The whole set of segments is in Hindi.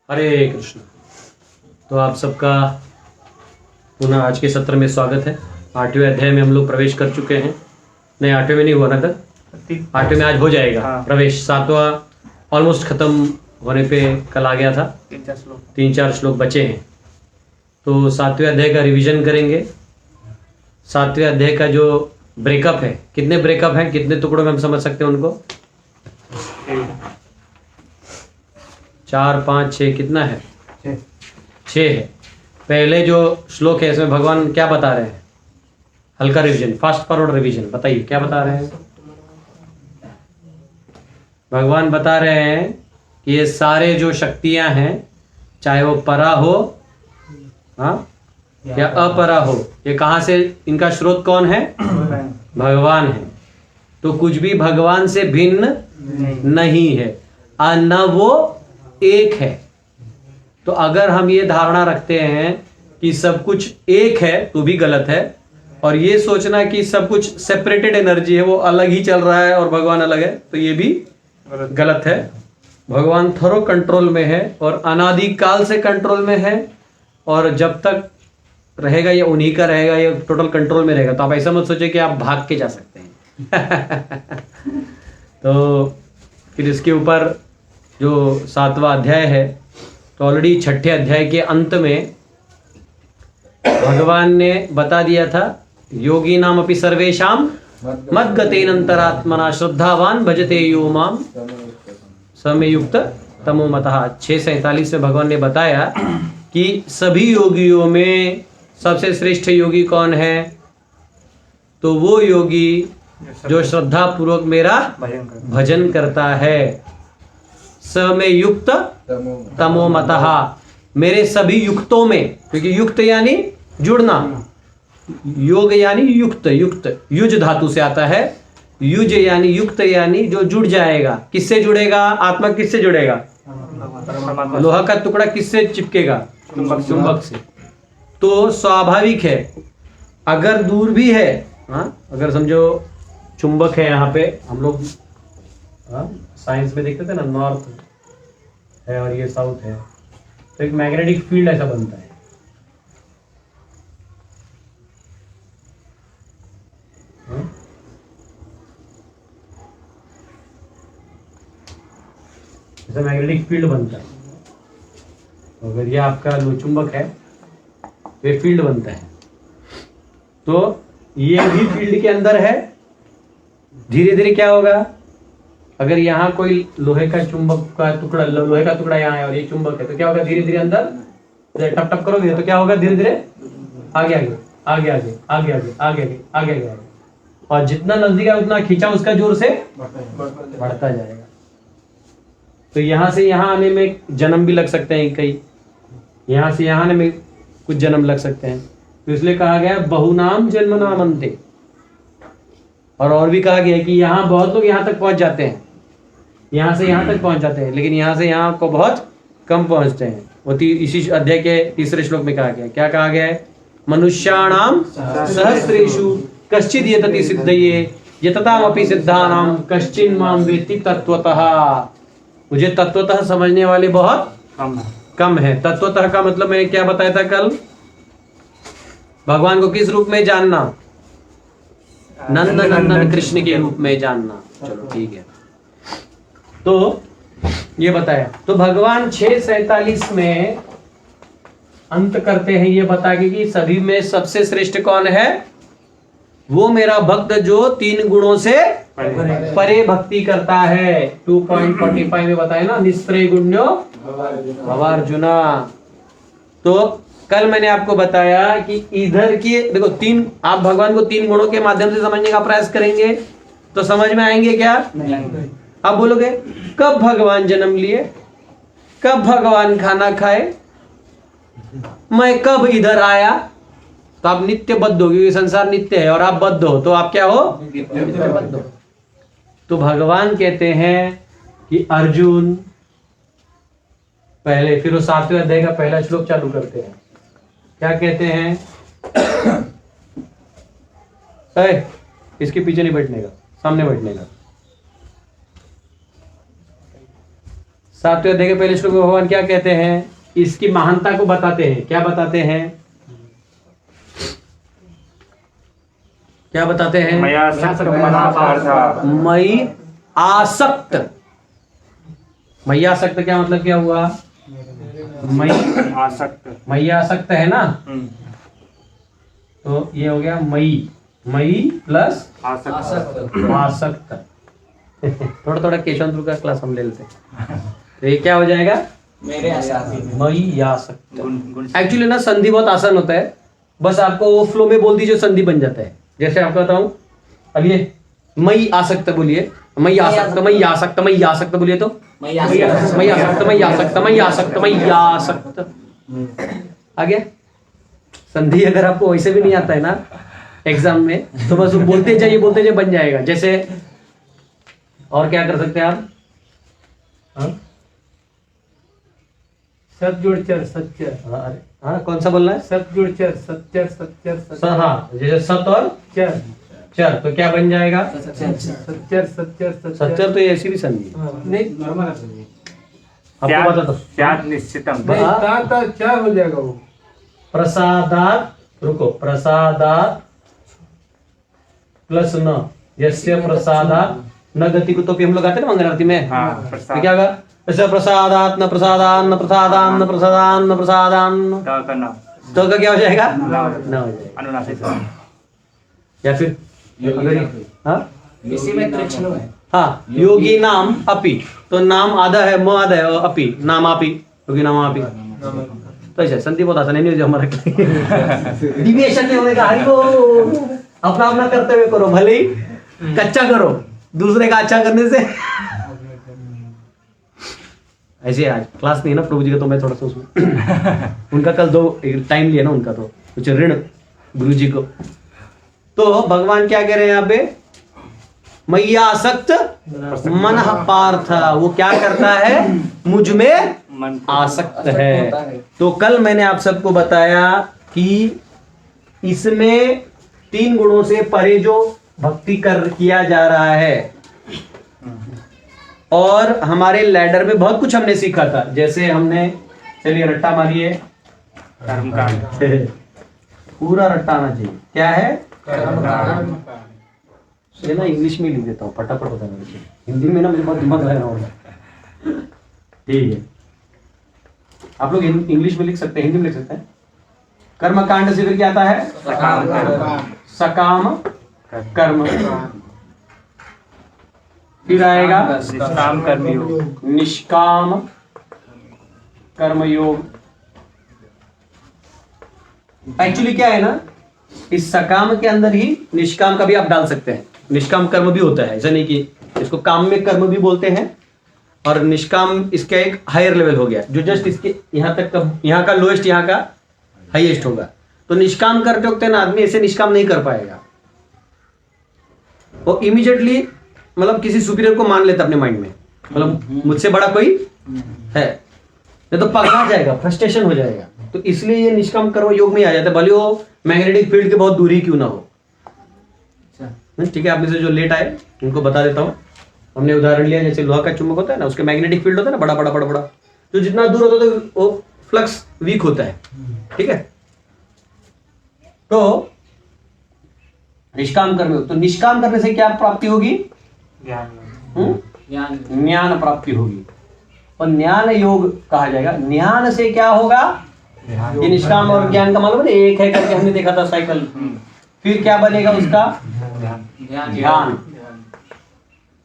हरे कृष्ण। तो आप सबका पुनः आज के सत्र में स्वागत है। 8वें अध्याय में हम लोग प्रवेश कर चुके हैं। नहीं, 8वें में नहीं हुआ ना तक, 8वें में आज हो जाएगा। हाँ। प्रवेश 7वां ऑलमोस्ट खत्म होने पे कल आ गया था। 3-4 श्लोक बचे हैं, तो 7वें अध्याय का रिवीजन करेंगे। 7वें अध्याय का जो ब्रेकअप है, कितने ब्रेकअप हैं, कितने टुकड़ों में हम समझ सकते हैं उनको? 4, 5, 6 कितना है? 6 है। पहले जो श्लोक है इसमें भगवान क्या बता रहे हैं? हल्का रिवीजन, फास्ट फॉरवर्ड रिवीजन, बताइए क्या बता रहे हैं? भगवान बता रहे हैं कि ये सारे जो शक्तियां हैं, चाहे वो परा हो हाँ या अपरा हो, ये कहाँ से, इनका स्रोत कौन है? भगवान है। तो कुछ भी भगवान से भिन्न नहीं है, न वो एक है। तो अगर हम ये धारणा रखते हैं कि सब कुछ एक है तो भी गलत है, और ये सोचना कि सब कुछ सेपरेटेड एनर्जी है, वो अलग ही चल रहा है और भगवान अलग है, तो ये भी गलत है। भगवान थरो कंट्रोल में है और अनादि काल से कंट्रोल में है, और जब तक रहेगा ये उन्हीं का रहेगा, ये टोटल कंट्रोल में रहेगा। तो आप ऐसा मत सोचिए कि आप भाग के जा सकते हैं। तो फिर इसके ऊपर जो 7वां अध्याय है, तो ऑलरेडी 6ठे अध्याय के अंत में भगवान ने बता दिया था, योगी नाम अपि सर्वेशाम मद्गतेन अंतरात्मना श्रद्धावान भजते यो माम समयुक्त तमोमतः। 6:47 में भगवान ने बताया कि सभी योगियों में सबसे श्रेष्ठ योगी कौन है? तो वो योगी जो श्रद्धा पूर्वक मेरा भजन करता है। समय युक्त तमोमतः, मेरे सभी युक्तों में, क्योंकि युक्त यानी जुड़ना, योग यानी युक्त, युक्त युज धातु से आता है। युज यानी युक्त, यानी जो जुड़ जाएगा। किससे जुड़ेगा? आत्मा किससे जुड़ेगा? लोहा का टुकड़ा किससे चिपकेगा? चुंबक से। तो स्वाभाविक है, अगर दूर भी है, अगर समझो चुंबक है, यहाँ पे हम लोग साइंस में देखते थे ना, नॉर्थ है और ये साउथ है, तो एक मैग्नेटिक फील्ड ऐसा बनता है। ऐसा मैग्नेटिक फील्ड बनता है। अगर ये आपका चुंबक है, ये फील्ड बनता है, तो ये भी फील्ड के अंदर है। धीरे धीरे क्या होगा, अगर यहाँ कोई लोहे का चुंबक का टुकड़ा, लोहे का टुकड़ा यहाँ है और ये चुंबक है, तो क्या होगा? धीरे धीरे अंदर टप टप करोगे तो क्या होगा? धीरे धीरे आगे आगे आगे आगे आगे आगे आगे आगे आगे आगे, और जितना नजदीक है उतना खींचा उसका जोर से बढ़ता जाएगा। तो यहाँ से यहाँ आने में जन्म भी लग सकते हैं कई, यहाँ से यहाँ आने में कुछ जन्म लग सकते हैं। तो इसलिए कहा गया बहुनाम जन्म नाम अंते। और भी कहा गया है कि यहाँ बहुत लोग यहाँ तक पहुंच जाते हैं, यहाँ से यहाँ तक पहुंच जाते हैं, लेकिन यहाँ से यहाँ को बहुत कम पहुंचते हैं। वो इसी अध्याय के 3रे श्लोक में कहा गया, क्या कहा गया है? मनुष्याणाम सहस्रेषु कश्चिद यतति सिद्धये यततामपि सिद्धानाम कश्चिन माम वेत्ति तत्वतः। मुझे तत्वतः समझने वाले बहुत कम है। तत्वतः का मतलब मैंने क्या बताया था कल? भगवान को किस रूप में जानना? नंद नंदन कृष्ण के रूप में जानना। चलो ठीक है, तो ये बताया। तो भगवान 6:47 में अंत करते हैं ये बता के कि सभी में सबसे श्रेष्ठ कौन है? वो मेरा भक्त जो 3 गुणों से परे भक्ति करता है। 2.45 में बताया ना, निस्त्रय गुण्यो भवार्जुना। तो कल मैंने आपको बताया कि इधर की देखो, 3, आप भगवान को 3 गुणों के माध्यम से समझने का प्रयास करेंगे तो समझ में आएंगे क्या? नहीं। आप बोलोगे कब भगवान जन्म लिए, कब भगवान खाना खाए, मैं कब इधर आया? तो आप नित्य बद्ध हो, क्योंकि संसार नित्य है और आप बद्ध हो, तो आप क्या हो? नित्य बद्ध हो। तो भगवान कहते हैं कि अर्जुन, पहले फिर वो 7वें अध्याय का पहला श्लोक चालू करते हैं। क्या कहते हैं? इसके पीछे नहीं बैठने का, सामने बैठने का। सातवें अध्याय के पहले श्लोक में भगवान क्या कहते हैं? इसकी महानता को बताते हैं। क्या बताते हैं? क्या बताते हैं? मई आसक्त। मई आसक्त क्या मतलब क्या हुआ? मई आसक्त है ना, तो ये हो गया मई प्लस आसक्त। थोड़ा थोड़ा केशवंत का क्लास हम ले लेते हैं। तो ये क्या हो जाएगा? मेरे आसक्त। मई आसक्त। एक्चुअली ना संधि बहुत आसान होता है, बस आपको वो फ्लो में बोल दीजिए, संधि बन जाता है। जैसे आपको बताऊं, अब ये मई आसक्त बोलिए, मई आसक्त मई आसक्त मई आसक्त बोलिए तो मई आसक्त। मई आसक्त मई आसक्त मई आसक्त मई आसक्त आ गया। संधि अगर आपको वैसे भी नहीं आता है ना एग्जाम में, तो बस बोलते जाइए बन जाएगा। जैसे और क्या कर सकते हैं आप? सत जुड़ चर सच्चर। अरे हाँ, कौन सा बोलना है? सत जुड़ चर सच्चर सच्चर हाँ, जैसे सत और चर चर, तो क्या बन जाएगा? सच्चर सच्चर सच्चर। तो ये ऐसी भी संधि नहीं आपको बता दो। निश्चितम। नहीं, ता क्या हो जाएगा वो? प्रसादात, रुको, प्रसादात प्लस न, यस्य प्रसादात न गति को, तो हम लोग आते हैं ना मंगल आरती में। हाँ, तो क्या होगा? यस्य प्रसादात न प्रसादान न प्रसादान न प्रसादान न प्रसादान, तो का क्या हो जाएगा? न हो जाएगा। अनुनासिक। या फिर अगर हाँ इसी में त्रिक्षण है। हाँ, योगी नाम अपि, तो नाम आधा है, म आधा है, और अपि नाम अपि, योगी नाम अपि। तो ऐसा संधि बहुत आसान नहीं हो हमारा। डिविएशन नहीं होने का, हरि बोल। अपना अपना करते हुए करो, भले ही कच्चा करो, दूसरे का अच्छा करने से। ऐसे आज क्लास नहीं है ना प्रभु जी का, तो मैं थोड़ा सा उसमें उनका कल 2 टाइम लिया ना उनका, तो कुछ ऋण गुरु जी को। तो भगवान क्या कह रहे हैं यहाँ पे? मैया आसक्त मन पार्थ, वो क्या करता है? मुझ में आसक्त है। तो कल मैंने आप सबको बताया कि इसमें 3 गुणों से परे जो भक्ति किया जा रहा है, और हमारे लैडर में बहुत कुछ हमने सीखा था। जैसे हमने, चलिए रट्टा मारिए, पूरा रट्टा आना चाहिए। क्या है? ये ना इंग्लिश में लिख देता हूँ, फटाफट बताना मुझे। हिंदी में ना मुझे बहुत दिमाग लगाना होगा। ठीक है, आप लोग इंग्लिश में लिख सकते हैं, हिंदी में लिख सकते हैं। कर्म कांड से फिर क्या आता है? सकाम कर्म। फिर आएगा निष्काम कर्मयोग। निष्काम कर्मयोग। एक्चुअली क्या है ना, इस सकाम के अंदर ही निष्काम का भी आप डाल सकते हैं। निष्काम कर्म भी होता है, ऐसा नहीं कि इसको काम में कर्म भी बोलते हैं, और निष्काम इसका एक हायर लेवल हो गया, जो जस्ट इसके यहाँ तक का, यहाँ का लोएस्ट, यहाँ का हाईएस्ट होगा। तो निष्काम करते वक्त ना आदमी ऐसे निष्काम नहीं कर पाएगा, वो इमीडिएटली मतलब किसी सुपीरियर को मान लेता अपने माइंड में, मतलब मुझसे बड़ा कोई है, नहीं तो पकड़ा जाएगा, फ्रस्ट्रेशन हो जाएगा। तो इसलिए ये निष्काम कर्म योग में आ जाता है, भले वो मैग्नेटिक फील्ड के बहुत दूरी क्यों ना हो। ठीक है, आप में से जो लेट आए उनको बता देता हूँ। हमने उदाहरण लिया, जैसे लोहा का चुंबक होता है ना, उसके मैग्नेटिक फील्ड होता है ना, बड़ा बड़ा बड़ा बड़ा, तो जितना दूर होता है तो वो फ्लक्स वीक होता है। ठीक है, तो निष्काम कर्म योग, तो निष्काम करने से क्या प्राप्ति होगी? ज्ञान प्राप्ति होगी, और ज्ञान योग कहा जाएगा। ज्ञान से क्या होगा? ये निष्काम और ज्ञान का मतलब एक है करके हमने देखा था साइकिल। फिर क्या बनेगा उसका? ध्यान।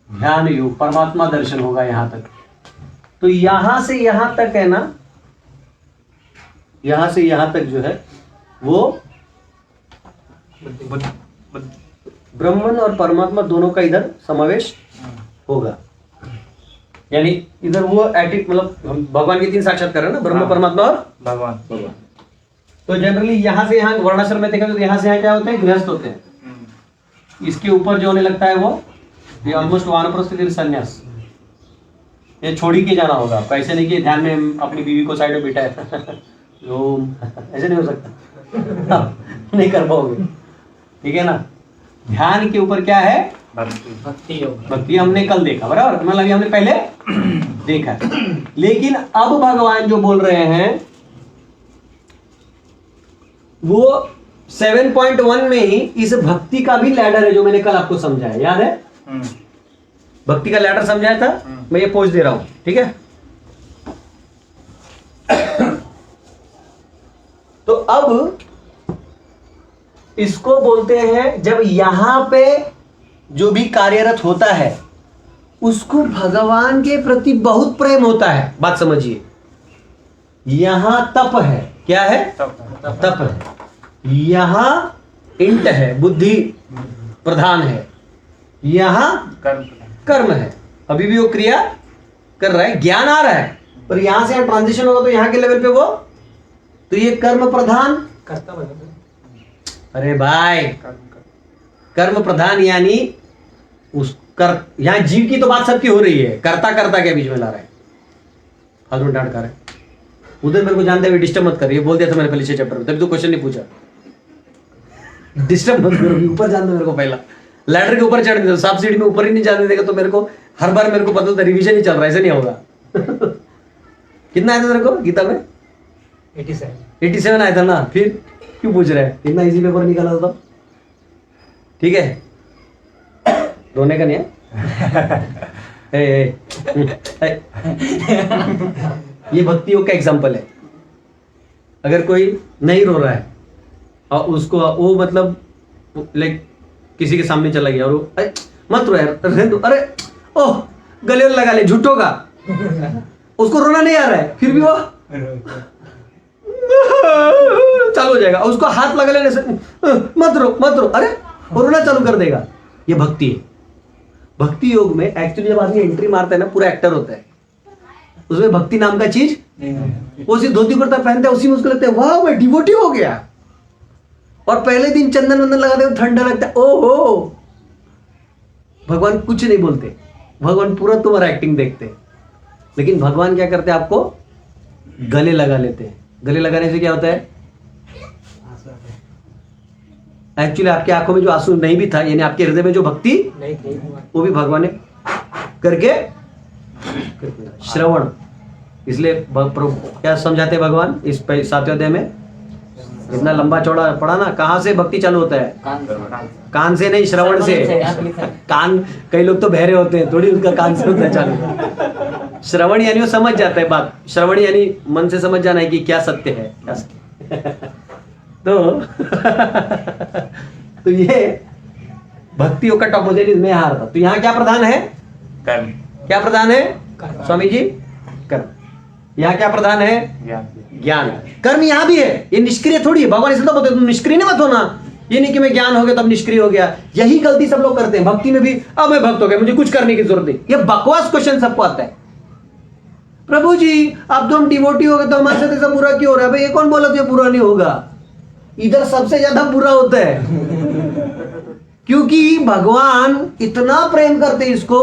ध्यान योग, परमात्मा दर्शन होगा यहाँ तक। तो यहां से यहां तक है ना, यहां से यहां तक जो है वो ब्रह्मन और परमात्मा दोनों का इधर समावेश होगा। यानी इधर वो मतलब हम भगवान के 3 साक्षात्कार है ना, ब्रह्म परमात्मा और भगवान। तो जनरली यहाँ से यहाँ वर्णाश्रम में देखा तो यहाँ से यहाँ क्या होते हैं? गृहस्थ होते हैं। इसके ऊपर जो होने लगता है वो ये ऑलमोस्ट वानप्रस्थ फिर संन्यास, ये छोड़ ही के जाना होगा आपको। ऐसे नहीं कि ध्यान में अपनी बीवी को साइड में बिठा है ऐसे नहीं हो सकता। नहीं कर पाओगे, ठीक है ना। ध्यान के ऊपर क्या है? भक्ति भक्ति योग। भक्ति हमने कल देखा, बराबर, मतलब ये हमने पहले देखा है। लेकिन अब भगवान जो बोल रहे हैं वो 7.1 में ही इस भक्ति का भी लैडर है जो मैंने कल आपको समझाया, याद है? भक्ति का लैडर समझाया था, मैं ये पोस्ट दे रहा हूं, ठीक है? तो अब इसको बोलते हैं जब यहां पे जो भी कार्यरत होता है उसको भगवान के प्रति बहुत प्रेम होता है। बात समझिए, यहां तप है, क्या है? तप है। यहां इंट है, बुद्धि प्रधान है। यहां कर्म है, अभी भी वो क्रिया कर रहा है, ज्ञान आ रहा है, पर यहां से ट्रांजिशन होगा तो यहां के लेवल पे वो, तो ये कर्म प्रधान करता बना। अरे भाई, कर्म प्रधान यानी उस कर, यहां जीव की तो बात सबकी हो रही है, कर्ता कर्ता के बीच में ला रहा है, फालतू में डांट कर रहा है। उधर मेरे को जानते हुए डिस्टर्ब मत करिए, बोल दिया था मैंने पहले 6 चैप्टर में, तभी तो क्वेश्चन नहीं पूछा। डिस्टर्ब मत करो, ऊपर जान दो मेरे को, पहला लैडर के ऊपर चढ़ दो, सांप सीढ़ी में ऊपर ही नहीं जाने देगा तो मेरे को हर बार मेरे को पता था रिवीजन ही चल रहा है, ऐसे नहीं होगा। कितना आया था मेरे को गीता में? 87 आया था ना, फिर क्यों पूछ रहे हैं? इतना इजी पेपर निकाला था, ठीक है? रोने का नहीं है। ये भक्ति योग का एग्जांपल है। अगर कोई नहीं रो रहा है और उसको वो मतलब लाइक किसी के सामने चला गया और वो अरे मत रो यार, अरे ओह गले लगा ले, झूठों का, उसको रोना नहीं आ रहा है फिर भी वो चालू हो जाएगा, उसको हाथ लगा लेने से मत रो, अरे वो रोना चालू कर देगा। ये भक्ति है। भक्ति योग में एक्चुअली जब आदमी एंट्री मारता है ना, पूरा एक्टर होता है, उसमें भक्ति नाम का चीज वो सिर्फ धोती कुर्ता पहनता है, उसी में उसको लगता है वाह मैं डिवोटी हो गया, और पहले दिन चंदन वंदन लगाते हो ठंडा लगता है, ओहो। भगवान कुछ नहीं बोलते, भगवान पूरा तुम्हारा एक्टिंग देखते हैं, लेकिन भगवान क्या करते हैं? आपको गले लगा लेते हैं। गले लगाने से क्या होता है? एक्चुअली आपकी आंखों में जो आंसू नहीं भी था, यानी आपके हृदय में जो भक्ति वो भी भगवान ने करके श्रवण। इसलिए क्या समझाते हैं भगवान इस 7वें अध्याय में? इतना लंबा चौड़ा पढ़ा ना, कहां से भक्ति चालू होता है? कान से नहीं, श्रवण से। कान, कई लोग तो बहरे होते हैं, थोड़ी उनका कान से होता है चालू। श्रवण यानी वो समझ जाता है बात, श्रवण यानी मन से समझ जाना है कि क्या सत्य है, क्या सत्य। तो ये भक्ति योग का टॉपोजिट इसमें आ रहा था। तो यहाँ क्या प्रधान है? कर्म। क्या प्रधान है स्वामी जी? कर्म। यहाँ क्या प्रधान है? ज्ञान। कर्म यहाँ भी है, ये निष्क्रिय थोड़ी है। भगवान इसलिए तो बोलते तुम निष्क्रिय नहीं मत होना, ये नहीं कि मैं ज्ञान हो गया तब निष्क्रिय हो गया। यही गलती सब लोग करते हैं भक्ति में भी। अब मैं भक्त हो गया, मुझे कुछ करने की जरूरत नहीं। ये बकवास क्वेश्चन सबको आता है। प्रभु जी अब तो हम डिवोटी हो गए तो हमारे साथ ऐसा बुरा क्यों हो रहा है? भाई ये कौन बोला तो ये बुरा नहीं होगा? इधर सबसे ज्यादा बुरा होता है, क्योंकि भगवान इतना प्रेम करते हैं इसको,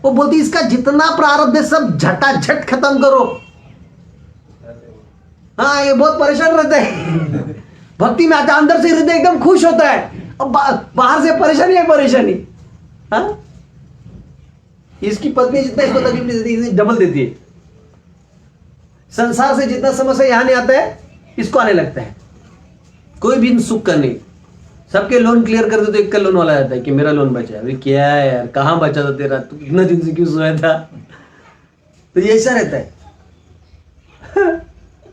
वो बोलते इसका जितना प्रारब्ध है सब झटाझट खत्म करो। हाँ, ये बहुत परेशान रहता है भक्ति में आता, अंदर से हृदय एकदम खुश होता है, अब बाहर से परेशानी है परेशानी। हाँ, इसकी पत्नी जितना इसको तकलीफ नहीं देती, इसे डबल देती है। संसार से जितना समस्या यहां नहीं आता है, इसको आने लगता है। कोई भी सुख का नहीं, सबके लोन क्लियर कर दे तो एक का लोन वाला जाता है कि मेरा लोन बचा है। अरे क्या है यार, कहां बचा था तेरा? तू इतना दिन से क्यों सोया था? तो ये ऐसा रहता है।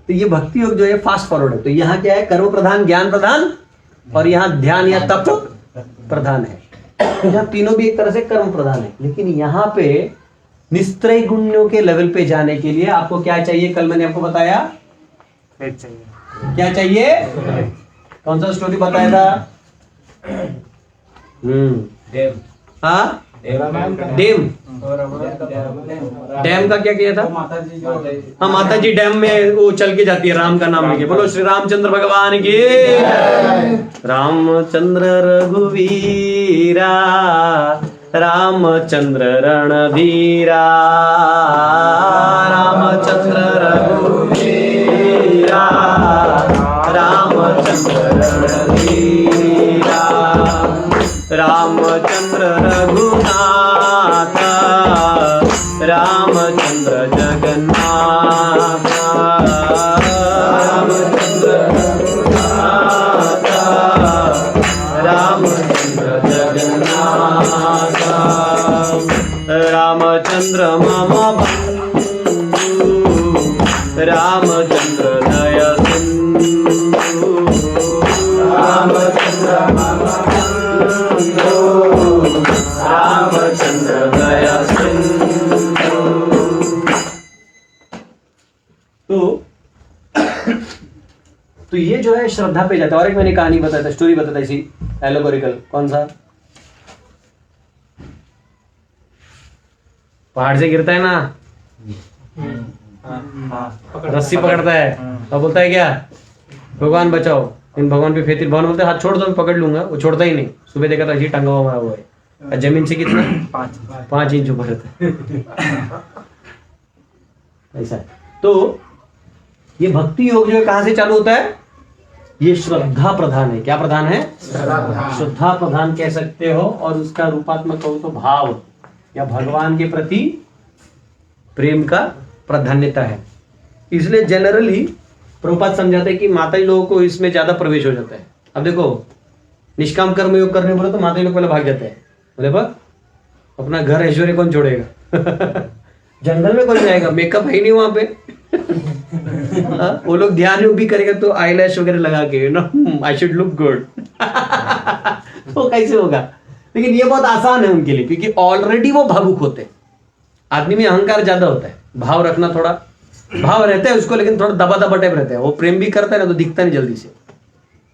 तो ये भक्ति योग जो है फास्ट फॉरवर्ड है। तो यहाँ क्या है? कर्म प्रधान, ज्ञान प्रधान, और यहाँ ध्यान या तप प्रधान है। यहाँ तीनों भी एक तरह से कर्म प्रधान है। लेकिन यहाँ पे निस्त्रय गुणों के लेवल पे जाने के लिए आपको क्या चाहिए? कल मैंने आपको बताया क्या चाहिए? कौन सा स्टोरी बताया था? हाँ, डैम। डैम का क्या किया था? हाँ, माता जी डैम में वो चल के जाती है राम का नाम लेके। बोलो श्री रामचंद्र भगवान की। रामचंद्र रघुवीरा, रामचंद्र रणधीरा, रामचंद्र रघुवीरा, रामचंद्र रणधीरा, राम रामचंद्र रघुनाथ, रामचंद्र जगन्नाथ, रामचंद्र रघुनाथ, रामचंद्र जगन्नाथ, रामचंद्र मम बंधु, रामचंद्र दय सिंधु, रामचंद्र मम बंधु, रामचंद्र दय सिंधु। तो ये जो है श्रद्धा पे जाता है। और एक मैंने कहानी बताया था, स्टोरी बताया था इसी एलोगोरिकल। कौन सा? पहाड़ से गिरता है ना, रस्सी पकड़ता है और बोलता है क्या, भगवान बचाओ। इन भगवान पे फेथिर, भगवान बोलते हाथ छोड़ दो मैं पकड़ लूंगा, वो छोड़ता ही नहीं। सुबह देखा था अजी टंगा हुआ है, और जमीन से कितना 5 इंच ऊपर रहता है। ऐसा है। तो ये भक्ति योग जो है कहां से चालू होता है? ये श्रद्धा प्रधान है। क्या प्रधान है? श्रद्धा प्रधान कह सकते हो। और उसका रूपात्मक कहो तो भाव या भगवान के प्रति प्रेम का प्राधान्यता है। इसलिए जनरली प्रभुपाद समझाते हैं कि माताजी लोगों को इसमें ज्यादा प्रवेश हो जाता है। अब देखो, निष्काम कर्म योग करने बोले तो माताजी लोग पहले भाग जाते हैं। बोले बा अपना घर ऐश्वर्य कौन छोड़ेगा? जंगल में कौन जाएगा? मेकअप है ही नहीं वहां पे। वो लोग ध्यान योग भी करेगा तो आईलैश वगैरह लगा के, आई शुड लुक गुड। तो कैसे होगा? लेकिन ये बहुत आसान है उनके लिए, क्योंकि ऑलरेडी वो भावुक होते हैं। आदमी में अहंकार ज्यादा होता है, भाव रखना थोड़ा भाव रहता है उसको, लेकिन थोड़ा दबा दबा टाइप रहता है। वो प्रेम भी करता है ना तो दिखता नहीं जल्दी से।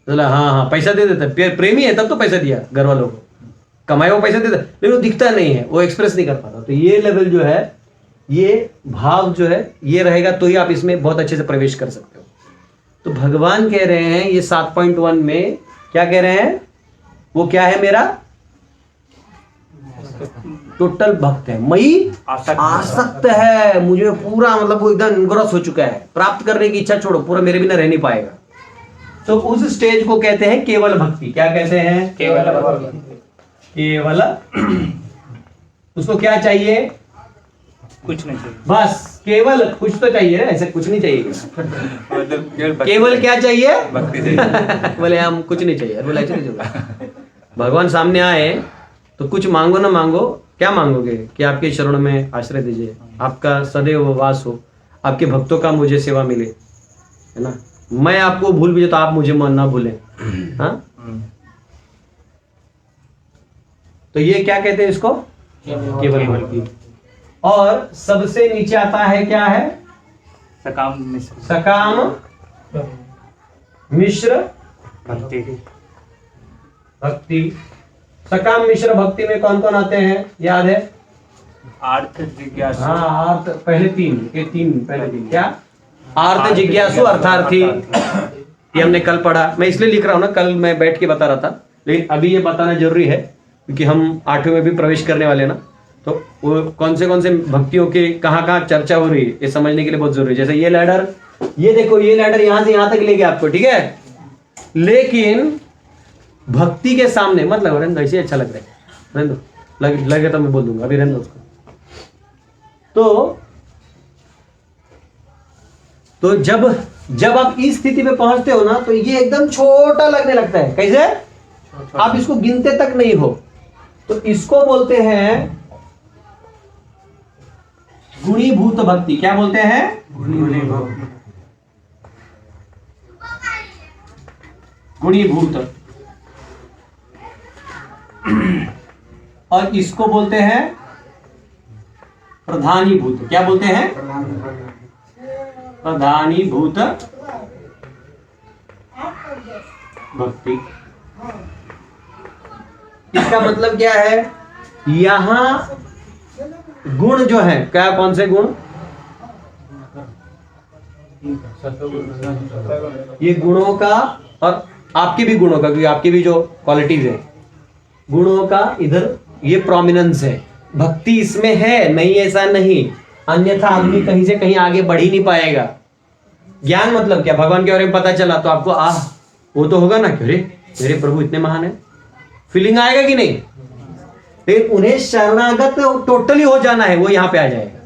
बोला हाँ पैसा दे देता है, प्रेमी है तब तो पैसा दिया घर वालों को, कमाया वो पैसा देता है, लेकिन वो दिखता नहीं है, वो एक्सप्रेस नहीं कर पाता। तो ये लेवल जो है, ये भाव जो है, ये रहेगा तो ही आप इसमें बहुत अच्छे से प्रवेश कर सकते हो। तो भगवान कह रहे हैं ये 7.1 में क्या कह रहे हैं? वो क्या है? मेरा टोटल भक्त है, मई आसक्त है, मुझे पूरा मतलब वो एकदम इनग्रॉस हो चुका है, प्राप्त करने की इच्छा छोड़ो, पूरा मेरे बिना रह नहीं पाएगा। तो उस स्टेज को कहते हैं केवल भक्ति। क्या कहते हैं? केवल भक्ति। केवल। उसको क्या चाहिए? कुछ नहीं चाहिए, बस केवल कुछ तो चाहिए ना, ऐसे कुछ नहीं चाहिए। मतलब केवल क्या चाहिए? भक्ति चाहिए। बोले हम कुछ नहीं चाहिए। बोले ऐसे नहीं होगा। भगवान सामने आए तो कुछ मांगो ना मांगो, क्या मांगोगे? कि आपके शरण में आश्रय दीजिए, आपका सदैव वास हो, आपके भक्तों का मुझे सेवा मिले, है ना। मैं आपको भूल भी जाए तो आप मुझे मन ना भूलें। हाँ, तो ये क्या कहते हैं इसको? केवल भक्ति। और सबसे नीचे आता है क्या है? सकाम मिश्र सकाम मिश्र भक्ति। भक्ति। सकाम मिश्र भक्ति में कौन कौन आते हैं? याद है? आर्थ जिज्ञासु। हाँ, अर्थ पहले तीन क्या? आर्थ जिज्ञासु अर्थार्थी, ये हमने कल पढ़ा। मैं इसलिए लिख रहा हूँ ना, कल मैं बैठ के बता रहा था, लेकिन अभी ये बताना जरूरी है क्योंकि हम 8वीं में भी प्रवेश करने वाले ना। तो वो कौन से भक्तियों के कहाँ चर्चा हो रही है ये समझने के लिए बहुत जरूरी है। जैसे ये लैडर, ये देखो, ये लैडर यहां से यहां तक ले गया आपको, ठीक है, लेकिन भक्ति के सामने मत लगो, रहने दो, ऐसे अच्छा लग रहा है, रहने दो, लगे तो मैं बोल दूंगा, अभी रहने दो उसको। तो जब आप इस स्थिति पे पहुंचते हो ना, तो ये एकदम छोटा लगने लगता है। कैसे? आप इसको गिनते तक नहीं हो। तो इसको बोलते हैं गुणीभूत भक्ति। क्या बोलते हैं? गुणीभूत। और इसको बोलते हैं प्रधानीभूत। क्या बोलते हैं? प्रधानीभूत भक्ति। इसका मतलब क्या है? यहां गुण जो है, क्या कौन से गुण? ये गुणों का और आपके भी गुणों का, क्योंकि आपकी भी जो क्वालिटीज है, गुणों का इधर ये प्रोमिनेंस है। भक्ति इसमें है, नहीं ऐसा नहीं, अन्यथा आदमी कहीं से कहीं आगे बढ़ ही नहीं पाएगा। ज्ञान मतलब क्या? भगवान के बारे में पता चला तो आपको वो तो होगा ना कि अरे मेरे प्रभु इतने महान है, फीलिंग आएगा कि नहीं? लेकिन उन्हें शरणागत टोटली हो जाना है, वो यहां पे आ जाएगा।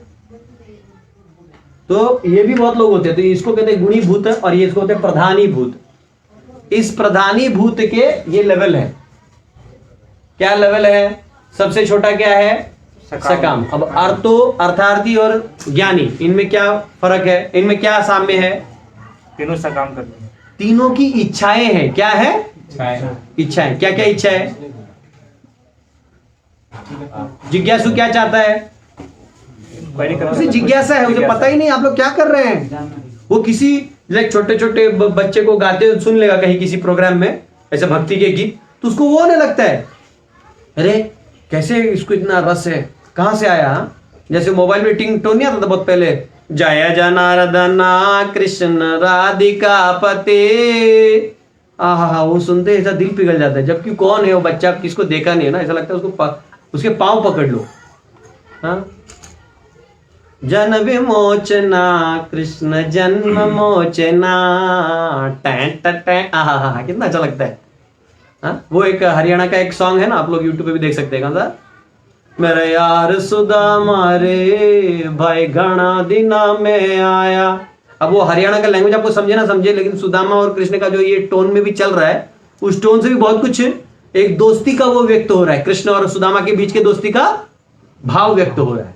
तो ये भी बहुत लोग होते हैं, तो इसको कहते हैं गुणी भूत और ये इसको कहते हैं प्रधानी भूत। इस प्रधानी भूत के ये लेवल है। क्या लेवल है? सबसे छोटा क्या है? सकाम। अब अर्थो, अर्थार्थी और ज्ञानी, इनमें क्या फर्क है? इनमें क्या साम्य है? तीनों सकाम करते हैं। तीनों की इच्छाएं हैं। क्या है? इच्छाएं। क्या क्या इच्छा है? जिज्ञासु क्या चाहता है? उसे जिज्ञासा है, उसे पता ही नहीं आप लोग क्या कर रहे हैं। वो किसी लाइक छोटे छोटे बच्चे को गाते हुए सुन लेगा कहीं किसी प्रोग्राम में ऐसे भक्ति के गीत, तो उसको वो होने लगता है, अरे कैसे इसको इतना रस है, कहां से आया? जैसे मोबाइल में टिंग टोन नहीं आता था बहुत पहले, जय जनार्दना कृष्ण राधिका पते, आहा, वो सुनते ऐसा दिल पिघल जाता है। जबकि कौन है वो बच्चा, किसको देखा नहीं है ना, ऐसा लगता है उसको उसके पांव पकड़ लो। हाँ, जन विमोचना कृष्ण जन्म मोचना, आहा, कितना अच्छा लगता है। हाँ, वो एक हरियाणा का एक सॉन्ग है ना, आप लोग यूट्यूब पे भी देख सकते हैं। कौन सा? मेरे यार सुदामा रे भाई घना दिना में आया। अब वो हरियाणा का लैंग्वेज आपको समझे ना समझे, लेकिन सुदामा और कृष्ण का जो ये टोन में भी चल रहा है, उस टोन से भी बहुत कुछ एक दोस्ती का वो व्यक्त हो रहा है। कृष्ण और सुदामा के बीच के दोस्ती का भाव व्यक्त हो रहा है।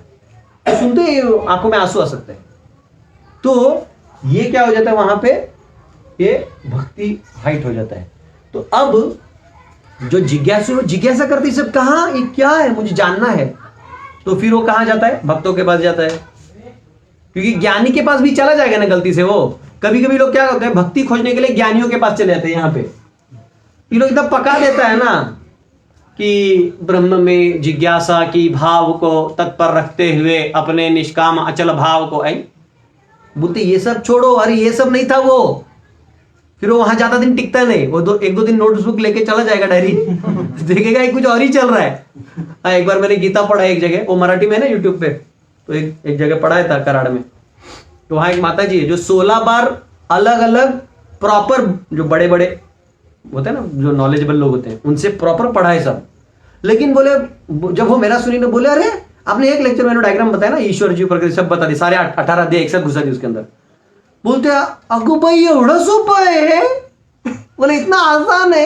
तो सुनते ही आंखों में आंसू आ सकते हैं। तो ये क्या हो जाता है वहां पे, ये भक्ति हाइट हो जाता है। तो अब जो जिज्ञासु जिज्ञासा करती सब, कहां ये क्या है, मुझे जानना है। तो फिर वो कहां जाता है? भक्तों के पास जाता है, क्योंकि ज्ञानी के पास भी चला जाएगा ना गलती से वो। कभी कभी लोग क्या करते हैं, भक्ति खोजने के लिए ज्ञानियों के पास चले जाते हैं। यहाँ पे ये लोग एकदम पका देता है ना कि ब्रह्म में जिज्ञासा की भाव को तत्पर रखते हुए अपने निष्काम अचल भाव को, आई बोलते ये सब छोड़ो, अरे ये सब नहीं था वो। फिर वो वहां ज्यादा दिन टिकता नहीं, वो एक दो दिन नोटबुक लेके चला जाएगा, डायरी देखेगा कुछ और ही चल रहा है। एक बार मैंने गीता पढ़ा एक जगह, वो मराठी में ना यूट्यूब पे, तो एक जगह पढ़ाया था कराड़ में। तो वहां एक माता जी है जो 16 बार अलग अलग प्रॉपर, जो बड़े बड़े होते हैं ना, जो नॉलेजेबल लोग होते हैं, उनसे प्रॉपर पढ़ा है सब। लेकिन बोले, जब वो मेरा सुनी तो बोले, अरे आपने एक लेक्चर में डायग्राम बताया ना, ईश्वर जी प्रकृति सब बता दी, सारे 18 अध्याय एक साथ घुसा दी उसके अंदर। बोलते अगो भाई एवढं सोपं है? बोले इतना आसान है?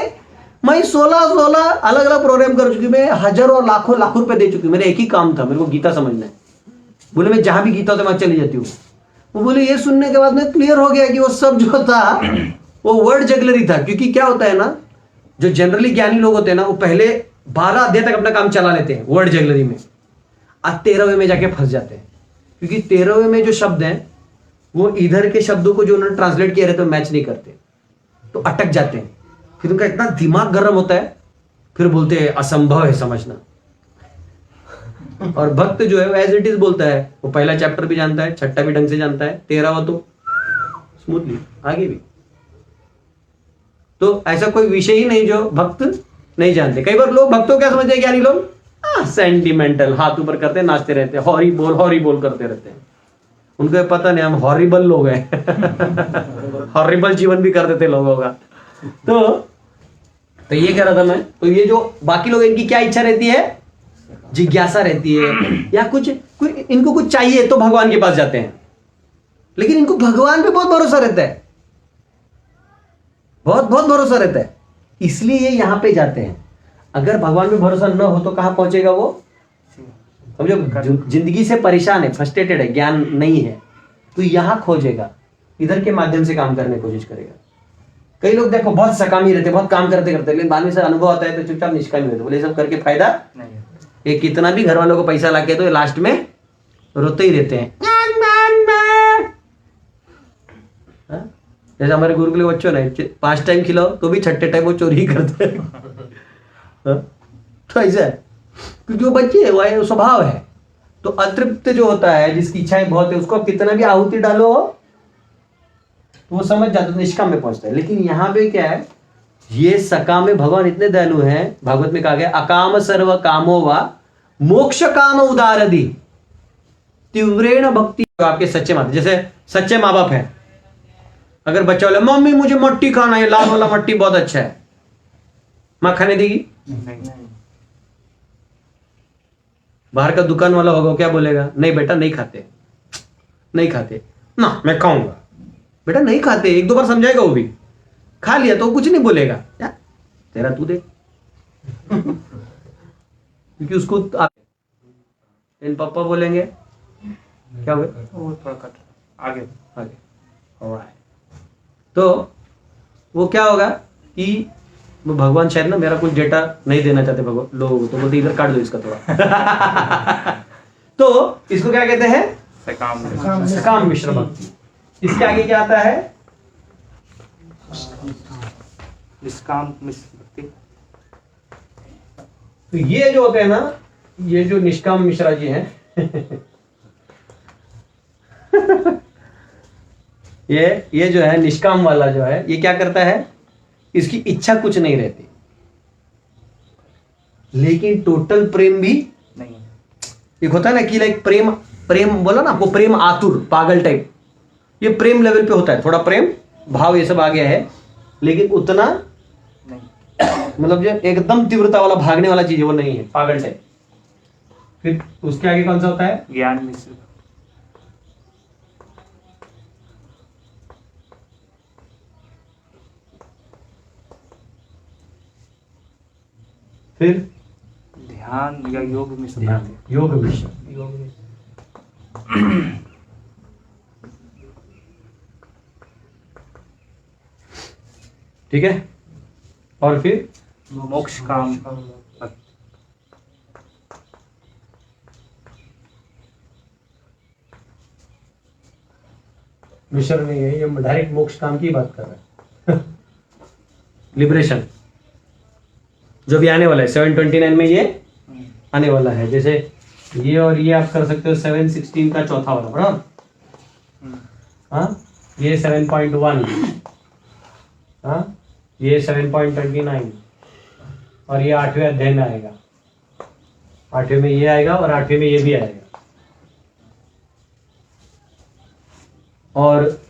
मैं 16 अलग अलग प्रोग्राम कर चुकी, मैं हजारों और लाखों रुपए दे चुकी, मेरा एक ही काम था, मेरे को गीता समझना है। बोले मैं जहां भी गीता होता मैं चली जाती हूँ। वो बोले ये सुनने के बाद में क्लियर हो गया कि वो सब जो था वो वर्ड जगलरी था। क्योंकि क्या होता है ना, जो जनरली ज्ञानी लोग होते हैं ना, वो पहले 12 अध्याय तक अपना काम चला लेते हैं वर्ड जगलरी में, आज 13वें में जाके फंस जाते हैं। क्योंकि 13वें में जो शब्द हैं वो इधर के शब्दों को जो उन्होंने ट्रांसलेट किया रहता है मैच नहीं करते, तो अटक जाते हैं। फिर उनका इतना दिमाग गर्म होता है, फिर बोलते हैं असंभव है समझना। और भक्त जो है वो एज इट इज बोलता है, वो पहला चैप्टर भी जानता है, छठा भी ढंग से जानता है, 13वां तो स्मूथली आगे भी। तो ऐसा कोई विषय ही नहीं जो भक्त नहीं जानते। कई बार लोग भक्तों क्या समझते हैं, ज्ञानी लोग सेंटिमेंटल, हाथ ऊपर करते नाचते रहते हैं, हॉरी बोल करते रहते हैं। उनको पता नहीं हम हॉरिबल लोग हैं हॉरिबल जीवन भी कर देते लोगों का। तो ये कह रहा था मैं, तो ये जो बाकी लोग, इनकी क्या इच्छा रहती है? जिज्ञासा रहती है, या कुछ इनको कुछ चाहिए तो भगवान के पास जाते हैं। लेकिन इनको भगवान पे बहुत भरोसा रहता है, बहुत भरोसा रहता है, इसलिए ये यहां पे जाते हैं। अगर भगवान पे भरोसा न हो तो कहां पहुंचेगा वो? अब जो जिंदगी से परेशान है, फ्रस्ट्रेटेड है, ज्ञान नहीं है, तो यहां खोजेगा, इधर के माध्यम से काम करने की कोशिश करेगा। कई लोग देखो बहुत सकामी रहते, बहुत काम करते लेकिन बाद में से अनुभव आता है तो चुपचाप निष्कामी रहते। बोले सब करके फायदा नहीं, ये कितना भी घर वालों को पैसा लाके तो लास्ट में रोते ही रहते हैं। जैसे हमारे गुरुकुल के बच्चों ने 5 टाइम खिलाओ तो भी 6ठे टाइम वो चोरी ही करते हैं। तो ऐसा है, क्योंकि वो बच्चे है, वो स्वभाव है। तो अतृप्त जो होता है, जिसकी इच्छाएं बहुत है, उसको कितना भी आहुति डालो तो वो समझ जाता है, निष्काम में पहुंचता है। लेकिन यहाँ पे क्या है, ये सकाम में भगवान इतने दयालु हैं, भागवत में कहा गया अकाम सर्व कामो वा मोक्ष काम उदारदी तीव्रेण भक्ति। आपके सच्चे माता, जैसे सच्चे माँ बाप है, अगर बच्चा बोले मम्मी मुझे मट्टी खाना है, लाल वाला मट्टी बहुत अच्छा है, माँ खाने देगी? बाहर का दुकान वाला होगा, क्या बोलेगा? नहीं बेटा नहीं खाते, नहीं खाते ना, मैं खाऊंगा। बेटा नहीं खाते, एक दो बार समझाएगा, वो भी खा लिया तो कुछ नहीं बोलेगा, यार तेरा तू दे। क्योंकि उसको इन पापा बोलेंगे क्या हुए, वो थोड़ा कट आगे। आगे। Alright. तो वो क्या होगा कि वो भगवान शायद ना मेरा कुछ डेटा नहीं देना चाहते भगवान लोगों को, तो बोलते इधर काट दो इसका थोड़ा। तो इसको क्या कहते हैं? सकाम मिश्र भक्ति। इसके आगे क्या आता है? निष्काम मिश्र भक्ति। तो ये जो होते हैं ना, ये जो निष्काम मिश्रा जी हैं, ये जो है निष्काम वाला जो है, ये क्या करता है? इसकी इच्छा कुछ नहीं रहती, लेकिन टोटल प्रेम भी नहीं। एक होता है ना कि लाइक प्रेम, प्रेम बोला ना आपको, प्रेम आतुर पागल टाइप, ये प्रेम लेवल पे होता है, थोड़ा प्रेम भाव ये सब आ गया है, लेकिन उतना नहीं। मतलब जो एकदम तीव्रता वाला भागने वाला चीज है वो नहीं है, पागल टाइप। फिर उसके आगे कौन सा होता है? ज्ञान मिश्र। फिर ध्यान या योग मिश्र ध्यान, भक्ति। योग मिश्र। ठीक है, और फिर मोक्ष काम भक्ति। मिश्र नहीं है, ये डायरेक्ट मोक्ष काम की बात कर रहा है। लिबरेशन जो भी आने वाला है 729 में, ये आने वाला है। जैसे ये और ये आप कर सकते हो 716 का चौथा वाला, बराबर। हाँ, ये 7.1, हाँ ये 7.29, और ये 8वें अध्याय में आएगा। 8वें में ये आएगा और 8वें में ये भी आएगा। और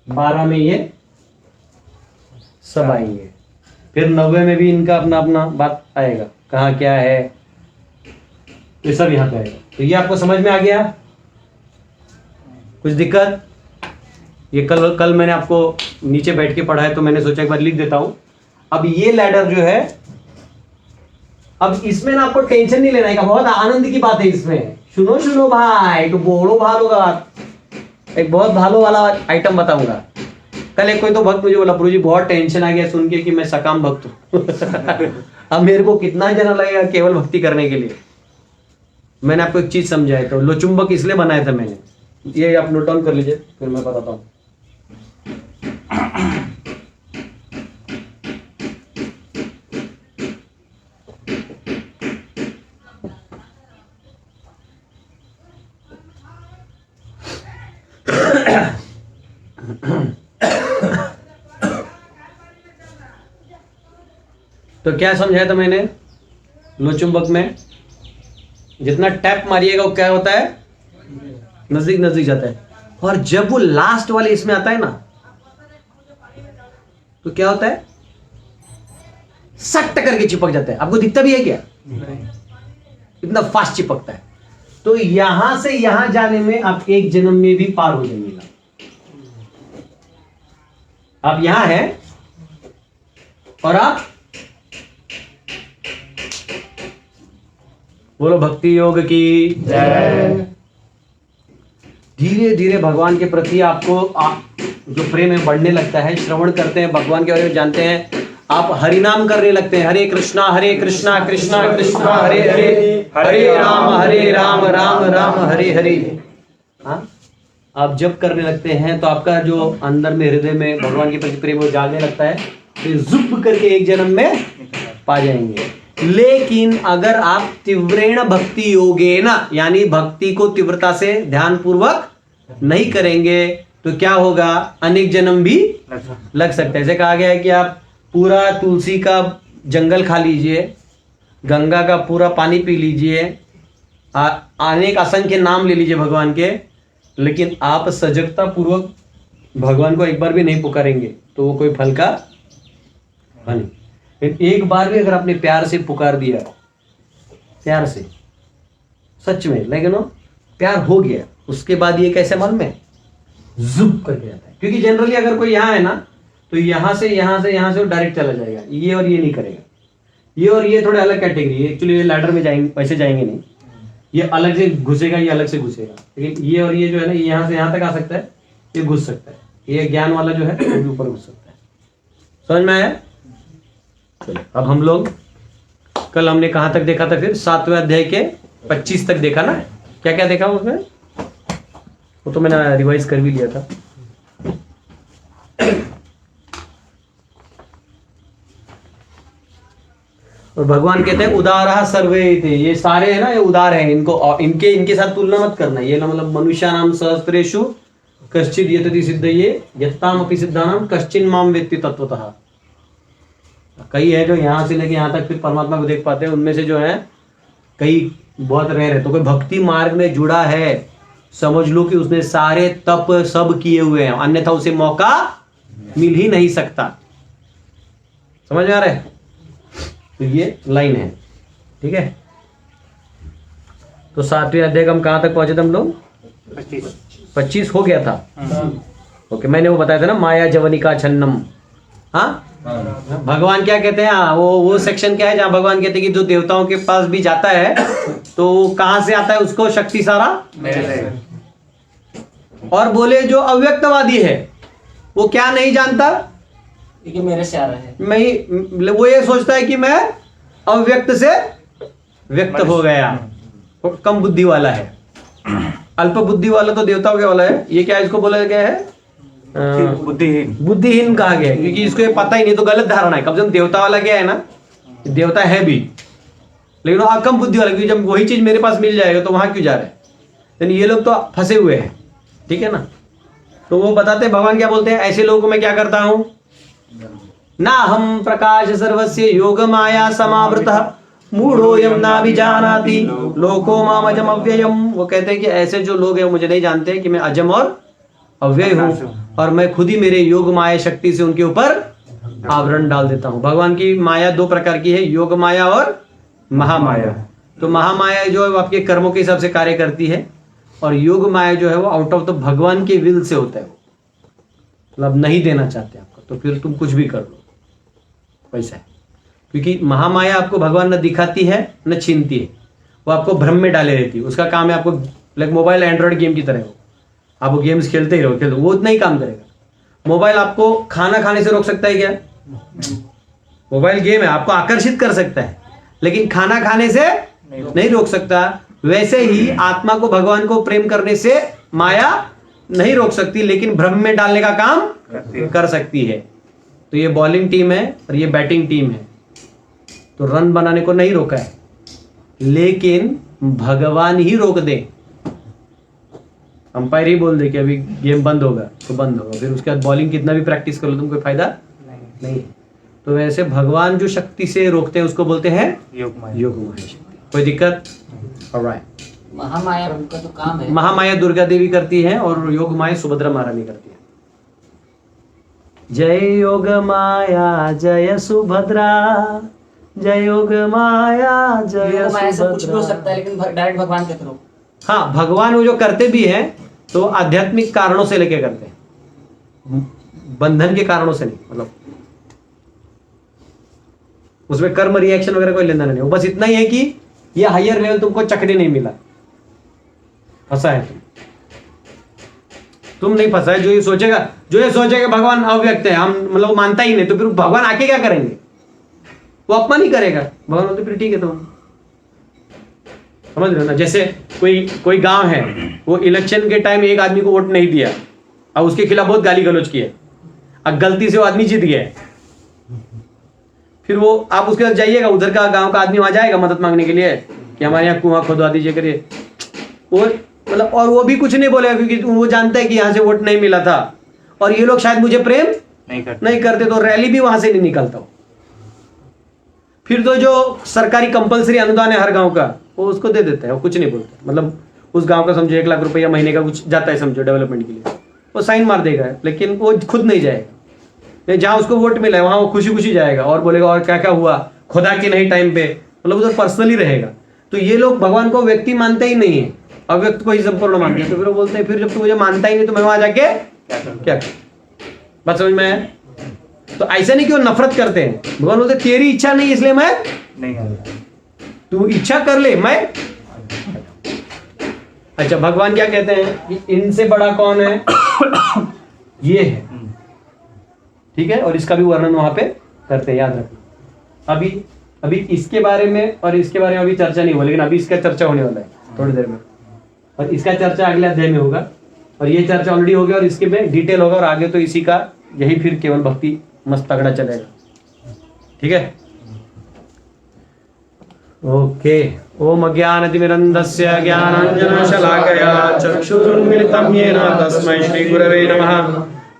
12 में ये सब आएंगे। फिर 90 में भी इनका अपना अपना बात आएगा, कहाँ क्या है, ये सब यहाँ पे आएगा। तो ये आपको समझ में आ गया? कुछ दिक्कत? ये कल मैंने आपको नीचे बैठ के पढ़ा है, तो मैंने सोचा एक बार लिख देता हूं। अब ये लैडर जो है, अब इसमें ना आपको टेंशन नहीं लेना है, बहुत आनंद की बात है इसमें। सुनो सुनो भाई, तो बोलो भालो का एक बहुत भालो वाला आइटम बताऊंगा। कल एक कोई तो भक्त मुझे बोला, प्रभु जी बहुत टेंशन आ गया सुन के कि मैं सकाम भक्त हूं। अब मेरे को कितना जना लगेगा केवल भक्ति करने के लिए। मैंने आपको एक चीज समझाया, तो लोचुंबक इसलिए बनाया था मैंने, ये आप नोट डाउन कर लीजिए, फिर मैं बताता हूं। तो क्या समझाया था मैंने? लोचुंबक में जितना टैप मारिएगा वो क्या होता है, नजदीक नजदीक जाता है। और जब वो लास्ट वाले इसमें आता है ना, तो क्या होता है, सट करके चिपक जाता है। आपको दिखता भी है क्या? इतना फास्ट चिपकता है। तो यहां से यहां जाने में आप एक जन्म में भी पार हो जाइएगा। आप यहां हैं और आप बोलो भक्ति योग की जय। धीरे धीरे भगवान के प्रति आपको जो प्रेम है बढ़ने लगता है। श्रवण करते हैं, भगवान के बारे में जानते हैं, आप हरिनाम करने लगते हैं। हरे कृष्णा कृष्णा कृष्णा हरे हरे, हरे राम राम राम हरे हरे। हाँ, आप जब करने लगते हैं तो आपका जो अंदर में हृदय में भगवान के प्रति प्रेम वो जागने लगता है, फिर जुप करके एक जन्म में पा जाएंगे। लेकिन अगर आप तीव्रेण भक्ति योगेन, यानी भक्ति को तीव्रता से ध्यान पूर्वक नहीं करेंगे, तो क्या होगा, अनेक जन्म भी लग सकता है। जैसे कहा गया है कि आप पूरा तुलसी का जंगल खा लीजिए, गंगा का पूरा पानी पी लीजिए, अनेक असंख्य नाम ले लीजिए भगवान के, लेकिन आप सजगता पूर्वक भगवान को एक बार भी नहीं पुकारेंगे तो वो कोई फल का नहीं। एक बार भी अगर आपने प्यार से पुकार दिया प्यार से, सच में। लेकिन वो प्यार हो गया, उसके बाद ये कैसे मालूम है, जुप करके जाता है। क्योंकि जनरली अगर कोई यहाँ है ना, तो यहाँ से वो डायरेक्ट चला जाएगा, ये और ये नहीं करेगा। ये और ये थोड़े अलग कैटेगरी है, एक्चुअली ये लैडर में जाएंगे, वैसे जाएंगे नहीं, ये अलग से घुसेगा, ये अलग से घुसेगा। लेकिन ये और ये जो है ना, ये यहाँ से यहाँ तक आ सकता है, ये घुस सकता है। ये ज्ञान वाला जो है वो भी ऊपर घुस सकता है। समझ में आया? चलो अब हम लोग, कल हमने कहाँ तक देखा था, फिर 7वें अध्याय के 25 तक देखा ना। क्या क्या देखा उसमें, वो तो मैंने रिवाइज कर भी लिया था। और भगवान कहते हैं उदारः सर्वे थे, ये सारे है ना, ये उदार हैं, इनको इनके साथ तुलना मत करना। ये ना मतलब मनुष्यानाम सहस्रेषु कश्चिद यतति सिद्धये यत्तामपि सिद्धानाम कश्चिन माम वेत्ति तत्वतः। कई है जो यहाँ से लेके यहाँ तक फिर परमात्मा को देख पाते हैं, उनमें से जो है कई बहुत रेयर है। तो कोई भक्ति मार्ग में जुड़ा है, समझ लो कि उसने सारे तप सब किए हुए हैं, अन्यथा उसे मौका मिल ही नहीं सकता। समझ में आ रहा है? तो ये लाइन है, ठीक है। तो 7वें अध्याय हम कहां तक पहुंचे थे हम लोग? 25 हो गया था। ओके, मैंने वो बताया था ना, माया जवनिका छन्नम। हाँ, भगवान क्या कहते हैं? हाँ, वो सेक्शन क्या है जहां भगवान कहते हैं कि जो देवताओं के पास भी जाता है तो कहां से आता है, उसको शक्ति सारा और बोले जो अव्यक्तवादी है वो क्या नहीं जानता, क्योंकि मेरे से आ रहा है। मैं वो ये सोचता है कि मैं अव्यक्त से व्यक्त हो गया। वो कम बुद्धि वाला है। अल्प बुद्धि वाला तो देवताओं के वाला है। ये क्या इसको बोला गया है? बुद्धिहीन कहा गया है, क्योंकि इसको ये पता ही नहीं, तो गलत धारणा है। कम से कम देवता वाला क्या है ना, देवता है भी, लेकिन वो कम बुद्धि वाला, क्योंकि जब वही चीज मेरे पास मिल जाएगा तो वहां क्यों जा रहे हैं। यानी ये लोग तो फंसे हुए हैं, ठीक है ना। तो वो बताते हैं, भगवान क्या बोलते हैं, ऐसे लोगों को मैं क्या करता हूं, ना हम प्रकाश सर्वस्य योग माया समावृतः मूढ़ोयम नाभिजानाति लोको मामजम अव्ययम। वो कहते हैं कि ऐसे जो लोग हैं मुझे नहीं जानते कि मैं अजम और अव्यय हूं, और मैं खुद ही मेरे योग माया शक्ति से उनके ऊपर आवरण डाल देता हूं। भगवान की माया दो प्रकार की है, योग माया और महामाया। तो महामाया जो है वो आपके कर्मों के हिसाब से कार्य करती है, और योग माया जो है वो आउट ऑफ द भगवान के विल से होता है। वो मतलब नहीं देना चाहते आपको, तो फिर तुम कुछ भी कर लो, वैसा है। क्योंकि महामाया आपको भगवान न दिखाती है न छीनती है, वो आपको भ्रम में डाले रहती है। उसका काम है आपको, लाइक मोबाइल एंड्रॉइड गेम की तरह हो, आप वो गेम्स खेलते ही रहो, वो उतना ही काम करेगा। मोबाइल आपको खाना खाने से रोक सकता है क्या? मोबाइल गेम है, आपको आकर्षित कर सकता है, लेकिन खाना खाने से नहीं रोक सकता। वैसे ही आत्मा को भगवान को प्रेम करने से माया नहीं रोक सकती, लेकिन भ्रम में डालने का काम कर सकती है। तो ये बॉलिंग टीम है और ये बैटिंग टीम है, तो रन बनाने को नहीं रोका है, लेकिन भगवान ही रोक दे, अंपायर ही बोल दे कि अभी गेम बंद होगा तो बंद होगा, फिर उसके बाद बॉलिंग कितना भी प्रैक्टिस कर लो तुम, कोई फायदा नहीं। तो वैसे भगवान जो शक्ति से रोकते हैं उसको बोलते हैं योग माया शक्ति। कोई दिक्कत? ऑलराइट। महामाया उनका तो काम है। महामाया दुर्गा देवी करती है और योग माया सुभद्रा महारानी करती है। जय योग माया जय सुभद्रा, जय योग माया जय योग माया से कुछ भी हो सुभद्रा। सकता है, लेकिन डायरेक्ट भगवान के थ्रू। हाँ, भगवान वो जो करते भी हैं तो आध्यात्मिक कारणों से लेके करते हैं, बंधन के कारणों से नहीं। मतलब उसमें कर्म रिएक्शन वगैरह कोई लेना नहीं, वो बस इतना ही है कि ये हायर लेवल तुमको चखने नहीं मिला, फंसा है तुम नहीं फंसा है। जो ये सोचेगा भगवान अव्यक्त है, हम मतलब वो मानता ही नहीं, तो फिर भगवान आके क्या करेंगे? वो अपमान ही करेगा। भगवान बोलते फिर ठीक है, तुम समझ रहे हो ना। जैसे कोई गांव है, वो इलेक्शन के टाइम एक आदमी को वोट नहीं दिया और उसके खिलाफ बहुत गाली गलौज किया, अब गलती से वो आदमी जीत गया, फिर वो आप उसके साथ जाइएगा, उधर का गांव का आदमी वहां जाएगा मदद मांगने के लिए कि हमारे यहाँ कुआं खोदवा दीजिए करिए, वो मतलब, और वो भी कुछ नहीं बोलेगा, क्योंकि वो जानता है कि यहाँ से वोट नहीं मिला था और ये लोग शायद मुझे प्रेम नहीं करते, तो रैली भी वहां से नहीं निकलता हूं। फिर तो जो सरकारी कंपलसरी अनुदान है हर गांव का, वो उसको दे देता है, वो कुछ नहीं बोलता। मतलब उस गांव का समझो 1 लाख रुपया महीने का कुछ जाता है, समझो डेवलपमेंट के लिए, वो साइन मार देगा, लेकिन वो खुद नहीं जाएगा। जहां उसको वोट मिला है वहां वो खुशी खुशी जाएगा और बोलेगा और क्या क्या हुआ, खुदा की नहीं टाइम पे, मतलब उधर पर्सनली रहेगा। तो ये लोग भगवान को व्यक्ति मानते ही नहीं है, अव्यक्त को ही संपूर्ण मानते हैं। तो फिर वो बोलते हैं फिर जब तू मुझे मानता ही नहीं तो मैं वहां जाके क्या करूं? बात समझ में आया? तो ऐसा नहीं कि वो नफरत करते हैं, भगवान बोलते तेरी इच्छा नहीं इसलिए मैं नहीं आता। तू इच्छा कर ले मैं। अच्छा भगवान क्या कहते हैं कि इनसे बड़ा कौन है? ये है, ठीक है। और इसका भी वर्णन वहां पे करते हैं, याद रखना। अभी इसके बारे में और इसके बारे में अभी चर्चा नहीं हुआ, लेकिन अभी इसका चर्चा होने वाला है थोड़ी देर में, और इसका चर्चा अगले अध्याय में होगा, और ये चर्चा ऑलरेडी हो गया और इसके में डिटेल होगा, और आगे तो इसी का यही फिर केवल भक्ति मस्त तगड़ा चलेगा, ठीक है। ओके। ओम अज्ञानतिमिरन्धस्य ज्ञानाञ्जनशलाकया चक्षुरुन्मिलितं येन तस्मै श्रीगुरवे नमः।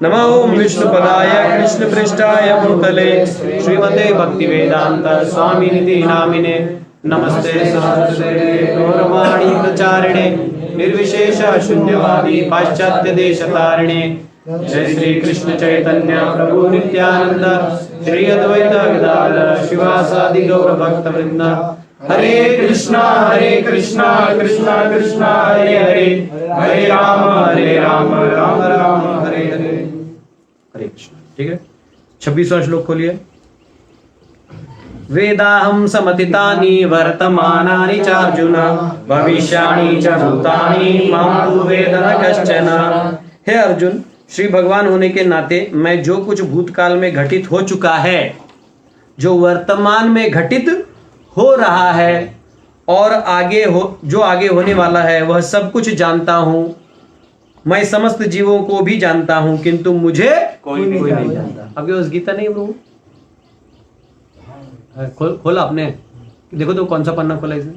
नमो ओम विष्णुपदाय कृष्णपृष्ठाय भूतले श्रीमते भक्तिवेदांत स्वामिनिधि नामिने नमस्ते सरस्वते गौरवाणी प्रचारिणे निर्विशेष शून्यवादी पाश्चात्य देशतारिणे। जय श्री कृष्ण चैतन्य प्रभु नित्यानंद श्री अद्वैत गदाधर शिवासादि गौर भक्त वृंद। हरे कृष्णा कृष्णा कृष्णा हरे हरे, हरे राम राम राम हरे हरे, हरे कृष्ण। ठीक है, 26वां श्लोक खोलिए। वेदाहं समतितानि वर्तमानानि चार्जुन भविष्याणि च भूतानि मां तु वेद न कश्चन। हे अर्जुन, श्री भगवान होने के नाते मैं जो कुछ भूतकाल में घटित हो चुका है, जो वर्तमान में घटित हो रहा है और जो आगे होने वाला है, वह सब कुछ जानता हूं। मैं समस्त जीवों को भी जानता हूं, किंतु मुझे कोई नहीं जानता। आपके पास गीता नहीं प्रभु? खोला आपने? देखो तो कौन सा पन्ना खोला इसमें?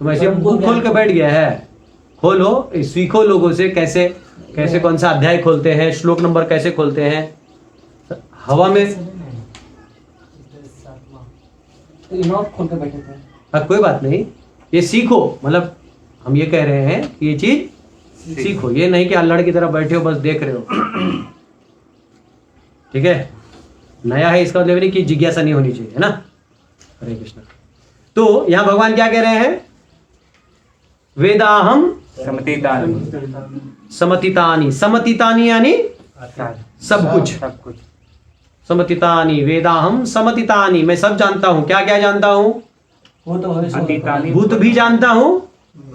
तुम ऐसे बुक खोल के बैठ गया है। खोलो, सीखो लोगों से कैसे कैसे कौन सा अध्याय खोलते हैं, श्लोक नंबर कैसे खोलते हैं। हवा में खोल के बैठे थे। हाँ, कोई बात नहीं, ये सीखो। मतलब हम ये कह रहे हैं कि ये चीज सीखो, ये नहीं कि अल्लाह की तरह बैठे हो बस देख रहे हो। ठीक है, नया है इसका मतलब नहीं कि जिज्ञासा नहीं होनी चाहिए, है ना। हरे कृष्ण। तो यहां भगवान क्या कह रहे हैं? वेदाहम समतितानि। समतितानि यानी सब कुछ। समतितानि वेदाहम समतितानि, मैं सब जानता हूं। क्या क्या जानता हूं? भूत भी जानता हूं,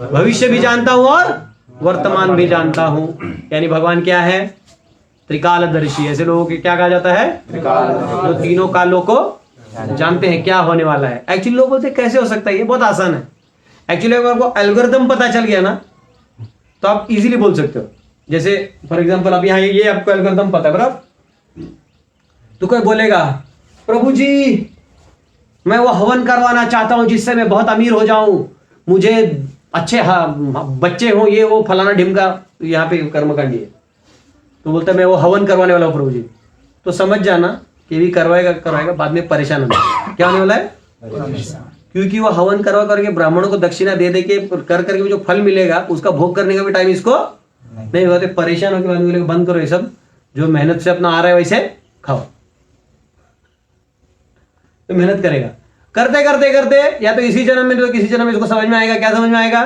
भविष्य भी जानता हूं और वर्तमान भी जानता हूं। यानी भगवान क्या है? त्रिकालदर्शी। ऐसे लोगों के क्या कहा जाता है? जो तीनों कालों को जानते हैं क्या होने वाला है। एक्चुअली लोग बोलते कैसे हो सकता है, ये बहुत आसान है। एक्चुअली अगर आपको एल्गोरिथम पता चल गया ना तो आप इजीली बोल सकते हो। जैसे फॉर एग्जांपल अब यहाँ ये आपको एल्गोरिथम पता है बराबर, तो कोई बोलेगा प्रभु जी मैं वो हवन करवाना चाहता हूं जिससे मैं बहुत अमीर हो जाऊं, मुझे अच्छे बच्चे हो, ये वो फलाना ढिमका यहाँ पे कर्मकांडी है। तो बोलता है मैं वो हवन करवाने वाला हूं प्रभु जी। तो समझ जाना कि भी करवाएगा बाद में परेशान होना। क्या होने वाला है? क्योंकि वो हवन करवा करके ब्राह्मणों को दक्षिणा दे के कर करके जो फल मिलेगा उसका भोग करने का भी टाइम इसको नहीं होते। परेशान होकर बोलेगा बंद करो ये सब, जो मेहनत से अपना आ रहा है वैसे खाओ। तो मेहनत करेगा, करते करते करते या तो इसी जन्म में तो किसी जन्म में इसको समझ में आएगा। क्या समझ में आएगा?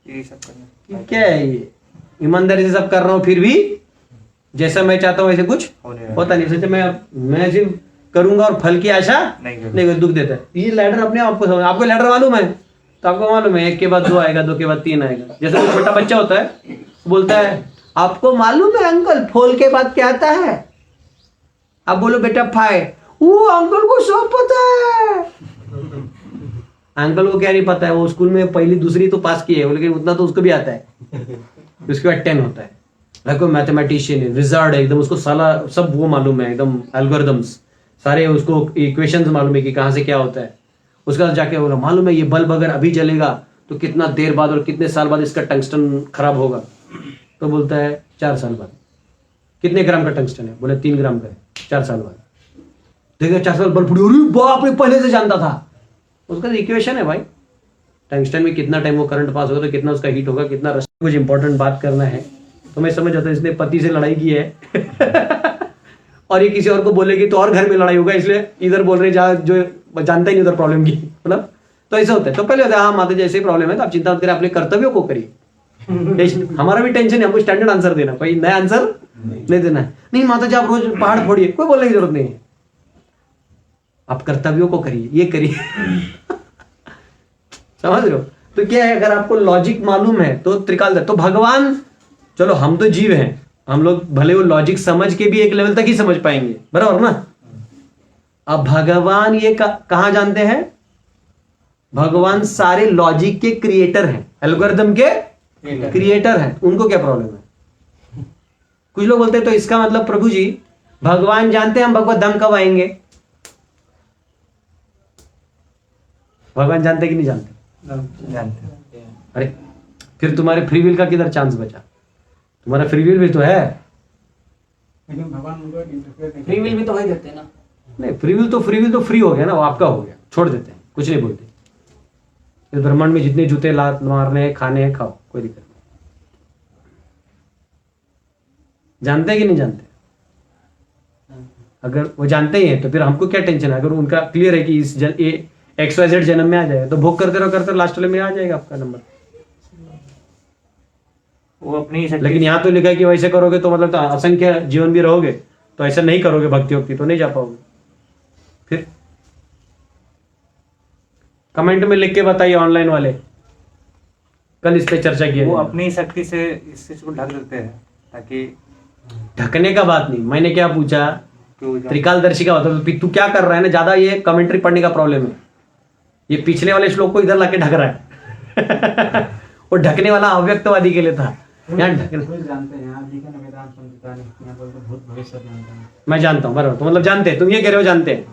यही सब करना। क्या है ये, ईमानदारी से सब कर रहा हूं फिर भी जैसा मैं चाहता हूं वैसे कुछ होता नहीं। सोचे मैं सिर्फ करूंगा और फल की आशा नहीं, दुख देता है। ये लैडर अपने आपको समझ, आपको लैडर मालूम है तो आपको मालूम है 1 के बाद 2 आएगा, 2 के बाद 3 आएगा। जैसे कोई छोटा बच्चा होता है बोलता है आपको मालूम है अंकल फोल के बाद क्या आता है? आप बोलो बेटा फाय। वो अंकल को सब पता है। अंकल को क्या नहीं पता है? वो स्कूल में पहली दूसरी तो पास की है, लेकिन उतना तो उसको भी आता है। उसके बाद 10 होता है। कोई मैथमेटिशियन है, विजार्ड है एकदम, उसको साला सब वो मालूम है एकदम, एल्गोरिथम्स सारे, उसको इक्वेशंस मालूम है कि कहाँ से क्या होता है। उसके बाद जाके बोला मालूम है ये बल्ब अगर अभी जलेगा तो कितना देर बाद और कितने साल बाद इसका टंगस्टन खराब होगा। तो बोलता है 4 साल बाद। कितने ग्राम का टंगस्टन है? बोले 3 ग्राम का है। 4 साल बाद देखिए 4 साल बल्ब फूटी, अरे बाप रे पहले से जानता था। उसका इक्वेशन है भाई, टंगस्टन में कितना टाइम वो करंट पास होगा तो कितना उसका हीट होगा, कितना रस। कुछ इंपॉर्टेंट बात करना है तो मैं समझ आता हूँ इसने पति से लड़ाई की है और ये किसी और को बोलेगी तो और घर में लड़ाई होगा, इसलिए इधर बोल रहे जहाँ जो जानता ही नहीं उधर प्रॉब्लम की, मतलब तो ऐसा होता है। तो पहले होता है हाँ माता जी ऐसे ही प्रॉब्लम है तो आप चिंता मत करिए, अपने कर्तव्यों को करिए। हमारा भी टेंशन है, हमको स्टैंडर्ड आंसर देना, कोई नया आंसर नहीं देना है। नहीं माता जी आप रोज पहाड़ फोड़िए, कोई बोलने की जरूरत नहीं है, आप कर्तव्यों को करिए, ये करिए। समझ रहे हो? तो क्या है, अगर आपको लॉजिक मालूम है तो त्रिकाल तो भगवान, चलो हम तो जीव हैं, हम लोग भले वो लॉजिक समझ के भी एक लेवल तक ही समझ पाएंगे, बराबर ना। अब भगवान ये कहां जानते हैं? भगवान सारे लॉजिक के क्रिएटर हैं, एल्गोरिथम के क्रिएटर हैं, उनको क्या प्रॉब्लम है? कुछ लोग बोलते हैं तो इसका मतलब प्रभु जी भगवान जानते हैं हम भगवत धाम कब आएंगे। भगवान जानते कि नहीं जानते? जानते हैं। अरे फिर तुम्हारे फ्री विल का किधर चांस बचा? तुम्हारा फ्री विल भी तो है। लेकिन भगवान उनको इंटरफेयर नहीं, फ्री विल भी तो वही देते हैं ना। नहीं फ्री विल तो फ्री हो गया ना, वो आपका हो गया, छोड़ देते हैं, कुछ नहीं बोलते। इस ब्रह्मांड में जितने जूते लात मारने हैं, खाने हैं, खाओ, कोई दिक्कत नहीं। जानते हैं कि नहीं जानते? अगर वो जानते ही हैं तो फिर हमको क्या टेंशन है? अगर उनका क्लियर है कि इस XYZ जन्म में आ जाएगा तो भोग करते रहो लास्ट वाले में आ जाएगा आपका नंबर। वो अपनी शक्ति लेकिन यहाँ तो लिखा है कि वैसे करोगे तो मतलब तो असंख्य जीवन भी रहोगे, तो ऐसा नहीं करोगे भक्ति वक्ति तो नहीं जा पाओगे। फिर कमेंट में लिख के बताइए ऑनलाइन वाले, कल इस पे चर्चा किया वो जाएगा। अपनी शक्ति से इस चीज को ढक देते हैं ताकि ढकने का बात नहीं, मैंने क्या पूछा, क्यों जाए। त्रिकालदर्शी का होता है, तू क्या कर रहा है ना, ज्यादा ये कमेंट्री पढ़ने का प्रॉब्लम है। ये पिछले वाले श्लोक को इधर लाके ढक रहा है। वो ढकने वाला अव्यक्तवादी के लिए था, यहाँ ढकने। कोई जानते हैं, यहाँ लिखा ना वेदांत संहिता में, यहाँ बोलते भूत भविष्य जानते हैं। मैं जानता हूँ बराबर, तो मतलब जानते हैं, तुम ये कह रहे हो जानते हैं,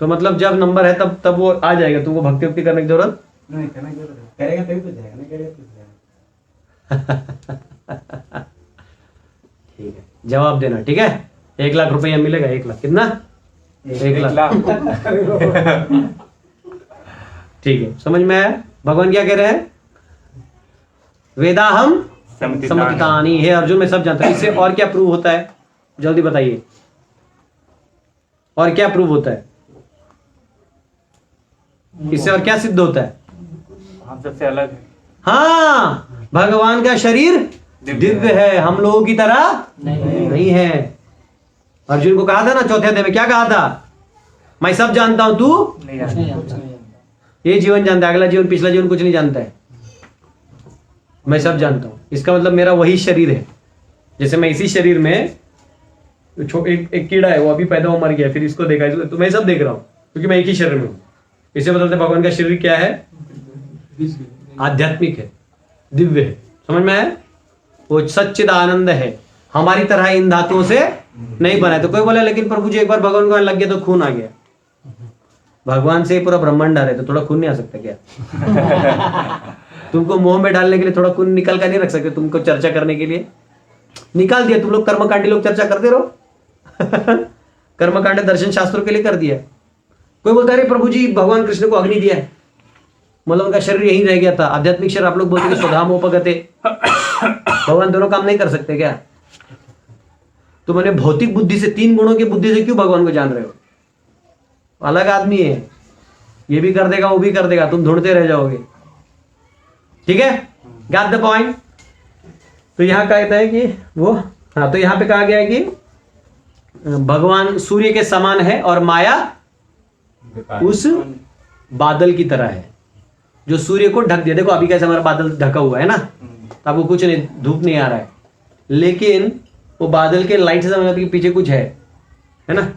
तो मतलब जब नंबर है तब वो आ जाएगा, तुमको भक्ति वक्ति करने की जरूरत नहीं करना की जरूरत है, करेगा तभी तो जाएगा, नहीं करेगा तो जाएगा। ठीक है, जवाब देना, ठीक है। 1 लाख रुपया मिलेगा, 1 लाख कितना? 1 लाख। ठीक है, समझ में आया? भगवान क्या कह रहे हैं? वेदाहम समतितानि। हे अर्जुन मैं सब जानता हूं। इससे और क्या प्रूव होता है, जल्दी बताइए, और क्या प्रूव होता है? इससे और क्या सिद्ध होता है? हम सबसे अलग है। हाँ, भगवान का शरीर दिव्य है, हम लोगों की तरह नहीं है। अर्जुन को कहा था ना चौथे अध्याय में, क्या कहा था? मैं सब जानता हूं, तू नहीं जानते। ये जीवन जानता है, अगला जीवन पिछला जीवन कुछ नहीं जानता है। मैं सब जानता हूं, इसका मतलब मेरा वही शरीर है। जैसे मैं इसी शरीर में एक कीड़ा है, वो अभी पैदा हुआ मर गया, फिर इसको देखा, तो मैं सब देख रहा हूं क्योंकि मैं एक ही शरीर में हूं। इसे बदलते भगवान का शरीर क्या है? आध्यात्मिक है, दिव्य है। समझ में आया? वो सच्चिद आनंद है, हमारी तरह इन धातुओं से नहीं बना है। तो कोई बोला लेकिन प्रभु जी एक बार भगवान को लग गया तो खून आ गया। भगवान से पूरा ब्रह्मांड आ रहे तो थोड़ा खून नहीं आ सकता क्या? तुमको मोह में डालने के लिए थोड़ा खून निकल कर नहीं रख सकते? तुमको चर्चा करने के लिए निकाल दिया। तुम लोग कर्मकांडी लोग चर्चा करते रहो। कर्मकांड दर्शन शास्त्रों के लिए कर दिया। कोई बोलता है प्रभु जी भगवान कृष्ण को अग्नि दिया है, मतलब उनका शरीर यहीं रह गया था। आध्यात्मिक शरीर आप लोग बोलते हैं स्वधामोपगते, भगवान दोनों काम नहीं कर सकते क्या? तो मैंने भौतिक बुद्धि से, 3 गुणों की बुद्धि से क्यों भगवान को जान रहे हो? अलग आदमी है, ये भी कर देगा वो भी कर देगा, तुम ढूंढते रह जाओगे। ठीक है, गॉट द पॉइंट। तो यहां कहता है कि वो, हाँ, तो यहां पे कहा गया है कि भगवान सूर्य के समान है और माया उस बादल की तरह है जो सूर्य को ढक दिया। देखो अभी कैसे हमारा बादल ढका हुआ है ना, तो आपको कुछ नहीं, धूप नहीं आ रहा है, लेकिन वो बादल के लाइट से समझ आता है कि पीछे कुछ है ना।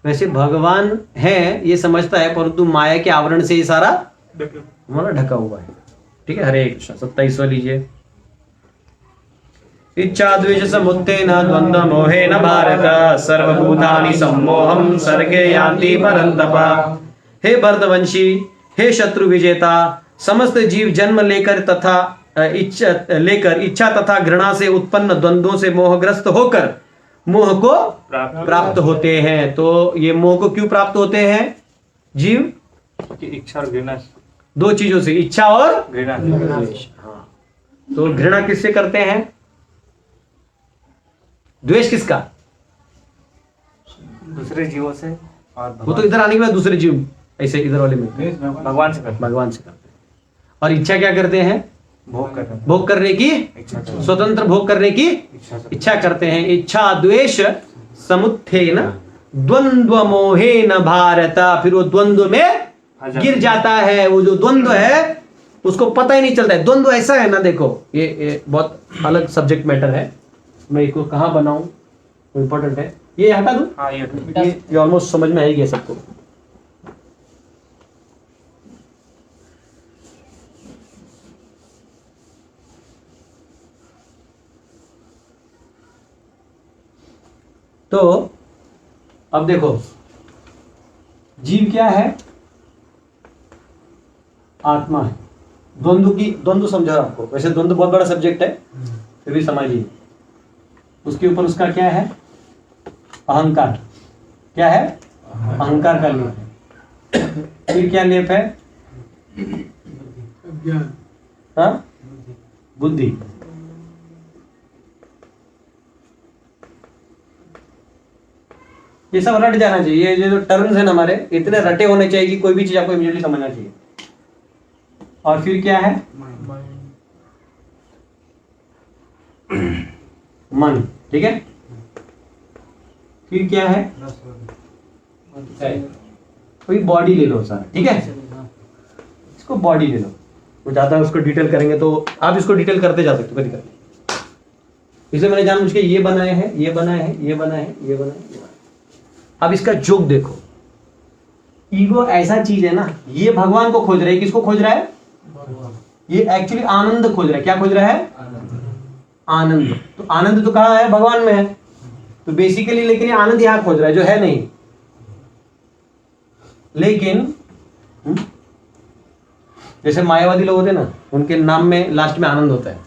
वैसे भगवान है ये समझता है, परंतु माया के आवरण से ये सारा हमारा ढका हुआ है। ठीक है, हरे कृष्ण। 27वां लीजिए। इच्छा द्वेष समुत्थेन द्वंद्व मोहेन भारत सर्वभूतानि सम्मोहं सर्गे यान्ति परन्तप। हे भरतवंशी, हे शत्रु विजेता, समस्त जीव जन्म लेकर इच्छा तथा घृणा से उत्पन्न द्वंद्वों से मोहग्रस्त होकर मोह को प्राप्त होते हैं। तो ये मोह को क्यों प्राप्त होते हैं जीव? कि इच्छा और घृणा, 2 चीजों से, इच्छा और घृणा। द्वेष। हाँ, तो घृणा किससे करते हैं? द्वेष किसका? दूसरे जीवों से और वो तो इधर आने के बाद दूसरे जीव ऐसे इधर वाले में भगवान से करते भगवान से करते हैं। और इच्छा क्या करते हैं? भोग करते हैं। भोग करने की, स्वतंत्र भोग करने की इच्छा करते हैं। इच्छा द्वेष समुत्थेन द्वंद्व मोहेन भारत, फिर वो द्वंद्व में गिर जाता है। वो जो द्वंद्व है उसको पता ही नहीं चलता है। द्वंद्व ऐसा है ना, देखो ये बहुत अलग सब्जेक्ट मैटर है, मैं इसको कहाँ बनाऊं, इंपॉर्टेंट है। ये हटा दूं? हाँ ये ऑलमोस्ट समझ में आ ही गया सबको। तो अब देखो, जीव क्या है? आत्मा है। द्वंद्व समझा आपको, वैसे द्वंद्व बहुत बड़ा सब्जेक्ट है, फिर भी समझिए। उसके ऊपर उसका क्या है? अहंकार। क्या है? अहंकार का लेप है। फिर क्या लेप है? अज्ञान। हाँ? बुद्धि। ये सब रट जाना चाहिए। ये जो टर्म्स है ना हमारे, इतने रटे होने चाहिए कि कोई भी चीज आपको इमीडिएटली समझना चाहिए। और फिर क्या है? मन। ठीक है। फिर क्या है? कोई बॉडी ले लो सारा। ठीक है, इसको बॉडी ले लो। वो ज्यादा उसको डिटेल करेंगे तो आप इसको डिटेल करते जा सकते हो, कोई दिक्कत नहीं। इसलिए मैंने जानबूझ के ये बनाए हैं, ये बनाए हैं, ये बनाए हैं, ये बनाए हैं। अब इसका जोक देखो। ईगो ऐसा चीज है ना, ये भगवान को खोज रहा है। किसको खोज रहा है? ये एक्चुअली आनंद खोज रहा है। क्या खोज रहा है? आनंद। तो आनंद तो कहाँ है? भगवान में है। तो बेसिकली लेकिन ये आनंद यहां खोज रहा है, जो है नहीं। लेकिन जैसे मायावादी लोग होते हैं ना, उनके नाम में लास्ट में आनंद होता है।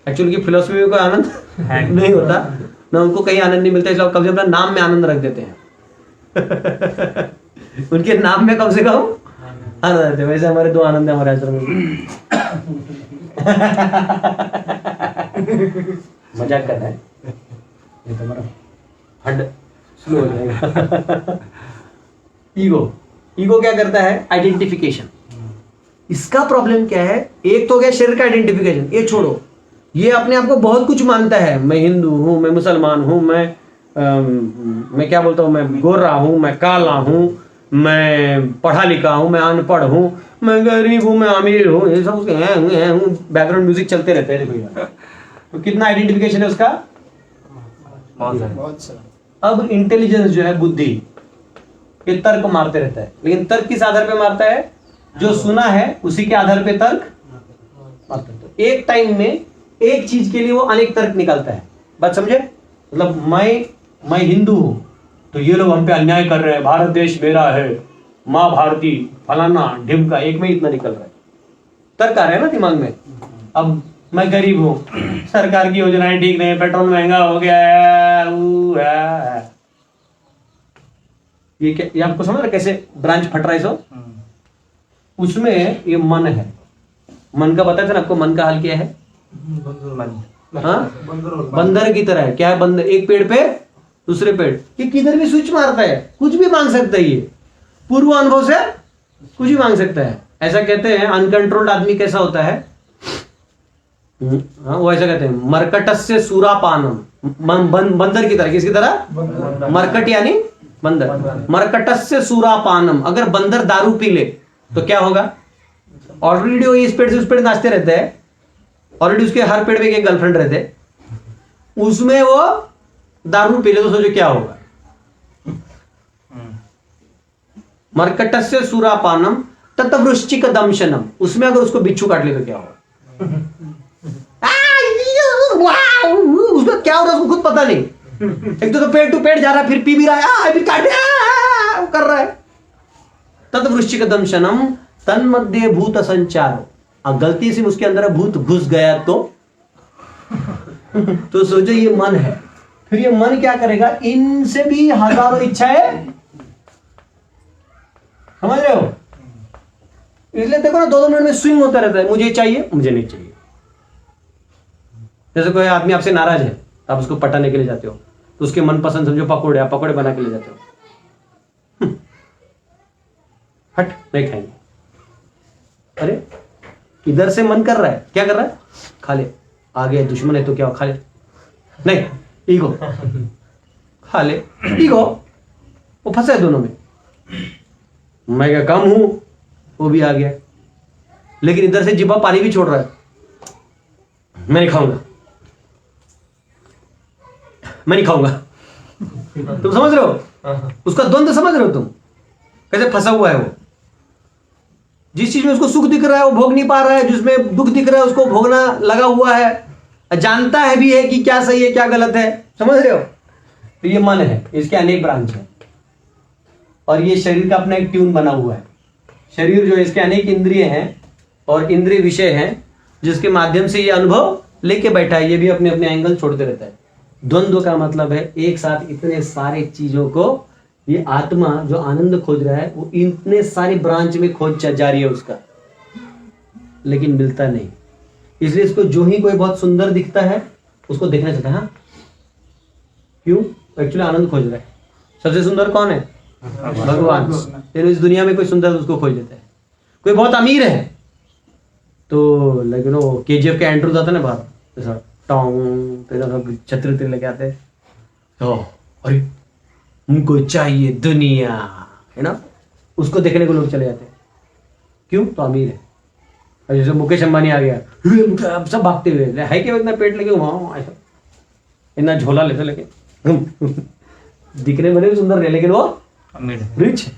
एक्चुअली उनकी फिलोसफी में कोई आनंद नहीं होता ना, उनको कहीं आनंद नहीं मिलता, इसलिए कम से कम नाम में आनंद रख देते हैं। उनके नाम में कम से कम आनंद रहते हैं। वैसे हमारे दो आनंद है हमारे आश्रम में। मजाक कर रहा है ये, तो हमारा हड स्लो हो जाएगा। ईगो क्या करता है? आइडेंटिफिकेशन। इसका प्रॉब्लम क्या है? एक तो हो गया शरीर का आइडेंटिफिकेशन, ये छोड़ो। ये अपने आप को बहुत कुछ मानता है। मैं हिंदू हूं, मैं मुसलमान हूं, मैं क्या बोलता हूं, मैं गोरा हूं, मैं काला हूं, मैं पढ़ा लिखा हूं, मैं अनपढ़ हूं, मैं गरीब हूं, मैं अमीर हूं, ये सब उसके हैं बैकग्राउंड म्यूजिक चलते रहते हैं। देखो यार, तो कितना आइडेंटिफिकेशन है उसका? बहुत सारा। अब इंटेलिजेंस जो है, बुद्धि, ये तर्क मारते रहता है। लेकिन तर्क किस आधार पे मारता है? जो सुना है उसी के आधार पे तर्क मारता है। तो एक टाइम में एक चीज के लिए वो अनेक तर्क निकालता है। बात समझे? मतलब मैं हिंदू हूं तो ये लोग हम पे अन्याय कर रहे हैं, भारत देश मेरा है, माँ भारती, फलाना ढिमका, एक में इतना निकल रहा है। तर्क आ रहा है ना दिमाग में। अब मैं गरीब हूं, सरकार की योजनाएं ठीक नहीं, पेट्रोल महंगा हो गया है, ये क्या, ये आपको समझ रहा कैसे ब्रांच फट रहा है? सो उसमें ये मन है। मन का बताया था ना आपको, मन का हाल क्या है? हाँ, बंदर की तरह है। क्या है बंदर? एक पेड़ पे दूसरे पेड़, ये किधर भी स्विच मारता है, कुछ भी मांग सकता है। ये पूर्व अनुभव से कुछ भी मांग सकता है। ऐसा कहते हैं अनकंट्रोल्ड आदमी कैसा होता है? हाँ, वो ऐसा कहते हैं, मरकटस्य सूरापानम, बंदर की तरह। किसकी तरह? मरकट यानी बंदर। मरकटस्य सूरापानम। अगर बंदर दारू पी ले तो क्या होगा? ऑलरेडी वो इस पेड़ से उस पेड़ नाचते रहते हैं, ऑलरेडी उसके हर पेड़ पे एक गर्लफ्रेंड रहते हैं, उसमें वो दारू पी ले तो सोचो क्या होगा? मरकटस्य सूरापानम ततवृश्चिक दंशनम। उसमें अगर उसको बिच्छू काट ले तो क्या होगा? उसको क्या हो रहा है उसको खुद पता नहीं। एक तो पेड़ टू पेड़ जा रहा है, फिर पी भी रहा है, अभी काट कर रहा है। ततवृश्चिक दंशनम तन्मध्ये भूत संचारो। अब गलती से उसके अंदर भूत घुस गया तो सोचो ये मन है। फिर ये मन क्या करेगा? इनसे भी हजारों इच्छाएं, समझ रहे हो? इसलिए देखो ना, 2-2 मिनट में स्विंग होता रहता है, मुझे चाहिए, मुझे नहीं चाहिए। जैसे कोई आदमी आपसे नाराज है, आप उसको पटाने के लिए जाते हो, तो उसके मनपसंद समझो पकोड़े, आप पकोड़े बना के ले जाते हो, हट नहीं खाएंगे। अरे इधर से मन कर रहा है, क्या कर रहा है, खा ले, आ गया दुश्मन है तो क्या, खा ले, नहीं ईगो, खा ले, ईगो, वो फंसा है दोनों में। मैं क्या कम हूं, वो भी आ गया, लेकिन इधर से जिब्बा पानी भी छोड़ रहा है, मैं नहीं खाऊंगा, मैं नहीं खाऊंगा। तुम समझ रहे हो उसका द्वंद्व, समझ रहे हो तुम कैसे फंसा हुआ है वो। जिस चीज में उसको सुख दिख रहा है वो भोग नहीं पा रहा है, जिसमें दुख दिख रहा है उसको भोगना लगा हुआ है, जानता है भी है कि क्या सही है क्या गलत है, समझ रहे हो। तो ये मन है, इसके अनेक ब्रांच है, और ये शरीर का अपना एक ट्यून बना हुआ है। शरीर जो है इसके अनेक इंद्रिय हैं और इंद्रिय विषय हैं, जिसके माध्यम से ये अनुभव लेके बैठा है, ये भी अपने अपने एंगल छोड़ते रहता है। द्वंद्व का मतलब है एक साथ इतने सारे चीजों को, ये आत्मा जो आनंद खोज रहा है वो इतने सारे ब्रांच में खोज जारी है उसका, लेकिन मिलता नहीं। इसलिए इसको जो ही कोई बहुत सुंदर दिखता है उसको देखना चाहता है। हाँ क्यों, एक्चुअली आनंद खोज रहा है। सबसे सुंदर कौन है, भगवान। लेकिन इस दुनिया में कोई सुंदर उसको खोज लेता है। कोई बहुत अमीर है तो लेकिन वो KGF के एंट्रू जाता है ना बाहर, जैसा टोंग छत्र लेके आते हैं, तो अरे उनको चाहिए दुनिया, है ना, उसको देखने को लोग चले जाते हैं। क्यों, तो अमीर है। और जैसे मुकेश अंबानी आ गया, अब सब भागते हुए है कि इतना पेट लेके वहां ऐसा इतना झोला लेते लेके दिखने में भी सुंदर है, लेकिन वो रिच है।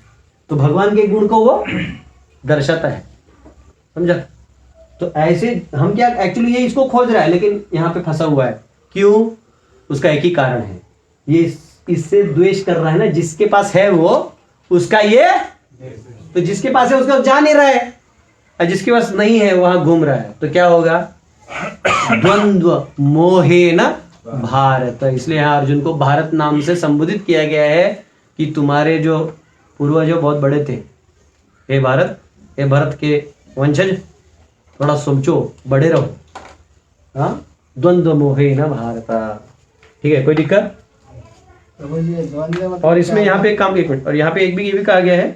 तो भगवान के गुण को वो दर्शाता है, समझा। तो ऐसे हम क्या एक्चुअली ये इसको खोज रहा है, लेकिन यहाँ पे फंसा हुआ है। क्यों, उसका एक ही कारण है, ये इससे द्वेष कर रहा है ना। जिसके पास है वो उसका ये, तो जिसके पास है उसका जा नहीं रहा है, और जिसके पास नहीं है वहां घूम रहा है। तो क्या होगा, द्वंद्व मोहे न भारत। इसलिए यहाँ अर्जुन को भारत नाम से संबोधित किया गया है कि तुम्हारे जो पूर्वज बहुत बड़े थे, हे भारत, हे भरत के वंशज, थोड़ा सोचो, बड़े रहो। हाँ, द्वंद्व मोहे न भारत, ठीक है, कोई दिक्कत। और इसमें यहाँ पे एक काम, एक मिनट, और यहाँ पे एक भी ये भी कहा गया है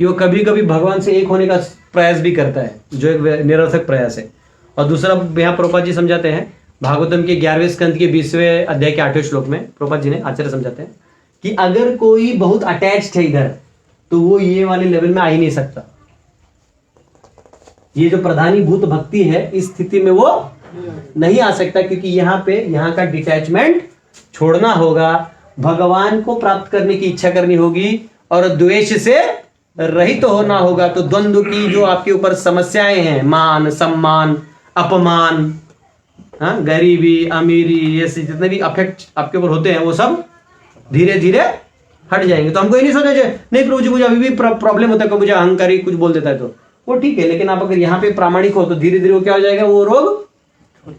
कि वो कभी कभी भगवान से एक होने का प्रयास भी करता है, जो एक निरर्थक प्रयास है। और दूसरा यहाँ प्रभुपाद जी समझाते हैं, भागवतम के 11वें स्कंद के 20वें अध्याय के 8वें श्लोक में प्रभुपाद जी ने, आचार्य समझाते हैं कि अगर कोई बहुत अटैच्ड है इधर, तो वो ये वाले लेवल में आ ही नहीं सकता। ये जो प्रधानीभूत भक्ति है, इस स्थिति में वो नहीं आ सकता, क्योंकि यहाँ पे यहाँ का डिटैचमेंट छोड़ना होगा, भगवान को प्राप्त करने की इच्छा करनी होगी, और द्वेष से रहित तो होना होगा। तो द्वंद्व की जो आपके ऊपर समस्याएं हैं, मान सम्मान अपमान, हाँ, गरीबी अमीरी, ये जितने भी अफेक्ट आपके ऊपर होते हैं वो सब धीरे धीरे हट जाएंगे। तो हमको ये नहीं सोचना चाहिए नहीं प्रभु जी मुझे अभी भी प्रॉब्लम होता है, मुझे अहंकारी कुछ बोल देता है तो वो ठीक है, लेकिन आप अगर यहाँ पे प्रामाणिक हो तो धीरे धीरे वो क्या हो जाएगा, वो रोग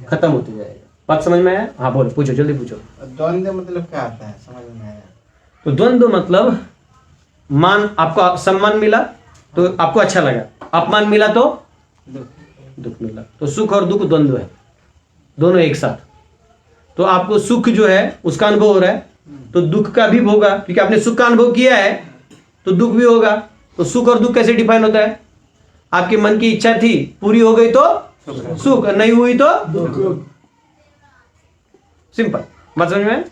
खत्म होते जाएगा। बात समझ में आया? हाँ बोलो, पूछो, जल्दी पूछो। द्वंद्व मतलब क्या आता है, समझ में आया? तो द्वंद्व मतलब मान, आपको सम्मान मिला तो आपको अच्छा लगा, अपमान मिला तो दुख मिला। तो सुख और दुख द्वंद्व है, दोनों एक साथ। तो आपको सुख जो है उसका अनुभव हो रहा है, तो दुख का भी होगा, क्योंकि आपने सुख का अनुभव किया है तो दुख भी होगा। तो सुख और दुख कैसे डिफाइन होता है, आपके मन की इच्छा थी, पूरी हो गई तो सुख, नहीं हुई तो दुख। सिंपल बात समझ में।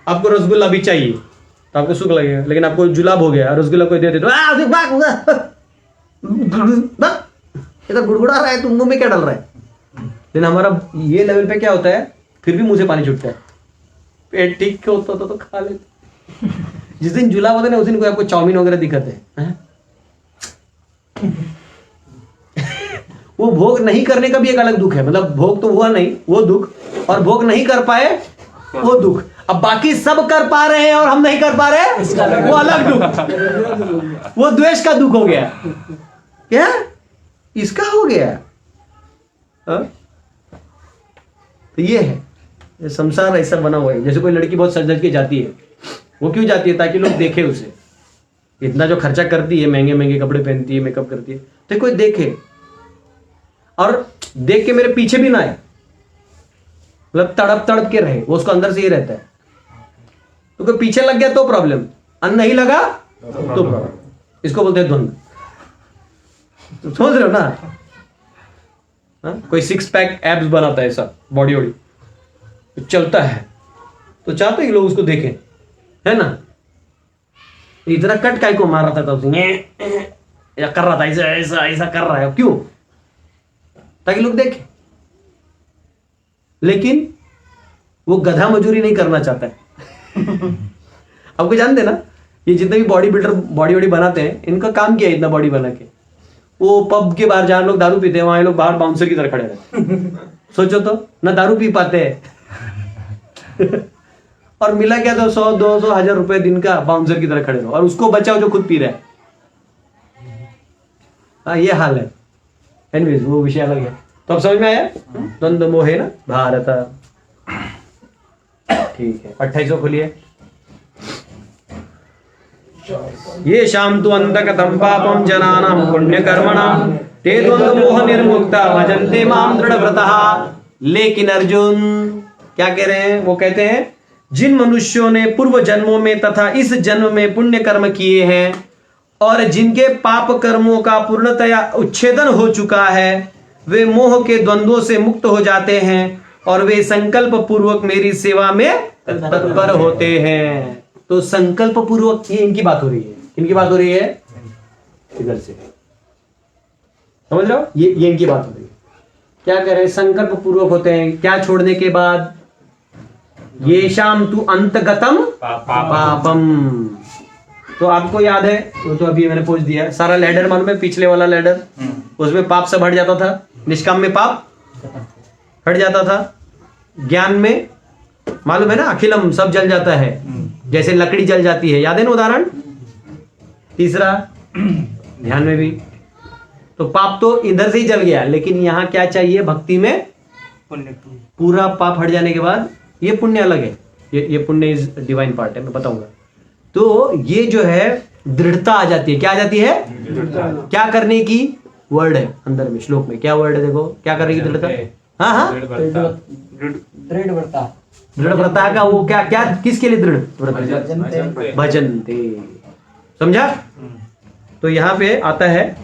आपको रसगुल्ला भी चाहिए तो आपको सुख लगेगा, लेकिन आपको जुलाब हो गया, रसगुल्ला कोई दे दे तो इधर गुड़गुड़ा रहा है, तुम मुंह में क्या डाल रहा है। लेकिन हमारा ये लेवल पे क्या होता है, फिर भी मुंह से पानी छूटता है, पेट ठीक होता तो खा लेते। जिस दिन जुलाब होता है ना उस दिन कोई आपको चाउमीन वगैरह दिखाते हैं। वो भोग नहीं करने का भी एक अलग दुख है, मतलब भोग तो हुआ नहीं वो दुख, और भोग नहीं कर पाए वो दुख। अब बाकी सब कर पा रहे हैं और हम नहीं कर पा रहे, वो अलग दुख, वो द्वेष का दुख हो गया। क्या इसका हो गया? तो ये है, ये संसार ऐसा बना हुआ है। जैसे कोई लड़की बहुत सज धज के जाती है, वो क्यों जाती है? ताकि लोग देखे उसे, इतना जो खर्चा करती है, महंगे महंगे कपड़े पहनती है, मेकअप करती है, तो कोई देखे और देख के मेरे पीछे भी ना आए, मतलब तड़प तड़प के रहे, वो उसको अंदर से ये रहता है तो कोई पीछे लग गया तो प्रॉब्लम, अन्न नहीं लगा तो प्रॉब्लम। इसको बोलते हैं द्वंद्व। तो समझ रहे हो ना? कोई 6 पैक एब्स बनाता है, ऐसा बॉडी वॉडी तो चलता है, तो चाहते हैं लोग उसको देखें, है ना? इतना कट काय को मार रहा था तब या कर रहा था, ऐसा ऐसा ऐसा कर रहा है, क्यों? ताकि लोग देखें। लेकिन वो गधा मजूरी नहीं करना चाहता है। आपको जानते ना, ये जितने भी बॉडी बिल्डर बॉडी वॉडी बनाते हैं, इनका काम क्या है इतना बॉडी बना के? वो पब के बाहर जहां लोग दारू पीते हैं, वहां ये लोग बाहर बाउंसर की तरह खड़े रहते। सोचो तो, ना दारू पी पाते हैं और मिला क्या तो 100, 200, 1000 रुपए दिन का बाउंसर की तरह खड़े रहो, और उसको बचाओ जो खुद पी रहा है। हाँ, ये हाल है। एनीवेज, वो विषय अलग है। तो अब समझ में आया द्वंद्व मोहे ना भारत। ठीक है, 28 खोलिए। ये शाम तु अंतकथम पापम जनानां पुण्य कर्मणाम ते द्वंद्व मोह निर्मुक्ता भजन्ते माम दृढ़व्रतः। लेकिन अर्जुन क्या कह रहे हैं? वो कहते हैं जिन मनुष्यों ने पूर्व जन्मों में तथा इस जन्म में पुण्य कर्म किए हैं और जिनके पाप कर्मों का पूर्णतया उच्छेदन हो चुका है, वे मोह के द्वंद्वों से मुक्त हो जाते हैं और वे संकल्प पूर्वक मेरी सेवा में तत्पर होते हैं। तो संकल्प पूर्वक, ये इनकी बात हो रही है। इनकी बात हो रही है इधर से, समझ रहे हो? ये इनकी बात हो रही है। क्या कह रहे हैं? संकल्प पूर्वक होते हैं, क्या छोड़ने के बाद? ये शाम तु अंतगतम पापम। तो आपको याद है, वो तो अभी मैंने पूछ दिया, सारा लैडर मालूम है, पिछले वाला लैडर, उसमें पाप सब हट जाता था, निष्काम में पाप हट जाता था, ज्ञान में मालूम है ना अखिलम सब जल जाता है, जैसे लकड़ी जल जाती है, याद है ना उदाहरण? तीसरा ध्यान में भी, तो पाप तो इधर से ही जल गया, लेकिन यहाँ क्या चाहिए? भक्ति में पुण्य। पूरा पाप हट जाने के बाद ये पुण्य अलग है, ये पुण्य इज डिवाइन पार्ट है, मैं बताऊंगा। तो ये जो है दृढ़ता आ जाती है। क्या आ जाती है? क्या करने की? वर्ड है अंदर में, श्लोक में क्या वर्ड है? देखो क्या करने की दृढ़ता। हाँ हाँ, दृढ़व्रता का वो क्या क्या किसके लिए दृढ़ व्रत? भजन्ते। समझा? तो यहाँ पे आता है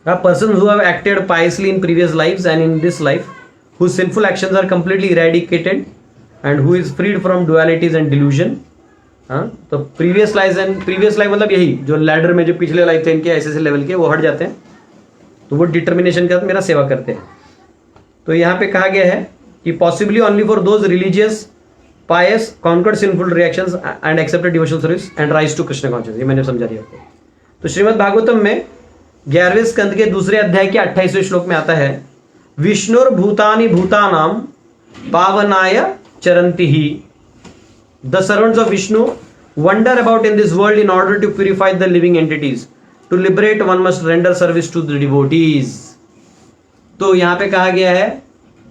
a person who have acted piously in previous lives and in this life, whose sinful actions are completely eradicated and who is freed from dualities and delusion. हाँ, तो previous life मतलब यही जो लैडर में जो पिछले लाइफ थे इनके ऐसे लेवल के, वो हट जाते हैं, तो वो डिटर्मिनेशन के साथ मेरा सेवा करते हैं। तो यहाँ पे कहा गया है कि possibly only for those religious pious conquered sinful reactions and accepted devotional service and rise to Krishna consciousness। ये मैंने समझा दिया आपको। तो श्रीमद् भागवतम में 11वें स्कंद के दूसरे अध्याय के 28वें श्लोक में आता है, विष्णुर भूतानि भूतानाम पावनाय चरन्ति ही। The servants of Vishnu wander about in this world in order to purify the living entities. To liberate one must render service to the devotees. तो यहाँ पे कहा गया है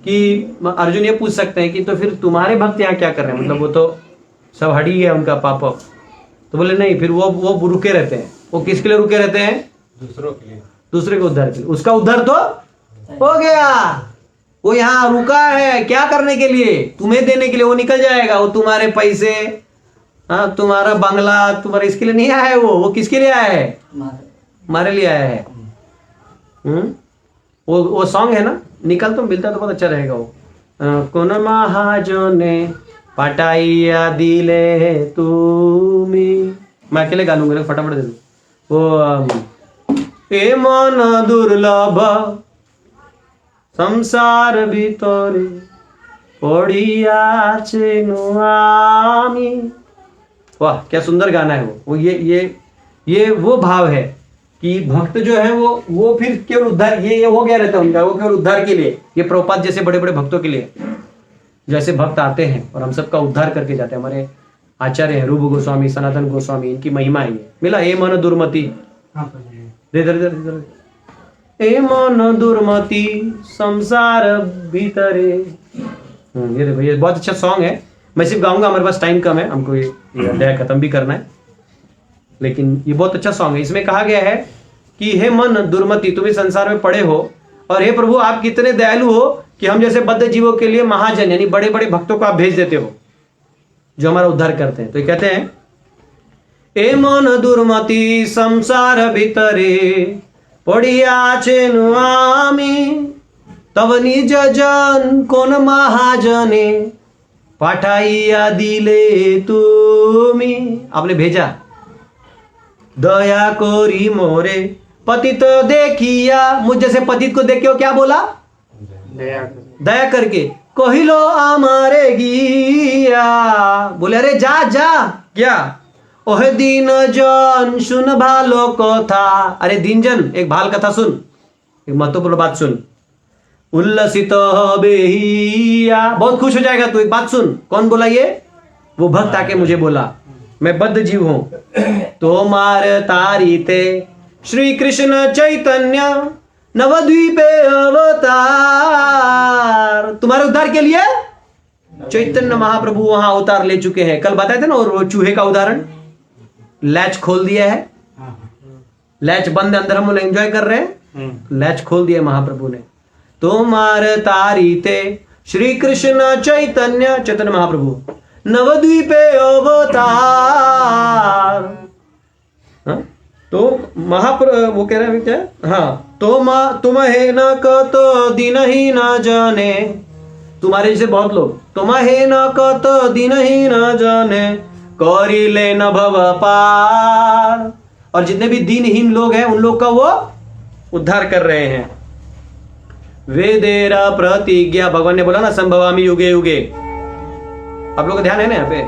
कि अर्जुन ये पूछ सकते हैं कि तो फिर तुम्हारे भक्त यहाँ क्या कर रहे हैं? मतलब वो तो सब हट ही है उनका पाप। तो बोले नहीं, फिर वो रुके रहते हैं। वो किसके लिए रुके रहते हैं? दूसरों के लिए, दूसरे के उद्धार के लिए। उसका उद्धार तो हो गया, वो यहाँ रुका है क्या करने के लिए? तुम्हें देने के लिए। वो निकल जाएगा, वो तुम्हारे पैसे, हाँ, तुम्हारा बंगला, तुम्हारे इसके लिए नहीं आया है। वो किसके लिए आया है? हमारे लिए आया है। वो सॉन्ग है ना, निकल तो मिलता तो बहुत अच्छा रहेगा वो। कौन महाजने पटाइया दिले तुमी। मैं अकेले गा लूंगा, फटाफट दे दूं। वो ए मन दुर्लभ संसार भीतरे पड़ियाछे आमी। वाह क्या सुंदर गाना है वो। ये वो भाव है कि भक्त जो है वो फिर केवल उद्धार, ये हो गया रहता है उनका, वो केवल उद्धार के लिए। ये प्रभुपाद जैसे बड़े बड़े भक्तों के लिए, जैसे भक्त आते हैं और हम सबका उद्धार करके जाते हैं। हमारे आचार्य हैं रूप गोस्वामी, सनातन गोस्वामी, इनकी महिमा है ये। मिला ए मन दुर्मति, ए मन दुर्मति संसार भीतरे। ये देखो, ये बहुत अच्छा सॉन्ग है। मैं सिर्फ गाऊंगा, हमारे पास टाइम कम है, हमको ये अध्याय खत्म भी करना है, लेकिन ये बहुत अच्छा सॉन्ग है। इसमें कहा गया है कि हे मन दुर्मति, तुम इस संसार में पड़े हो, और हे प्रभु आप कितने दयालु हो कि हम जैसे बद्ध जीवों के लिए महाजन यानी बड़े बड़े भक्तों को आप भेज देते हो। जो हमारा उद्धार करते हैं। तो ये कहते हैं, ए मन दुर्मति संसार भीतरे पड़ियाछे नुआमी, तब निज जन कोन महाजने पाठाइया दिले तुमी। आपने भेजा, दया कोरी मोरे पतित देखिया, मुझ जैसे पतित को देख के वो क्या बोला? दया करके कहिलो हमारे गिया, बोले अरे जा जा। क्या? ओहे दीन जन सुन भालो कथा। अरे दीन जन, एक भाल कथा सुन, एक महत्वपूर्ण बात सुन। उल्लसित बेहिया, बहुत खुश हो जाएगा तू। एक बात सुन, कौन बोला ये? वो भक्त आके मुझे बोला, मैं बद्ध जीव हूं। तो मार तारीते श्री कृष्ण चैतन्य नवद्वीपे अवतार। तुम्हारे उद्धार के लिए चैतन्य महाप्रभु वहां अवतार ले चुके हैं। कल बताए थे ना, और वो चूहे का उदाहरण, लैच खोल दिया है, लैच बंद, अंदर हम एंजॉय कर रहे हैं, लैच खोल दिया महाप्रभु ने। तुम्हार तारीते श्री कृष्ण चैतन्य, चैतन्य महाप्रभु नवद्वीपे अवतार। हाँ? तो वो कह रहे हैं क्या? हाँ, तुम्हें न कत दिन ही न जाने, तुम्हारे जैसे बहुत लोग, तुम्हें न कत दिन ही न जाने करी ले न भव पार। और जितने भी दीनहीन लोग हैं उन लोग का वो उद्धार कर रहे हैं। वेदेरा प्रतिज्ञा, भगवान ने बोला ना, संभवामि युगे युगे। आप लोग का ध्यान है ना यहाँ पे?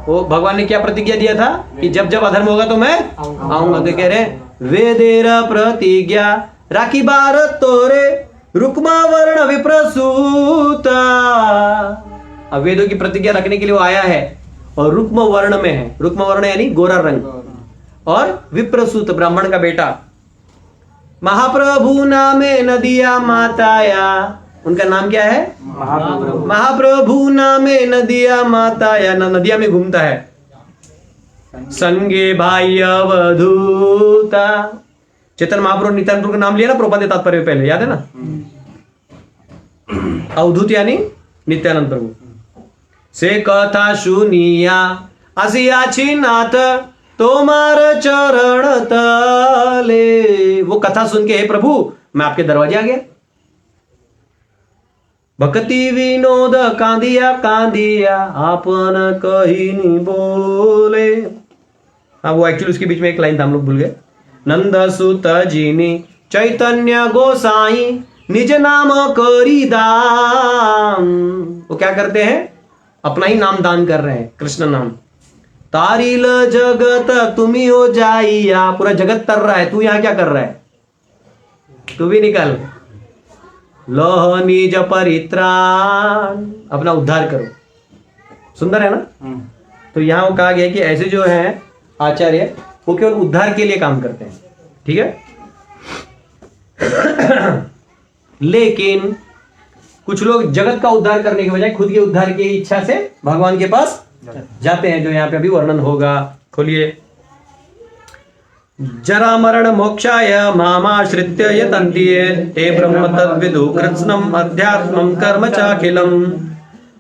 वो भगवान ने क्या प्रतिज्ञा दिया था कि जब जब अधर्म होगा तो मैं आऊंगा। तो कह रहे वेदेरा प्रतिज्ञा राखी भारत तोरे रुक्मा वर्ण विप्रसूता। अब वेदों की प्रतिज्ञा रखने के लिए वो आया है और रुक्म वर्ण में है। रुक्म वर्ण यानी गोरा रंग, और विप्रसूत ब्राह्मण का बेटा। महाप्रभु नामे नदिया माताया, उनका नाम क्या है? महाप्रभु नामे नदिया माताया, नदिया में घूमता है। संगे भाई अवधूता, चेतन महाप्रभु नित्यानंद का नाम लिया ना प्रभुपाद तात्पर्य पहले, याद है ना? अवधूत यानी नित्यानंद प्रभु। से कथा सुनिया आसिया नाथ तोमार चरण तले। वो कथा सुन के, हे प्रभु मैं आपके दरवाजे आ गया। भक्ति विनोद कांदिया कांदिया आपन कही नहीं बोले। हाँ, वो एक्चुअली उसके बीच में एक लाइन था, हम लोग भूल गए। नंद सुत जीनी चैतन्य गोसाई निज नाम करी दान। वो क्या करते हैं? अपना ही नाम दान कर रहे हैं, कृष्ण नाम। तारिल जगत तुम्ही हो जाइया, पूरा जगत तर रहा है, तू यहां क्या कर रहा है? तू भी निकल। लोह निज परित्राण, अपना उद्धार करो। सुंदर है ना? तो यहां वो कहा गया कि ऐसे जो है आचार्य, वो केवल उद्धार के लिए काम करते हैं, ठीक है? लेकिन कुछ लोग जगत का उद्धार करने के बजाय खुद के उद्धार की इच्छा से भगवान के पास जाते हैं, जो यहाँ पे अभी वर्णन होगा। खोलिए। जरा मरण मोक्षाय मामाश्रित्य यतन्ते ते ब्रह्म तद्विदु कृत्स्नम् अध्यात्मं कर्म चाखिलम्।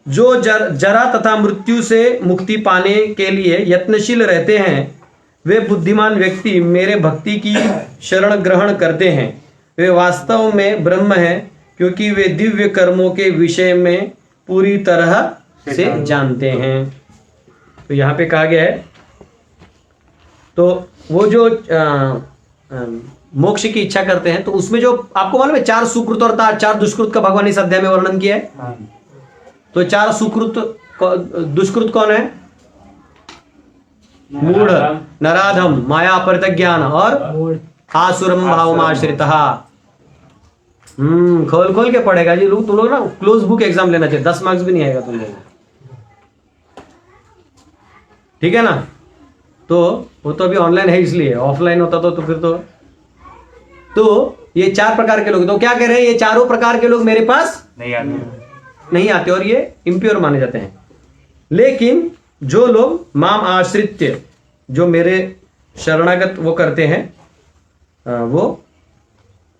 जो जरा तथा मृत्यु से मुक्ति पाने के लिए यत्नशील रहते हैं, वे बुद्धिमान व्यक्ति मेरे भक्ति की शरण ग्रहण करते हैं। वे वास्तव में ब्रह्म हैं, क्योंकि वे दिव्य कर्मों के विषय में पूरी तरह से जानते हैं। तो यहाँ पे कहा गया है, तो वो जो मोक्ष की इच्छा करते हैं, तो उसमें जो आपको मालूम है 4 सुकृत और 4 दुष्कृत का भगवान इस अध्याय में वर्णन किया है। तो 4 सुकृत दुष्कृत कौन है? मूढ़, नराधम, माया अपरित ज्ञान और आसुरम भावमाश्रितः। खोल खोल के पढ़ेगा जी लोग। तुम लोग ना क्लोज बुक एग्जाम लेना चाहिए, 10 मार्क्स भी नहीं आएगा तुम लोग, ठीक है ना? तो वो तो अभी ऑनलाइन है, इसलिए ऑफलाइन होता तो फिर तो ये 4 प्रकार के लोग, तो क्या कह रहे हैं? ये चारों प्रकार के लोग मेरे पास नहीं आते और ये इम्प्योर माने जाते हैं। लेकिन जो लोग माम आश्रित्य, जो मेरे शरणागत वो करते हैं, वो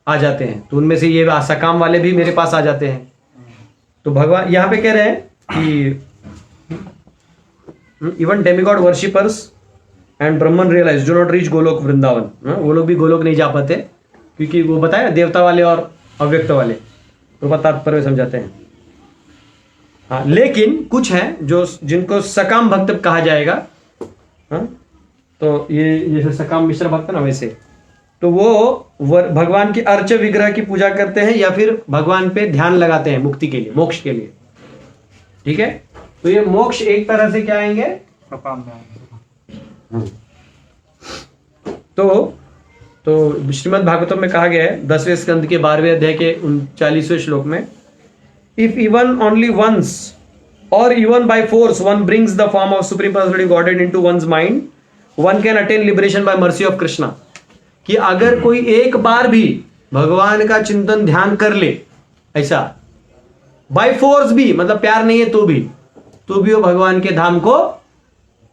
आ जाते हैं। तो उनमें से ये सकाम वाले भी मेरे पास आ जाते हैं। तो भगवान यहाँ पे कह रहे हैं कि even demigod worshippers and Brahman realise do not reach Goloka Vrindavan, वो लोग भी गोलोक नहीं जा पाते क्योंकि वो बताया देवता वाले और अव्यक्त वाले तो तात्पर्य समझाते हैं। हाँ, लेकिन कुछ हैं जो जिनको सकाम भक्त कहा जाएगा। हाँ, तो ये जैसे सकाम मिश्र भक्त ना, वैसे तो वो भगवान की अर्च विग्रह की पूजा करते हैं या फिर भगवान पे ध्यान लगाते हैं मुक्ति के लिए, मोक्ष के लिए। ठीक है, तो ये मोक्ष एक तरह से क्या आएंगे, प्रपाम में आएंगे। तो श्रीमद् भागवतम में कहा गया है 10वें स्कंद के 12वें अध्याय के 39वें श्लोक में, इफ इवन ओनली वंस और even by force one brings the form of supreme personality Godhead into one's mind, one can attain liberation by mercy of Krishna. कि अगर कोई एक बार भी भगवान का चिंतन ध्यान कर ले, ऐसा बाय फोर्स भी, मतलब प्यार नहीं है तो भी वो भगवान के धाम को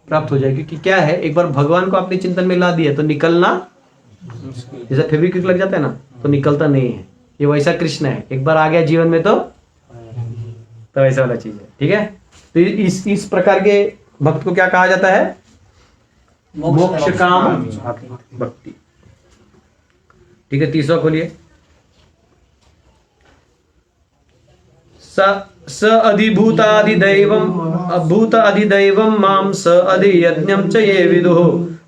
प्राप्त हो जाए। क्योंकि क्या है, एक बार भगवान को अपने चिंतन में ला दिया तो निकलना, जैसा फेविक्विक लग जाता है ना तो निकलता नहीं है। ये वैसा कृष्ण है, एक बार आ गया जीवन में तो वैसा वाला चीज है। ठीक है, तो इस प्रकार के भक्त को क्या कहा जाता है, मोक्ष काम भक्ति। ठीक है, 30वां खोलिए। स अधिभूताधिदैवम अभूत अधिदैवम माम स अधियज्ञम च ये विदुः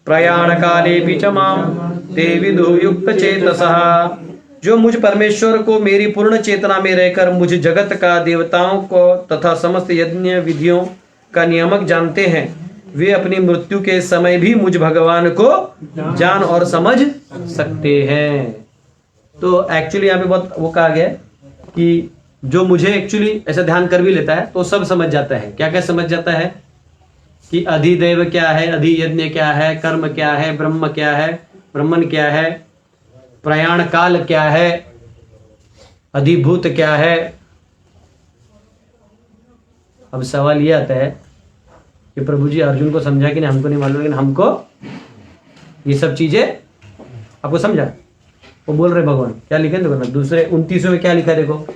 प्रयाण कालेपि च माम ते विदुः युक्त चेतसः। जो मुझ परमेश्वर को मेरी पूर्ण चेतना में रहकर मुझ जगत का, देवताओं को तथा समस्त यज्ञ विधियों का नियामक जानते हैं, वे अपनी मृत्यु के समय भी मुझ भगवान को जान और समझ सकते हैं। तो एक्चुअली यहाँ पे बहुत वो कहा गया कि जो मुझे एक्चुअली ऐसा ध्यान कर भी लेता है तो सब समझ जाता है। क्या क्या समझ जाता है कि अधिदेव क्या है, अधियज्ञ क्या है, कर्म क्या है, ब्रह्म क्या है, ब्रह्मन क्या है, प्रयाण काल क्या है, अधिभूत क्या है। अब सवाल ये आता है कि प्रभु जी अर्जुन को समझा कि नहीं, हमको नहीं मालूम, लेकिन हमको ये सब चीजें आपको समझा। वो बोल रहे भगवान क्या लिखे देखो ना, दूसरे 29वें में क्या लिखा है देखो।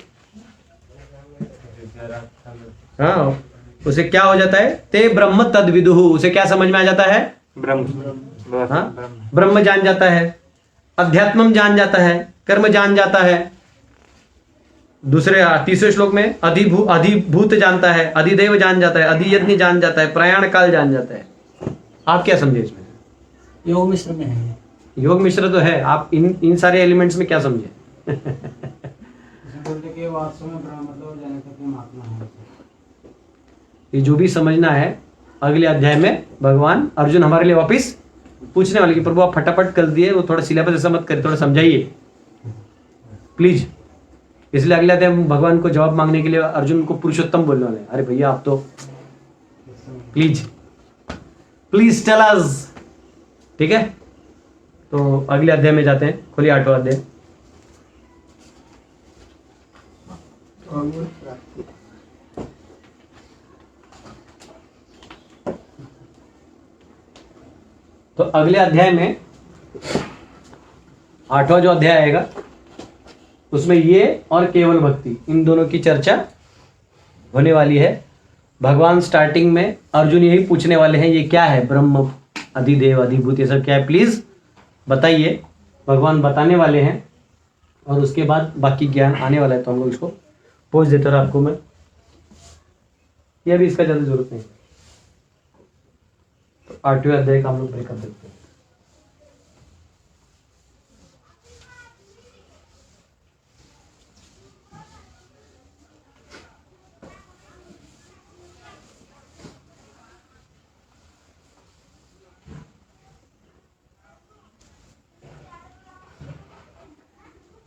हाँ, उसे क्या हो जाता है, ते ब्रह्म तद विदुः, उसे क्या समझ में आ जाता है, ब्रह्म। हाँ, ब्रह्म जान जाता है, अध्यात्मम जान जाता है, कर्म जान जाता है। दूसरे 30वें श्लोक में अधिभूत जानता है, अधिदेव जान जाता है, अधियज्ञ जान जाता है, प्रयाण काल जान जाता है। आप क्या समझे इसमें? योग मिश्र में है, योग मिश्र तो है, आप इन सारे एलिमेंट्स में क्या समझे? बोलते कि वास्तव में ब्रह्म मतलब जाने का कोई आत्मा है। ये जो भी समझना है अगले अध्याय में भगवान अर्जुन हमारे लिए वापिस पूछने वाले कि प्रभु आप फटाफट कर दिए, वो थोड़ा सिलेबस ऐसा मत करिए, थोड़ा समझाइए प्लीज। इसलिए अगले अध्याय में भगवान को जवाब मांगने के लिए अर्जुन को पुरुषोत्तम बोलने वाले हैं। अरे भैया आप तो प्लीज टेल अस। ठीक है, तो अगले अध्याय में जाते हैं। खोलिए 8वां अध्याय। तो अगले अध्याय में 8वां जो अध्याय आएगा उसमें ये और केवल भक्ति, इन दोनों की चर्चा होने वाली है। भगवान स्टार्टिंग में अर्जुन यही पूछने वाले हैं, ये क्या है ब्रह्म, अधिदेव, अधिभूत, ये सब क्या है, प्लीज बताइए। भगवान बताने वाले हैं और उसके बाद बाकी ज्ञान आने वाला है, तो हम लोग इसको पोस्ट देते रहा आपको मैं। ये भी इसका ज्यादा जरूरत नहीं। तो 8वें अध्याय का हम लोग ब्रेकअप देखते हैं।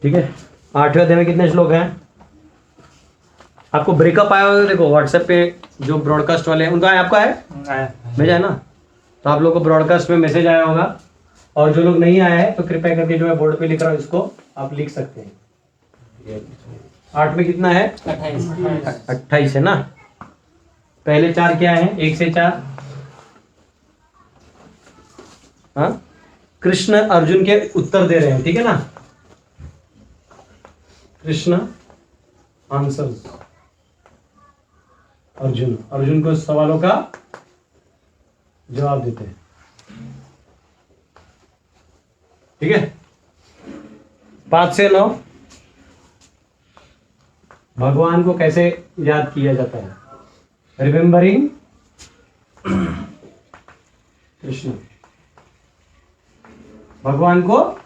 ठीक है, 8वें अध्याय में कितने श्लोक हैं? आपको ब्रेकअप आया होगा, देखो व्हाट्सएप पे जो ब्रॉडकास्ट वाले हैं उनका आपका है, भेजा है ना, तो आप लोग को ब्रॉडकास्ट में मैसेज आया होगा। और जो लोग नहीं आया है तो कृपया करके जो मैं बोर्ड पे लिख रहा हूँ इसको आप लिख सकते हैं। 8 में कितना है? 28 है ना। पहले 4 क्या है? 1 से 4। हाँ, कृष्ण अर्जुन के उत्तर दे रहे हैं, ठीक है ना। कृष्ण आंसर्स। अर्जुन अर्जुन को सवालों का जवाब देते हैं। ठीक है, 5 से 9 भगवान को कैसे याद किया जाता है? रिमेम्बरिंग कृष्ण। भगवान को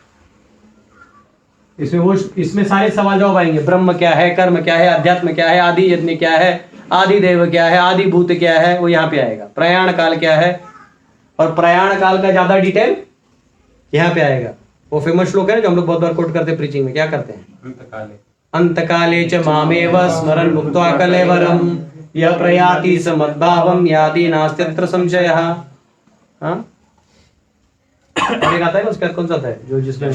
इसमें सारे सवाल जवाब आएंगे। ब्रह्म क्या है, कर्म क्या है, अध्यात्म क्या है, आदि यज्ञ क्या है, आदि देव क्या है, आदि भूत क्या है, वो यहाँ पे आएगा। प्रयाण काल क्या है, और प्रयाण काल का ज्यादा डिटेल यहाँ पे आएगा। वो फेमस श्लोक है ना जो हम लोग बहुत बार कोट करते हैं प्रीचिंग में। क्या करते हैं? अंतकाले अंतकाले च मामेव स्मरन् मुक्त्वा कलेवरम यः प्रयाति स मद्भावं याति नास्त्यत्र संशयः। हाँ, और एक आता है ना, उसका कौन सा आता है जो जिसमें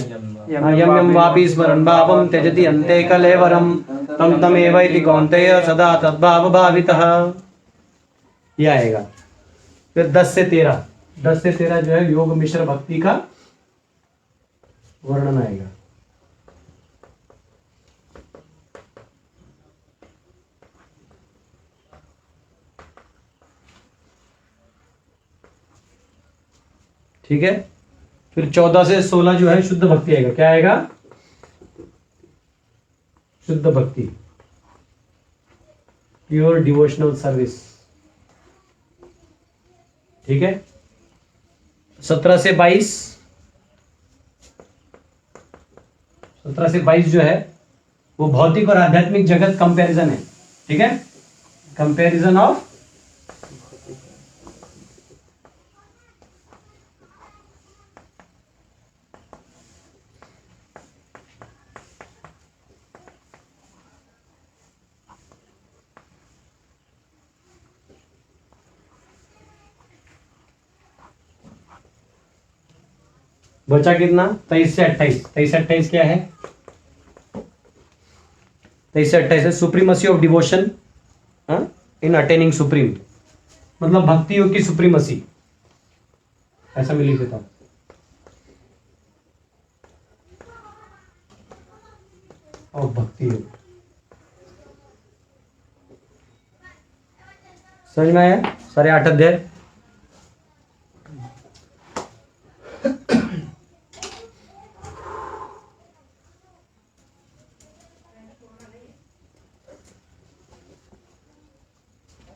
यम यम वापि स्मरन् भावं त्यजति अन्ते कलेवरम तम तमेव इति कौन्तेय सदा तद्भाव भावितः। ये आएगा। फिर 10 से 13 जो है योग मिश्र भक्ति का वर्णन आएगा। ठीक है, फिर 14 से 16 जो है शुद्ध भक्ति आएगा। क्या आएगा? शुद्ध भक्ति, प्योर डिवोशनल सर्विस। ठीक है, 17 से 22 जो है वो भौतिक और आध्यात्मिक जगत कंपैरिजन है। ठीक है, कंपैरिजन ऑफ बचा कितना? 23 से 28 क्या है? 23 से 28 है supremacy of devotion in attaining supreme, मतलब भक्ति योग की सुप्रीमसी, ऐसा मैं लिख देता हूं। और भक्ति योग समझ में आया? सारे 8 अध्याय।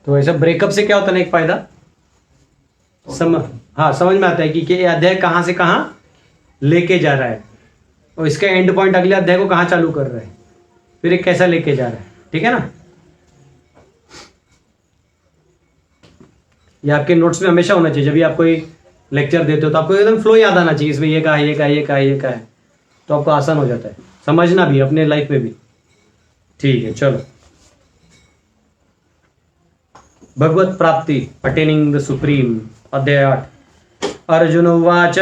तो ऐसा ब्रेकअप से क्या होता है ना, एक फायदा समझ में आता है कि ये अध्याय कहां से कहां लेके जा रहा है, और इसका एंड पॉइंट अगले अध्याय को कहां चालू कर रहा है, फिर एक कैसा लेके जा रहा है। ठीक है ना? ये आपके नोट्स में हमेशा होना चाहिए। जब भी आप कोई लेक्चर देते हो तो आपको एकदम फ्लो याद आना चाहिए, इसमें ये कहा, ये कहा, ये कहा, ये कहा है, तो आपको आसान हो जाता है समझना भी अपने लाइफ में भी। ठीक है, चलो भगवत प्राप्ति, अटेनिंग द सुप्रीम, अध्याय 8। अर्जुन उवाच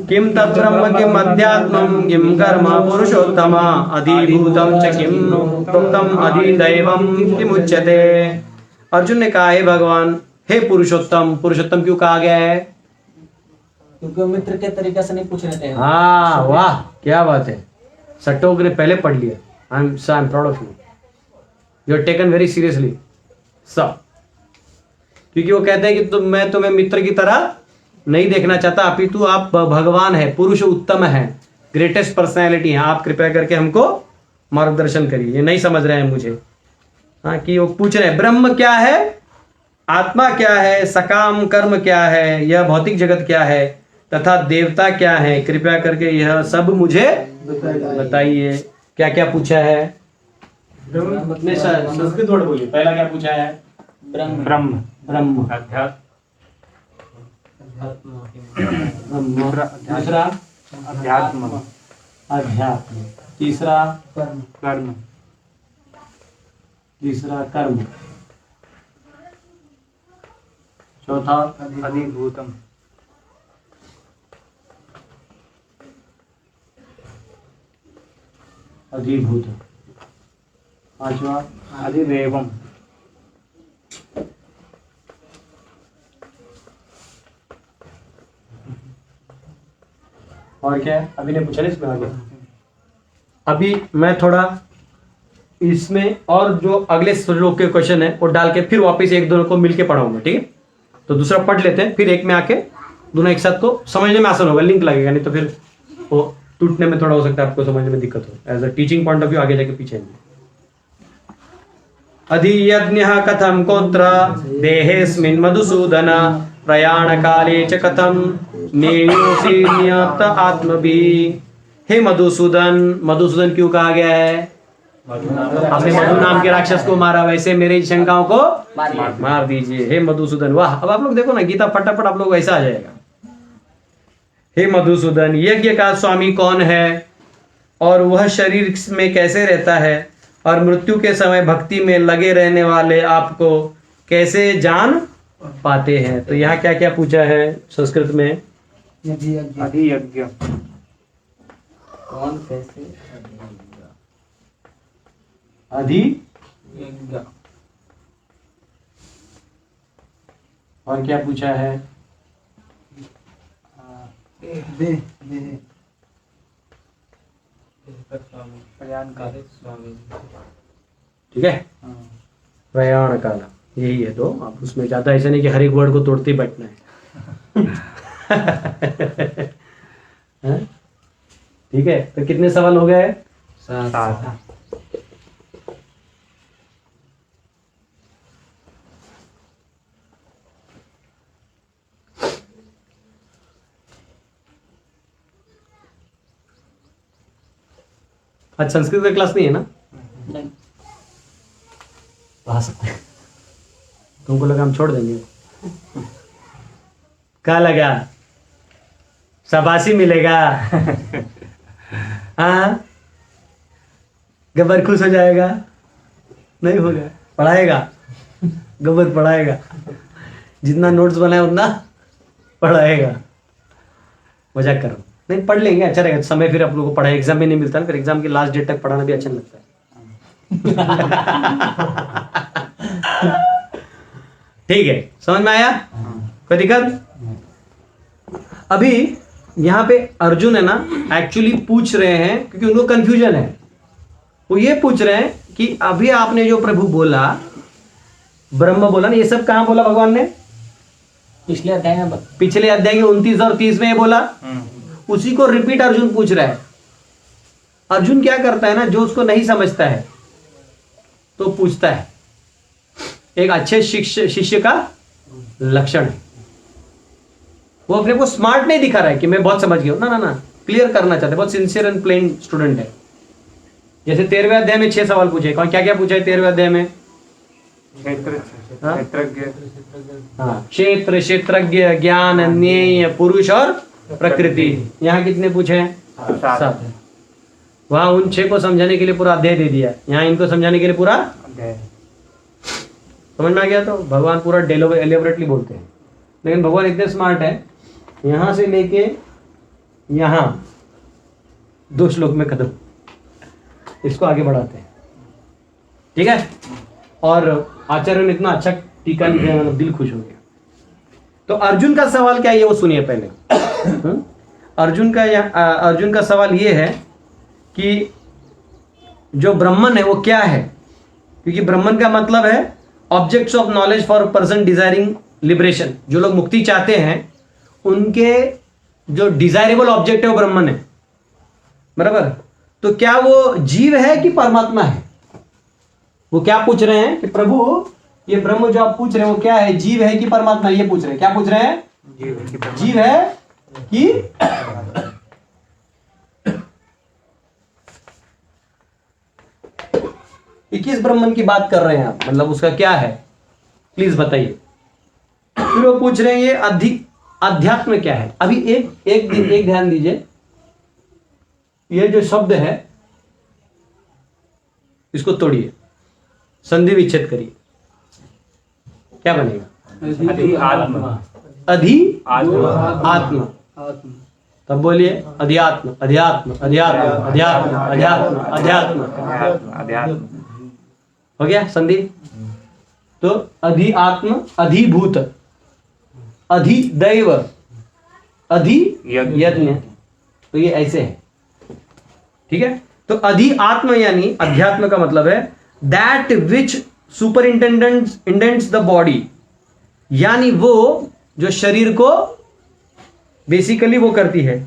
किम तद्ब्रह्म किम अध्यात्मं किम कर्म पुरुषोत्तम अधिभूतं च किम प्रोक्तम अधिदैवं किमुच्यते। अर्जुन ने कहा, हे भगवान, हे पुरुषोत्तम। पुरुषोत्तम क्यों कहा गया है? क्योंकि मित्र के तरीके से नहीं पूछ रहे थे। हाँ, वाह, क्या बात है। सट्टोक ने पहले पढ़ लिया। I am proud of you, you are taken very seriously सब। क्योंकि वो कहते हैं कि मैं तुम्हें मित्र की तरह नहीं देखना चाहता, अपितु आप भगवान है, पुरुष उत्तम है, ग्रेटेस्ट पर्सनैलिटी है। आप कृपया करके हमको मार्गदर्शन करिए। ये नहीं समझ रहे हैं मुझे। हाँ, कि वो पूछ रहे हैं ब्रह्म क्या है, आत्मा क्या है, सकाम कर्म क्या है, यह भौतिक जगत क्या है, तथा देवता क्या है, कृपया करके यह सब मुझे बताइए। क्या क्या पूछा है? संस्कृत वर्ड बोलिए। पहला क्या पूछा है? ब्रह्म ब्रह्म। अध्यात्म दूसरा अध्यात्म अध्यात्म। तीसरा कर्म तीसरा कर्म। चौथा अधिभूतम अधिभूत। पांचवा अधिदेवम और क्या है? अभी ने पूछा ना इसमें आगे। अभी मैं थोड़ा इसमें और जो अगले श्लोक के क्वेश्चन है वो डाल के फिर वापस एक दोनों को मिलके पढ़ाऊंगा, ठीक है। तो दूसरा पढ़ लेते हैं, फिर एक में आके दोनों एक साथ को समझने में आसान होगा, लिंक लगेगा, नहीं तो फिर वो टूटने में थोड़ा हो सकता है, आपको समझने में दिक्कत हो। As a teaching point of view आगे जाके पीछे अधियज्ञः कथं कोत्र देहेऽस्मिन् मधुसूदन प्रयाण काले च कथं नेयोऽसि नियत आत्मभिः। हे मधुसूदन, मधुसूदन क्यों कहा गया है? आपने मधु नाम के राक्षस को मारा, वैसे मेरी शंकाओं को मार दीजिए, हे मधुसूदन। वाह, अब आप लोग देखो ना, गीता फटाफट आप लोग ऐसा आ जाएगा। हे मधुसूदन, यज्ञ का स्वामी कौन है और वह शरीर में कैसे रहता है और मृत्यु के समय भक्ति में लगे रहने वाले आपको कैसे जान पाते हैं? तो यहाँ क्या क्या पूछा है संस्कृत में? अधियज्ञ कौन कैसे अधि और क्या पूछा है? दे प्रयाण काले स्वामी। ठीक है, प्रयाण काला यही है। तो आप उसमें ज्यादा ऐसा नहीं कि हर एक वर्ड को तोड़ते ही बैठना है। हैं? ठीक है, तो कितने सवाल हो गए? 7। आज संस्कृत का क्लास नहीं है ना? आ सकते हैं। तुमको लगा हम छोड़ देंगे? क्या लगा शाबाशी मिलेगा? हाँ, गब्बर खुश हो जाएगा? नहीं होगा, पढ़ाएगा, गब्बर पढ़ाएगा, जितना नोट्स बनाए उतना पढ़ाएगा। मजाक करो, नहीं पढ़ लेंगे, अच्छा रहेगा। समय फिर आप लोगों को पढ़ाई एग्जाम में नहीं मिलता, फिर एग्जाम की लास्ट डेट तक पढ़ाना भी अच्छा नहीं लगता है। ठीक है, समझ में आया? कोई दिक्कत? अभी यहाँ पे अर्जुन है ना, एक्चुअली पूछ रहे हैं क्योंकि उनको कंफ्यूजन है। वो ये पूछ रहे हैं कि अभी आपने जो प्रभु बोला, ब्रह्म बोला ना, ये सब कहाँ बोला भगवान ने? पिछले अध्याय में पिछले अध्याय के 29 और 30 में ये बोला। उसी को रिपीट अर्जुन पूछ रहा है। अर्जुन क्या करता है ना, जो उसको नहीं समझता है तो पूछता है। एक अच्छे शिष्य का लक्षण है। वो अपने को स्मार्ट नहीं दिखा रहा है कि मैं बहुत समझ गया हूं, ना ना ना, क्लियर करना चाहते, बहुत सिंसियर एंड प्लेन स्टूडेंट है। जैसे 13वें अध्याय में 6 सवाल पूछे। कौन क्या क्या पूछा है 13वें अध्याय में? क्षेत्र, क्षेत्रज्ञ, ज्ञान, न्याय, पुरुष और प्रकृति। यहाँ कितने पूछे हैं? 7। वहां उन 6 को समझाने के लिए पूरा अध्याय दे दिया, यहाँ इनको समझाने के लिए पूरा समझ में आ गया। तो भगवान पूरा एलिबरेटली बोलते हैं, लेकिन भगवान इतने स्मार्ट है, यहां से लेके यहां 2 श्लोक में खत्म, इसको आगे बढ़ाते हैं। ठीक है, और आचार्य ने इतना अच्छा टीका लिखा, मतलब दिल खुश हो गया। तो अर्जुन का सवाल क्या है ये वो सुनिए पहले। अर्जुन का सवाल ये है कि जो ब्रह्मन है वो क्या है, क्योंकि ब्रह्मन का मतलब है objects of knowledge for person desiring liberation. जो लोग मुक्ति चाहते हैं उनके जो डिजायरेबल ऑब्जेक्ट है वो ब्रह्मन है, बराबर। तो क्या वो जीव है कि परमात्मा है? वो क्या पूछ रहे हैं कि प्रभु ये ब्रह्म जो आप पूछ रहे हैं वो क्या है, जीव है कि परमात्मा? ये पूछ रहे हैं। क्या पूछ रहे हैं? जीव है कि किस ब्रह्मन की बात कर रहे हैं आप, मतलब उसका क्या है, प्लीज बताइए। फिर वो पूछ रहे हैं ये अध्यात्म क्या है। अभी एक ध्यान दीजिए, ये जो शब्द है इसको तोड़िए, संधि विच्छेद करिए, क्या बनेगा? आत्मा। तब बोलिए अध्यात्म, अध्यात्म, अध्यात्म, अध्यात्म, अध्यात्म, अध्यात्म। हो गया संधि। तो अधिआत्म, अधिभूत, अधिदैव, अधियज्ञ। तो ये ऐसे है, ठीक है। तो अधि आत्म यानी अध्यात्म का मतलब है that which superintendents the body, यानी वो जो शरीर को बेसिकली वो करती है,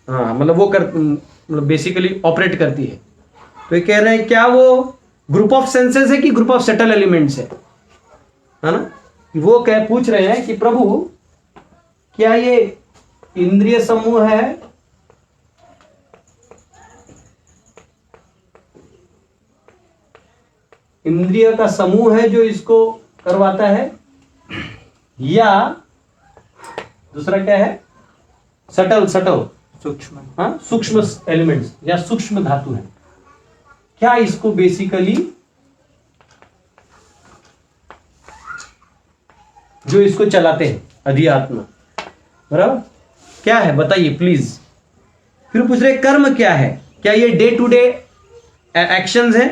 हाँ मतलब वो मतलब बेसिकली ऑपरेट करती है। तो ये कह रहे हैं क्या वो ग्रुप ऑफ सेंसेस है कि ग्रुप ऑफ सटल एलिमेंट्स है ना? वो पूछ रहे हैं कि प्रभु क्या ये इंद्रिय समूह है इंद्रिय का समूह है जो इसको करवाता है, या दूसरा क्या है सटल सूक्ष्म, हाँ सूक्ष्म एलिमेंट्स या सूक्ष्म धातु है, क्या इसको बेसिकली जो इसको चलाते हैं अधिआत्मा, बराबर क्या है बताइए प्लीज। फिर पूछ रहे कर्म क्या है, क्या ये डे टू डे एक्शंस हैं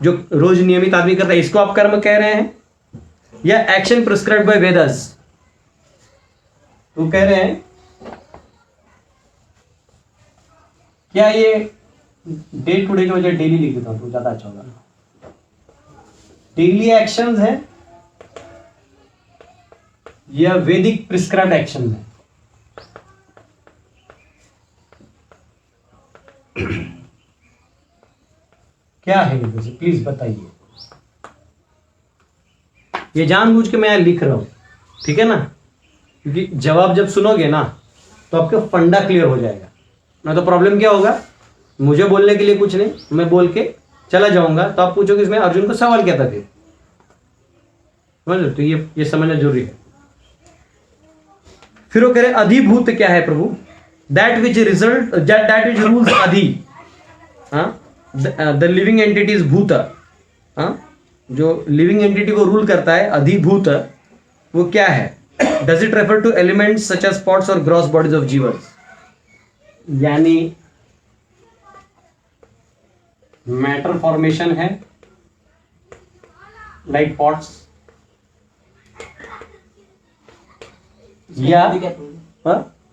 जो रोज नियमित आदमी करता है, इसको आप कर्म कह रहे हैं, या एक्शन प्रिस्क्राइब्ड बाय वेदास? तो कह रहे हैं क्या ये डे टू डे की वजह डेली लिख देता हूं तो ज्यादा अच्छा होगा, डेली एक्शंस है या वैदिक प्रिस्क्राइब्ड एक्शन है? क्या है ये प्लीज बताइए। ये जानबूझ के मैं लिख रहा हूं, ठीक है ना, क्योंकि जवाब जब सुनोगे ना तो आपका फंडा क्लियर हो जाएगा। ना तो प्रॉब्लम क्या होगा, मुझे बोलने के लिए कुछ नहीं, मैं बोल के चला जाऊंगा तो आप पूछोगे इसमें अर्जुन को सवाल क्या था फिर, समझ लो। तो ये समझना जरूरी है। फिर वो कह रहे अधिभूत क्या है प्रभु, दैट विच रूल्स अधि, द लिविंग एंटिटी इज भूत, जो लिविंग एंटिटी को रूल करता है अधिभूत, वो क्या है? Does it refer two elements such as spots और ग्रॉस बॉडीज ऑफ जीवर्स, यानी मैटर फॉर्मेशन है लाइक पॉट्स, या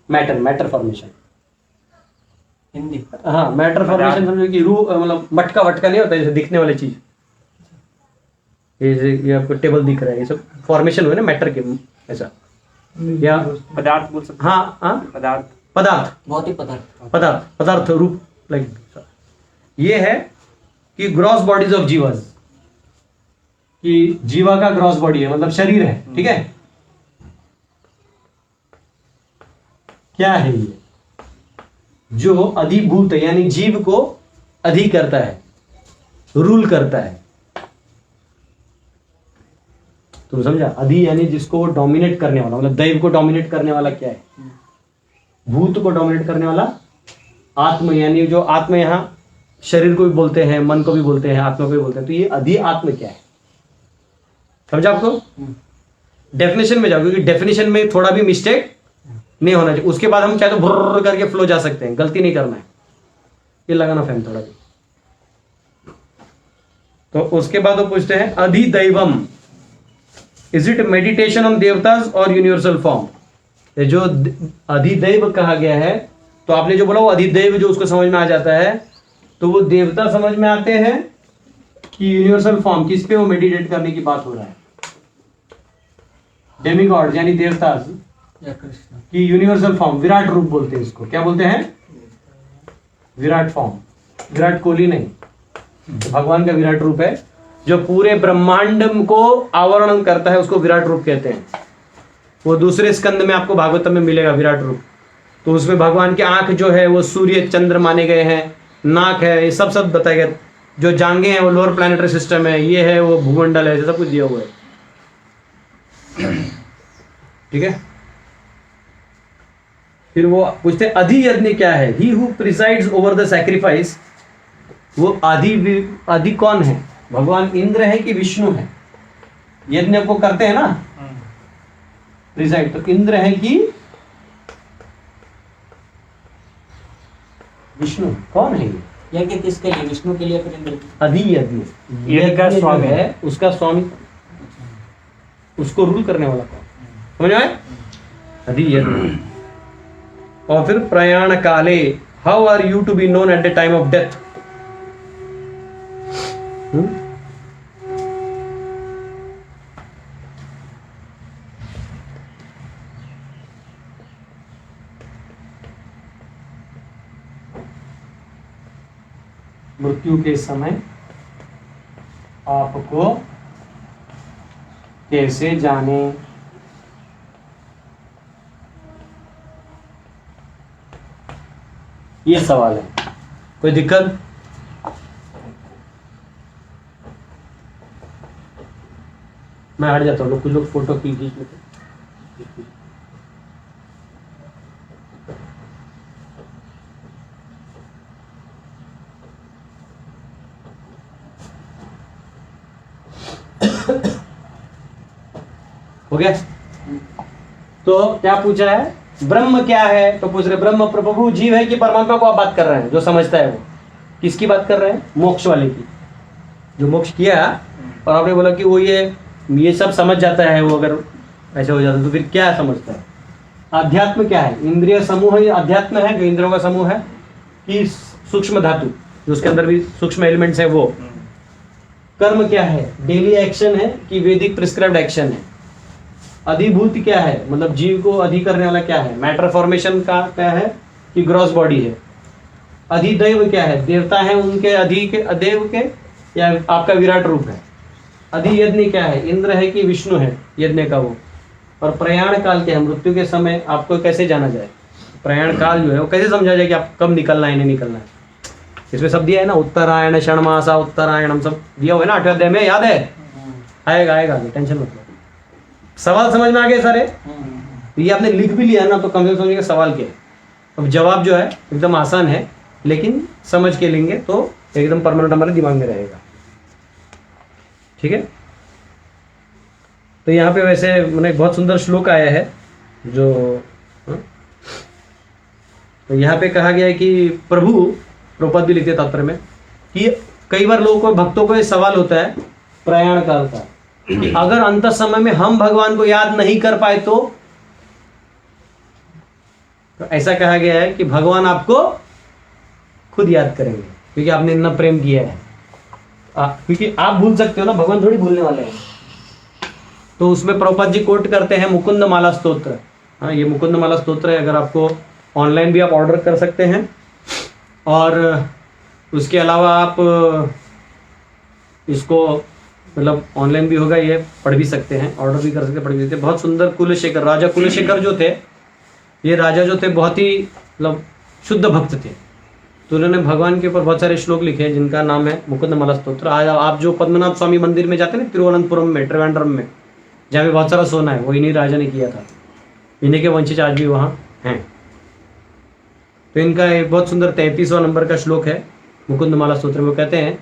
मैटर फॉर्मेशन, हिंदी, हाँ मैटर फॉर्मेशन समझो कि रूह मतलब मटका वटका नहीं होता जैसे दिखने वाली चीज, ये आपको टेबल दिख रहा है, ये सब फॉर्मेशन हुए ना मैटर के, ऐसा या पदार्थ बोल सकते, हाँ पदार्थ भौतिक पदार्थ रूप, लाइक ये है कि ग्रॉस बॉडीज ऑफ जीवास, कि जीवा का ग्रॉस बॉडी है मतलब शरीर है, ठीक है। क्या है ये जो अधिभूत है, यानी जीव को अधि करता है, रूल करता है, तुम समझा? अधि यानी जिसको डोमिनेट करने वाला, मतलब दैव को डोमिनेट करने वाला क्या है? भूत को डोमिनेट करने वाला आत्म, यानी जो आत्म यहां शरीर को भी बोलते हैं, मन को भी बोलते हैं, आत्मा को भी बोलते हैं। तो ये अधि आत्म क्या है, समझा आपको? डेफिनेशन में जाओ, क्योंकि डेफिनेशन में थोड़ा भी मिस्टेक नहीं होना चाहिए। उसके बाद हम चाहे तो भुर्र करके फ्लो जा सकते हैं, गलती नहीं करना है, ये लगाना फैम थोड़ा भी। तो उसके बाद वो पूछते हैं अधिदैवम, इज इट मेडिटेशन ऑन देवताज और यूनिवर्सल फॉर्म? जो अधिदैव कहा गया है, तो आपने जो बोला वो अधिदैव जो उसको समझ में आ जाता है, तो वो देवता समझ में आते हैं कि यूनिवर्सल फॉर्म, किस पे वो मेडिटेट करने की बात हो रहा है? डेमिगॉड यानी देवता की यूनिवर्सल फॉर्म, विराट रूप बोलते हैं इसको। क्या बोलते हैं? विराट फॉर्म, विराट कोहली नहीं, तो भगवान का विराट रूप है जो पूरे ब्रह्मांड को आवरण करता है, उसको विराट रूप कहते हैं। वो दूसरे स्कंद में आपको भागवतम में मिलेगा विराट रूप। तो उसमें भगवान की आंख जो है वो सूर्य चंद्र माने गए हैं, नाक है, ये सब बताया गया। जो जांघें हैं वो लोअर प्लैनेटरी सिस्टम है, ये है वो भूमंडल है, सब कुछ दिया हुआ है, ठीक है। फिर वो पूछते हैं अधियज्ञ क्या है? He who presides over the sacrifice, वो आदि कौन है? भगवान इंद्र है कि विष्णु है? यज्ञ को करते हैं ना प्रिसाइड, तो इंद्र है कि विष्णु? कौन है ये? यज्ञ किसके लिए? विष्णु के लिए, फिर इंद्र के? अधियज्ञ यज्ञ का स्वामी है, उसका स्वामी, उसको रूल करने वाला कौन? समझ आए? अधियज्ञ। और फिर प्रयाण काले how are you to be known at the time of death? मृत्यु के समय आपको कैसे जाने? ये सवाल है। कोई दिक्कत? मैं हट जाता हूँ, कुछ लोग फोटो खींच लेते। हो गया? तो क्या पूछा है? ब्रह्म क्या है? तो पूछ रहे ब्रह्म प्रभु जीव है कि परमात्मा को आप बात कर रहे हैं? जो समझता है वो किसकी बात कर रहे हैं? मोक्ष वाले की, जो मोक्ष किया। और आपने बोला कि वो ये सब समझ जाता है, वो अगर ऐसे हो जाता तो फिर क्या समझता है? अध्यात्म क्या है? इंद्रिय समूह ही अध्यात्म है, जो इंद्रियों का समूह है, कि सूक्ष्म धातु जो उसके अंदर भी सूक्ष्म एलिमेंट्स है वो। कर्म क्या है? डेली एक्शन है कि वैदिक प्रिस्क्राइब्ड एक्शन है? अधिभूत क्या है? मतलब जीव को अधि करने वाला क्या है? मैटर फॉर्मेशन का क्या है कि ग्रॉस बॉडी है? अधिदैव क्या है? देवता है उनके अधि के, अदेव के, या आपका विराट रूप है? अधियज्ञ क्या है? इंद्र है कि विष्णु है यज्ञ का वो? और प्रयाण काल क्या है? मृत्यु के समय आपको कैसे जाना जाए? प्रयाण काल जो है वो कैसे समझा जाए कि आप कब निकलना है नहीं निकलना है? इसमें सब दिया है ना, उत्तरायण षण्मासा उत्तरायणम सब दिया हुआ है ना 8वें अध्याय में, याद है? आएगा आएगा, टेंशन मत लो। सवाल समझ में आ गए सारे? तो ये आपने लिख भी लिया ना, तो कम से कम समझिएगा सवाल क्या है। अब जवाब जो है एकदम आसान है, लेकिन समझ के लेंगे तो एकदम परमानेंट हमारे दिमाग में रहेगा। ठीक है? तो यहाँ पे वैसे मैंने बहुत सुंदर श्लोक आया है जो, तो यहाँ पे कहा गया है कि प्रभु, प्रभुपाद भी लिखते तात्पर्य में, कि कई बार लोगों को, भक्तों को ये सवाल होता है प्रयाण काल का, कि अगर अंत समय में हम भगवान को याद नहीं कर पाए तो ऐसा कहा गया है कि भगवान आपको खुद याद करेंगे, क्योंकि आपने इतना प्रेम किया है। क्योंकि आप भूल सकते हो ना, भगवान थोड़ी भूलने वाले हैं। तो उसमें प्रभुपाद जी कोट करते हैं मुकुंद माला स्तोत्र। हाँ, ये मुकुंद माला स्तोत्र है, अगर आपको ऑनलाइन भी आप ऑर्डर कर सकते हैं, और उसके अलावा आप इसको मतलब ऑनलाइन भी होगा, ये पढ़ भी सकते हैं, ऑर्डर भी कर सकते हैं, पढ़ भी सकते हैं। बहुत सुंदर कुलशेखर, राजा कुलशेखर जो थे, ये राजा जो थे बहुत ही मतलब शुद्ध भक्त थे। तो उन्होंने भगवान के ऊपर बहुत सारे श्लोक लिखे हैं, जिनका नाम है मुकुंद माला स्तोत्र। आज आप जो पद्मनाभ स्वामी मंदिर में जाते हैं ना, तिरुवनंतपुरम में, त्रिवेंद्रम में, जहाँ पे बहुत सारा सोना है, वो इन्हीं राजा ने किया था। इन्हीं के वंशज आज भी वहाँ हैं। तो इनका एक बहुत सुंदर 33वां नंबर का श्लोक है मुकुंद माला स्तोत्र में। वो कहते हैं,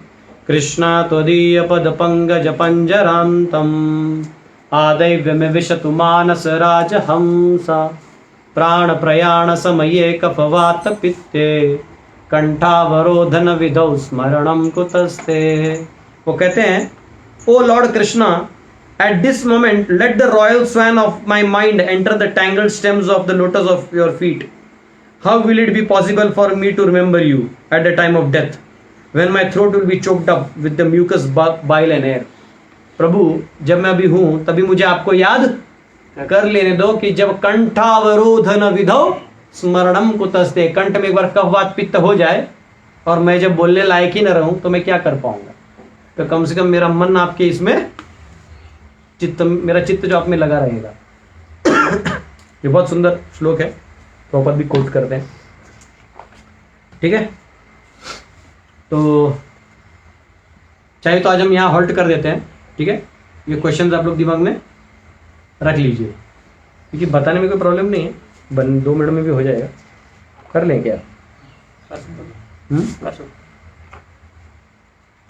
कृष्णा त्वदीय पद पंकज पंजरांतम आदैव्य में विशतु मानस राजहंसा प्राण प्रयाण समये कफवात पित्ते कंठावरोधन विधौ स्मरणम कुतस्ते। वो कहते हैं, O Lord Krishna, at this moment let the royal swan of my mind enter the tangled stems of the lotus of your feet. How will it be possible for me to remember you at the time of death when my throat will be choked up with the mucus, bile and air। प्रभु, जब मैं अभी हूं तभी मुझे आपको याद कर लेने दो कि जब कंठावरोधन विधौ स्मरणम कुतस्ते, कंठ में एक बार कफवात पित्त हो जाए और मैं जब बोलने लायक ही न रहूं तो मैं क्या कर पाऊंगा। तो कम से कम मेरा मन आपके इसमें चित्त, मेरा चित्त जो आप में लगा रहेगा। ये बहुत सुंदर श्लोक है, प्रभुपाद भी कोट करते हैं। ठीक है, तो चाहे तो आज हम यहाँ हॉल्ट कर देते हैं। ठीक है, ये क्वेश्चंस आप लोग दिमाग में रख लीजिए, क्योंकि बताने में कोई प्रॉब्लम नहीं है, 2 मिनट में भी हो जाएगा। कर लें क्या?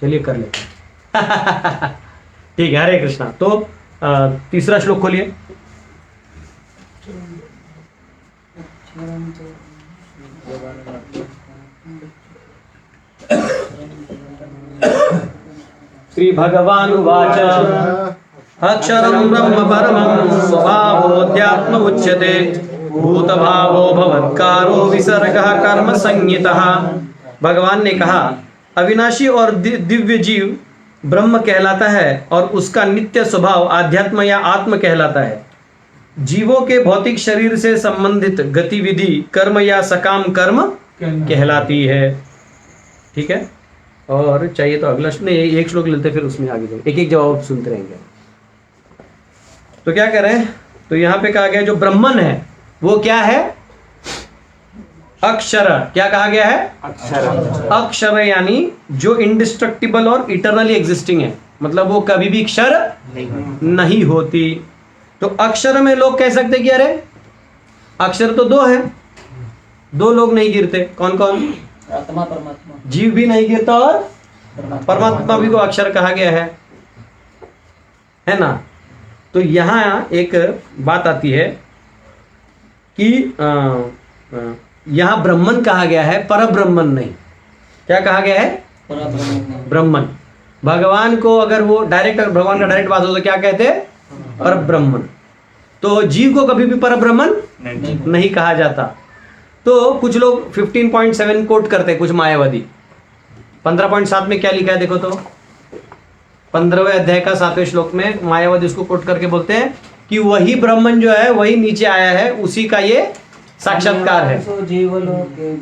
चलिए कर लेते हैं। ठीक है, हरे कृष्णा। तो तीसरा श्लोक खोलिए। श्री भगवान उवाच, अक्षरं ब्रह्म परमं स्वभावोऽध्यात्म उच्यते भूतभावो भवत्कारो विसर्गः कर्म संज्ञितः। भगवान ने कहा अविनाशी और दिव्य जीव ब्रह्म कहलाता है और उसका नित्य स्वभाव आध्यात्म या आत्म कहलाता है। जीवों के भौतिक शरीर से संबंधित गतिविधि कर्म या सकाम कर्म कहलाती है। ठीक है, और चाहिए तो अगला नहीं, एक श्लोक लेते फिर उसमें आगे जाएंगे, एक एक जवाब सुनते रहेंगे। तो क्या कह रहे हैं, तो यहाँ पे कहा गया जो ब्रह्मन है वो क्या है, अक्षर। क्या कहा गया है, अक्षर। अक्षर यानी जो इंडिस्ट्रक्टिबल और इटरनली एग्जिस्टिंग है, मतलब वो कभी भी क्षर नहीं होती। तो अक्षर में लोग कह सकते कि अरे अक्षर तो दो है, दो लोग नहीं गिरते, कौन कौन, आत्मा परमात्मा, जीव भी नहीं गिरता और परमात्मा भी को अक्षर कहा गया है ना। तो यहाँ एक बात आती है कि यहाँ ब्रह्मन कहा गया है, पर ब्रह्मन नहीं। क्या कहा गया है, ब्रह्मन। भगवान को अगर वो डायरेक्ट, भगवान का डायरेक्ट बात हो तो क्या कहते, पर ब्रह्मन। तो जीव को कभी भी पर ब्रह्मन नहीं कहा जाता। तो कुछ लोग 15.7 कोट करते हैं, कुछ मायावादी। 15.7 में क्या लिखा है देखो तो, 15वें अध्याय का 7वें श्लोक में मायावादी उसको कोट करके बोलते हैं कि वही ब्रह्मन जो है वही नीचे आया है, उसी का ये साक्षात्कार है।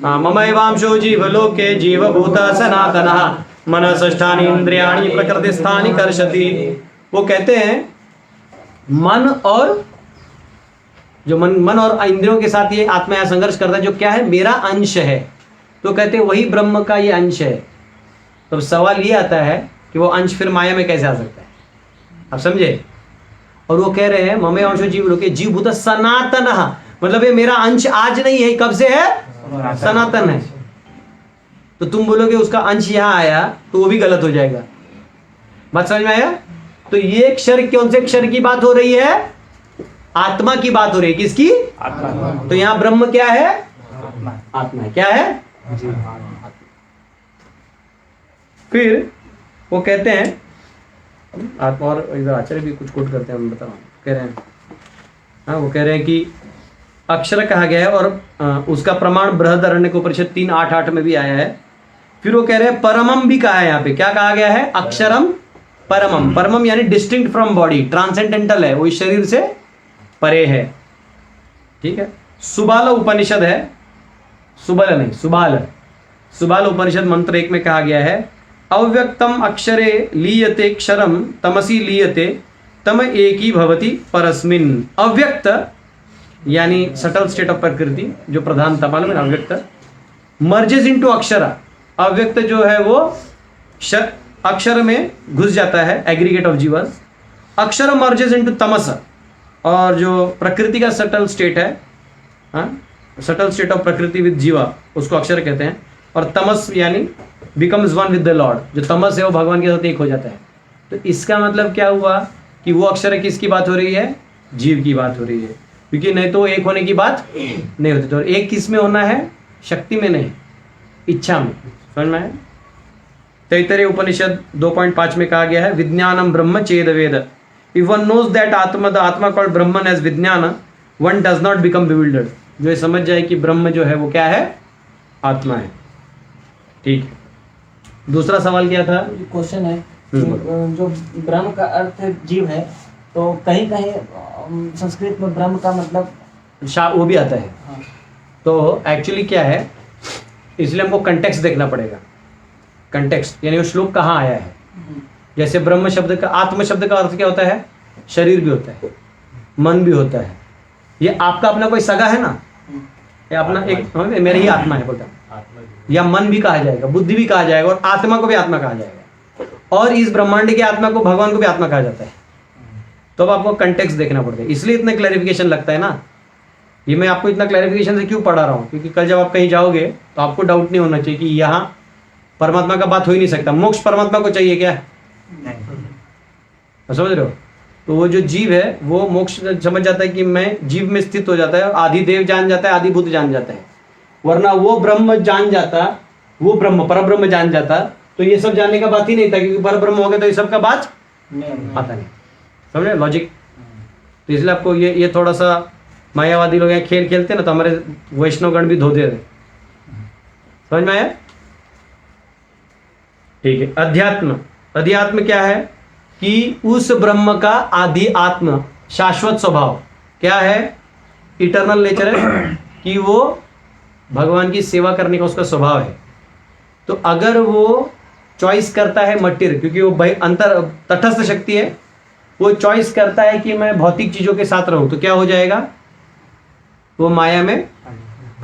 हाँ, ममैवांशो जीवलोके जीवभूत सनातनः मनसष्ठानि इंद्रियाणि प्रकृतिस्थानि कर्षति। वो कहते हैं मन और जो मन और इंद्रियों के साथ ये आत्मा यहाँ संघर्ष करता है, जो क्या है, मेरा अंश है। तो कहते हैं वही ब्रह्म का ये अंश है। तो सवाल ये आता है कि वो अंश फिर माया में कैसे आ सकता है, आप समझे। और वो कह रहे हैं ममे अंशो जीवलोके जीवभूत सनातनः, मतलब ये मेरा अंश आज नहीं है, कब से है, सनातन है। तो तुम बोलोगे उसका अंश यहाँ आया तो वो भी गलत हो जाएगा। बात समझ में आया। तो ये क्षर, कौन से क्षर की बात हो रही है, आत्मा की बात हो रही है। किसकी, आत्मा। तो यहाँ ब्रह्म क्या है, आत्मा है। क्या है, फिर वो कहते हैं आत्मा, और इधर आचार्य भी कुछ कोट करते हैं, हम बता रहा हूँ, कह रहे हैं हाँ, वो कह रहे हैं कि अक्षर कहा गया है और उसका प्रमाण बृहदारण्यक उपनिषद 3:8-8 में भी आया है। फिर वो कह रहे हैं परमम भी कहा है यहाँ पे। क्या कहा गया है, अक्षरम परमम। परमम यानी डिस्टिंक्ट फ्रॉम बॉडी, ट्रांसेंडेंटल है, वो इस शरीर से परे है। ठीक है, सुबाल उपनिषद है, सुबल नहीं, सुबाल उपनिषद मंत्र 1 में कहा गया है अव्यक्तम अक्षरे लीयते क्षरम तमसी लीयते तम एकी भवति परस्मिन। अव्यक्त यानी सटल स्टेट ऑफ प्रकृति, जो प्रधानता मालूम है, अव्यक्त मर्जेज इनटू अक्षर। अव्यक्त जो है वो अक्षर में घुस जाता है, एग्रीगेट ऑफ जीवस। अक्षर मर्जेज इनटू तमस, और जो प्रकृति का सटल स्टेट है, सटल स्टेट ऑफ प्रकृति विद जीवा, उसको अक्षर कहते हैं। और तमस यानी becomes one with the Lord, जो तमस है वो भगवान के साथ एक हो जाता है। तो इसका मतलब क्या हुआ कि वो अक्षर किसकी बात हो रही है, जीव की बात हो रही है, क्योंकि नहीं तो एक होने की बात नहीं होती। तो एक किस में होना है, शक्ति में नहीं, इच्छा में। समझ में है। तैतरीय उपनिषद 2.5 में कहा गया है विज्ञानम ब्रह्म चेद वेद। इफ वन नोज दैट आत्मा, द आत्मा कॉल्ड ब्रह्मन एज विज्ञान, one does not become bewildered. जो ये समझ जाए कि ब्रह्म जो है वो क्या है, आत्मा है। ठीक, दूसरा सवाल क्या था, क्वेश्चन है कि जो ब्रह्म का अर्थ जीव है, तो कहीं कहीं संस्कृत में ब्रह्म का मतलब वो भी आता है। हाँ। तो एक्चुअली क्या है, इसलिए हमको कंटेक्स्ट देखना पड़ेगा। कंटेक्स्ट यानी वो श्लोक कहाँ आया है। जैसे ब्रह्म शब्द का, आत्म शब्द का अर्थ क्या होता है, शरीर भी होता है, मन भी होता है। ये आपका अपना कोई सगा है ना, ये अपना एक मेरी ही आत्मा है बोलता है, या मन भी कहा जाएगा, बुद्धि भी कहा जाएगा, और आत्मा को भी आत्मा कहा जाएगा। और इस ब्रह्मांड की आत्मा को, भगवान को भी आत्मा कहा जाता है। तो अब आपको कंटेक्स्ट देखना पड़ता है, इसलिए इतना क्लैरिफिकेशन लगता है ना। ये मैं आपको इतना क्लैरिफिकेशन से क्यों पढ़ा रहा हूँ, क्योंकि कल जब आप कहीं जाओगे तो आपको डाउट नहीं होना चाहिए कि यहाँ परमात्मा का बात हो ही नहीं सकता। मोक्ष परमात्मा को चाहिए क्या, समझ रहे हो। तो वो जो जीव है वो मोक्ष समझ जाता है कि मैं जीव में स्थित हो जाता है, आदि देव जान जाता है, आदि भूत जान जाता है। वरना वो ब्रह्म जान जाता, वो ब्रह्म पर ब्रह्म जान जाता, तो ये सब जानने का बात ही नहीं था, क्योंकि पर ब्रह्म हो गया तो ये सब का बात आता नहीं। समझे लॉजिक। तो इसलिए आपको ये थोड़ा सा मायावादी लोग यहाँ खेल खेलते ना, तो हमारे वैष्णवगण भी धो दे रहे। समझ में आया? ठीक है। अध्यात्म, अध्यात्म क्या है कि उस ब्रह्म का आदि आत्म शाश्वत स्वभाव क्या है, इटर्नल नेचर है, कि वो भगवान की सेवा करने का उसका स्वभाव है। तो अगर वो चॉइस करता है मटीरियल, क्योंकि वो अंतर तटस्थ शक्ति है, वो चॉइस करता है कि मैं भौतिक चीजों के साथ रहूं, तो क्या हो जाएगा, वो माया में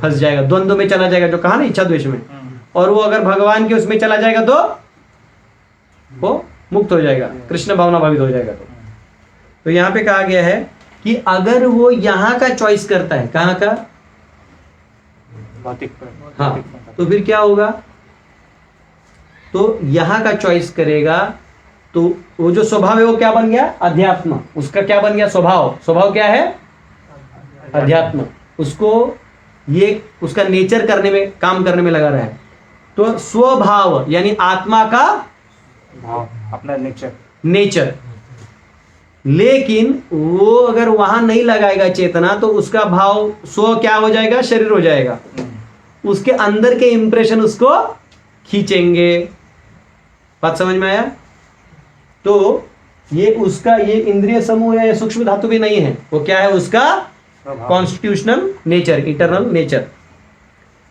फंस जाएगा, द्वंद्व में चला जाएगा, जो कहा ना इच्छा द्वेष में। और वो अगर भगवान के उसमें चला जाएगा तो वो मुक्त हो जाएगा, कृष्ण भावना भावित हो जाएगा। तो यहां पे कहा गया है कि अगर वो यहां का चॉइस करता है, कहां का, भौतिक हाँ, तो फिर क्या होगा, तो यहां का चॉइस करेगा, तो वो जो स्वभाव है वो क्या बन गया, अध्यात्म। उसका क्या बन गया, स्वभाव। स्वभाव क्या है, अध्यात्म। उसको ये उसका नेचर करने में, काम करने में लगा रहा है। तो स्वभाव यानी आत्मा का भाव, अपना नेचर, नेचर। लेकिन वो अगर वहां नहीं लगाएगा चेतना, तो उसका भाव स्व क्या हो जाएगा, शरीर हो जाएगा। उसके अंदर के इंप्रेशन उसको खींचेंगे। बात समझ में आया? तो ये उसका ये इंद्रिय समूह है, सूक्ष्म धातु भी नहीं है, वो क्या है, उसका कॉन्स्टिट्यूशनल नेचर, इटर्नल नेचर।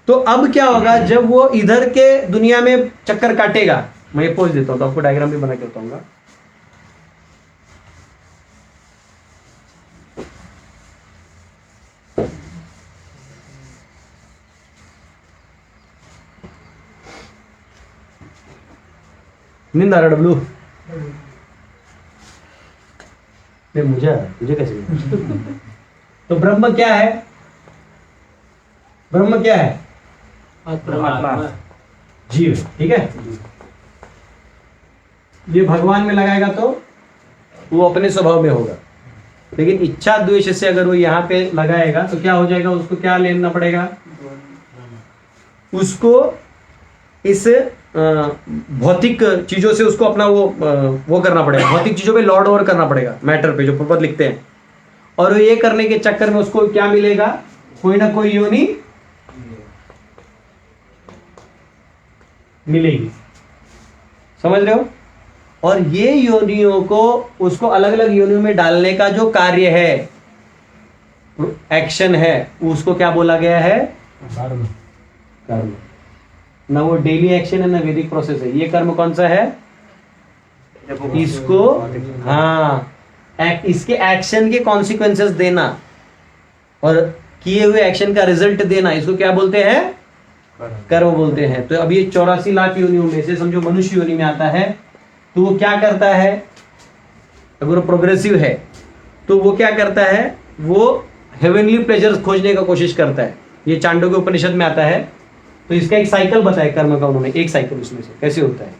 तो अब क्या होगा, जब वो इधर के दुनिया में चक्कर काटेगा, मैं ये पोज देता हूं, तो आपको डायग्राम भी बना के बताऊंगा। नींद आ रहा डब्लू? नहीं, मुझे कैसे नहीं? तो ब्रह्म क्या है, ब्रह्म क्या है, आत्मा, जीव। ठीक है, ये भगवान में लगाएगा तो वो अपने स्वभाव में होगा। लेकिन इच्छा द्वेष से अगर वो यहाँ पे लगाएगा तो क्या हो जाएगा, उसको क्या लेना पड़ेगा, उसको इस भौतिक चीजों से उसको अपना वो करना पड़ेगा, भौतिक चीजों पे लॉर्ड ओवर करना पड़ेगा, मैटर पे, जो प्रपद लिखते हैं। और ये करने के चक्कर में उसको क्या मिलेगा, कोई ना कोई योनि मिलेगी। समझ रहे हो? और ये योनियों को उसको अलग अलग योनियों में डालने का जो कार्य है, एक्शन है, उसको क्या बोला गया है, कर्म। कर्म ना वो डेली एक्शन है ना वैदिक प्रोसेस है। ये कर्म कौन सा है, इसको, हाँ, इसके एक्शन के कॉन्सिक्वेंसेस देना और किए हुए एक्शन का रिजल्ट देना, इसको क्या बोलते हैं, कर्म बोलते हैं। तो अब ये 84 लाख योनियों में से समझो मनुष्य योनि में आता है, तो वो क्या करता है, अगर वो प्रोग्रेसिव है तो वो क्या करता है, वो हेवनली प्लेजर्स खोजने का कोशिश करता है। ये चांडोक्य उपनिषद में आता है। तो इसका एक साइकिल बताया कर्म का उन्होंने, एक साइकिल उसमें से कैसे होता है।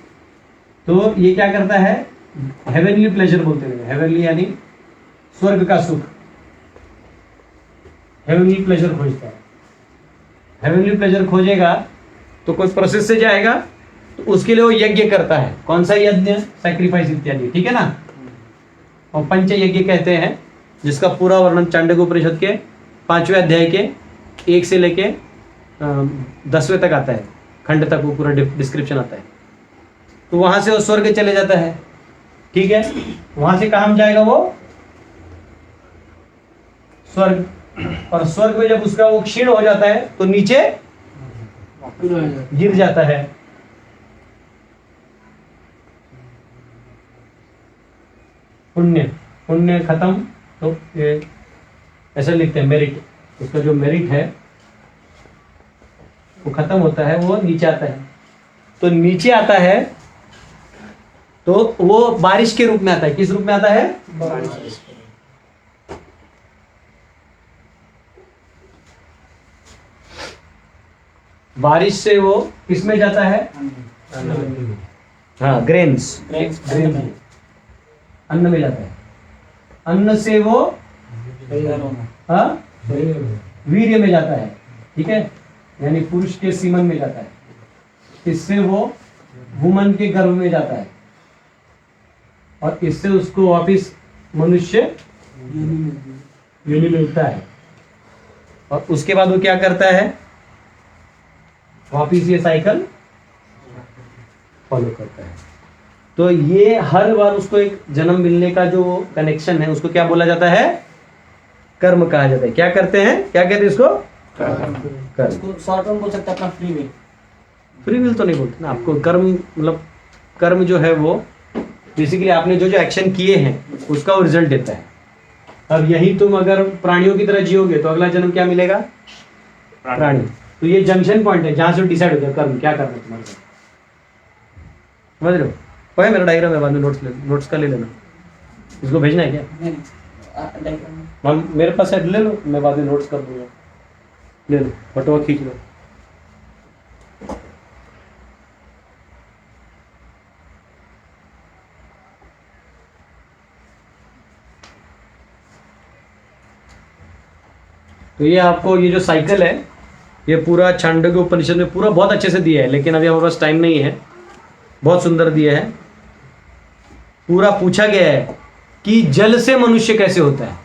तो ये क्या करता है, हेवनली प्लेजर बोलते हैं, हेवनली यानी स्वर्ग का सुख, हेवनली प्लेजर खोजता है। हेवनली प्लेजर खोजेगा तो कोई प्रोसेस से जाएगा, तो उसके लिए वो यज्ञ करता है। कौन सा यज्ञ, सैक्रिफाइस इत्यादि, ठीक है ना। और पंच यज्ञ कहते हैं, जिसका पूरा वर्णन चांडोक्य उपनिषद के 5वें अध्याय के 1 से लेके 10वें तक आता है, खंड तक वो पूरा डिस्क्रिप्शन आता है। तो वहां से वो स्वर्ग चले जाता है, ठीक है। वहां से कहां जाएगा वो, स्वर्ग। और स्वर्ग में जब उसका वो क्षीण हो जाता है तो नीचे गिर जाता है। पुण्य, पुण्य खत्म, तो ये ऐसा लिखते हैं, मेरिट, उसका जो मेरिट है वो खत्म होता है, वो नीचे आता है। तो नीचे आता है तो वो बारिश के रूप में आता है। किस रूप में आता है, बारिश से वो किस में जाता है, हाँ, ग्रेन्स, ग्रेन, अन्न में जाता है। अन्न से वो हाँ वीर्य में जाता है, ठीक है, यानी पुरुष के सीमन में जाता है। इससे वो वुमन के गर्भ में जाता है और इससे उसको वापिस मनुष्य योनि मिलता है। और उसके बाद वो क्या करता है, वापिस ये साइकिल फॉलो करता है। तो ये हर बार उसको एक जन्म मिलने का जो कनेक्शन है उसको क्या बोला जाता है, कर्म कहा जाता है। क्या करते हैं, क्या कहते हैं इसको, कर्म। इसको शॉर्ट में बोल सकते हैं अपना फ्री विल। फ्री विल तो नहीं बोलते ना आपको, कर्म मतलब कर्म जो है वो बेसिकली आपने जो जो एक्शन किए हैं उसका वो रिजल्ट देता है। अब यही तुम अगर प्राणियों की तरह जियोगे तो अगला जन्म क्या मिलेगा, प्राणी। तो ये जंक्शन पॉइंट है जहां से डिसाइड हो जाए कर्म क्या करना है तुम्हारे साथ। समझ रहे हो, पढ़े मेरा डायग्राम है, बाद में नोट्स का ले लेना। इसको भेजना है क्या, मेरे पास है, ले लो, मैं बाद में नोट्स कर दूंगा, ले लो फोटो खींच लो। तो ये आपको ये जो साइकिल है ये पूरा छांदोग्य उपनिषद में पूरा बहुत अच्छे से दिया है, लेकिन अभी हमारे पास टाइम नहीं है। बहुत सुंदर दिया है, पूरा पूछा गया है कि जल से मनुष्य कैसे होता है,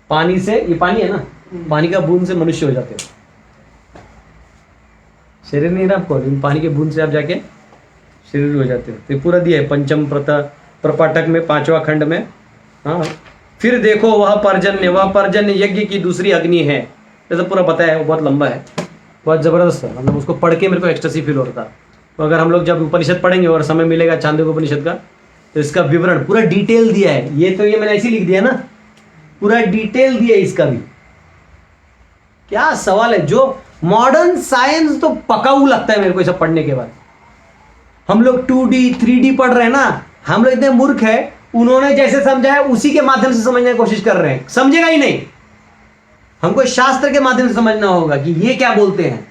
पानी से, ये पानी है ना, पानी का बूंद से मनुष्य हो जाते हो। शरीर नहीं ना आपको, लेकिन पानी के बूंद से आप जाके शरीर हो जाते हो। तो ये पूरा दिया है पंचम प्रपाठक में 5वां खंड में। हाँ, फिर देखो वह पर्जन्य यज्ञ की दूसरी अग्नि है। जैसा पूरा बताया है, वो बहुत लंबा है, बहुत जबरदस्त है, मतलब उसको पढ़ के मेरे को एक्सटेसी फील होता था। तो अगर हम लोग जब उपनिषद पढ़ेंगे और समय मिलेगा छांदोग्य उपनिषद का, तो इसका विवरण पूरा डिटेल दिया है। ये तो ये मैंने ऐसे लिख दिया ना, पूरा डिटेल दिया है इसका भी। क्या सवाल है, जो मॉडर्न साइंस तो पकाऊ लगता है मेरे को ये सब पढ़ने के बाद। हम लोग 2D 3D पढ़ रहे हैं ना, हम लोग इतने मूर्ख है, उन्होंने जैसे समझा है उसी के माध्यम से समझने की कोशिश कर रहे हैं, समझेगा ही नहीं। हमको शास्त्र के माध्यम से समझना होगा कि ये क्या बोलते हैं,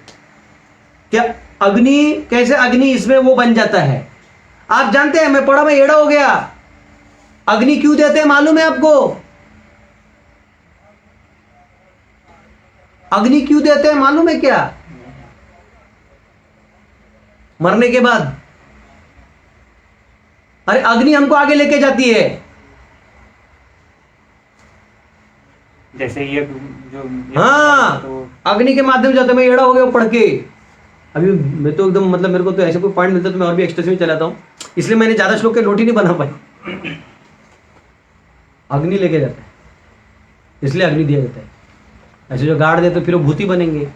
क्या अग्नि, कैसे अग्नि इसमें वो बन जाता है। आप जानते हैं, मैं पढ़ा मैं एड़ा हो गया, अग्नि क्यों देते हैं मालूम है आपको, अग्नि क्यों देते हैं मालूम है क्या, मरने के बाद। अरे अग्नि हमको आगे लेके जाती है। जैसे ये जो हाँ, तो अग्नि के माध्यम से जाता है। मैं एड़ा हो गया पढ़ के, अभी मैं तो एकदम मतलब मेरे को तो ऐसे कोई पॉइंट मिलता तो मैं और भी एक्सटेंसिव में चलाता हूँ, इसलिए मैंने ज्यादा श्लोक के नोट ही नहीं बना पाई। अग्नि लेके जाता है, इसलिए अग्नि दिया जाता है। ऐसे जो गाड़ दे तो फिर वो भूति बनेंगे।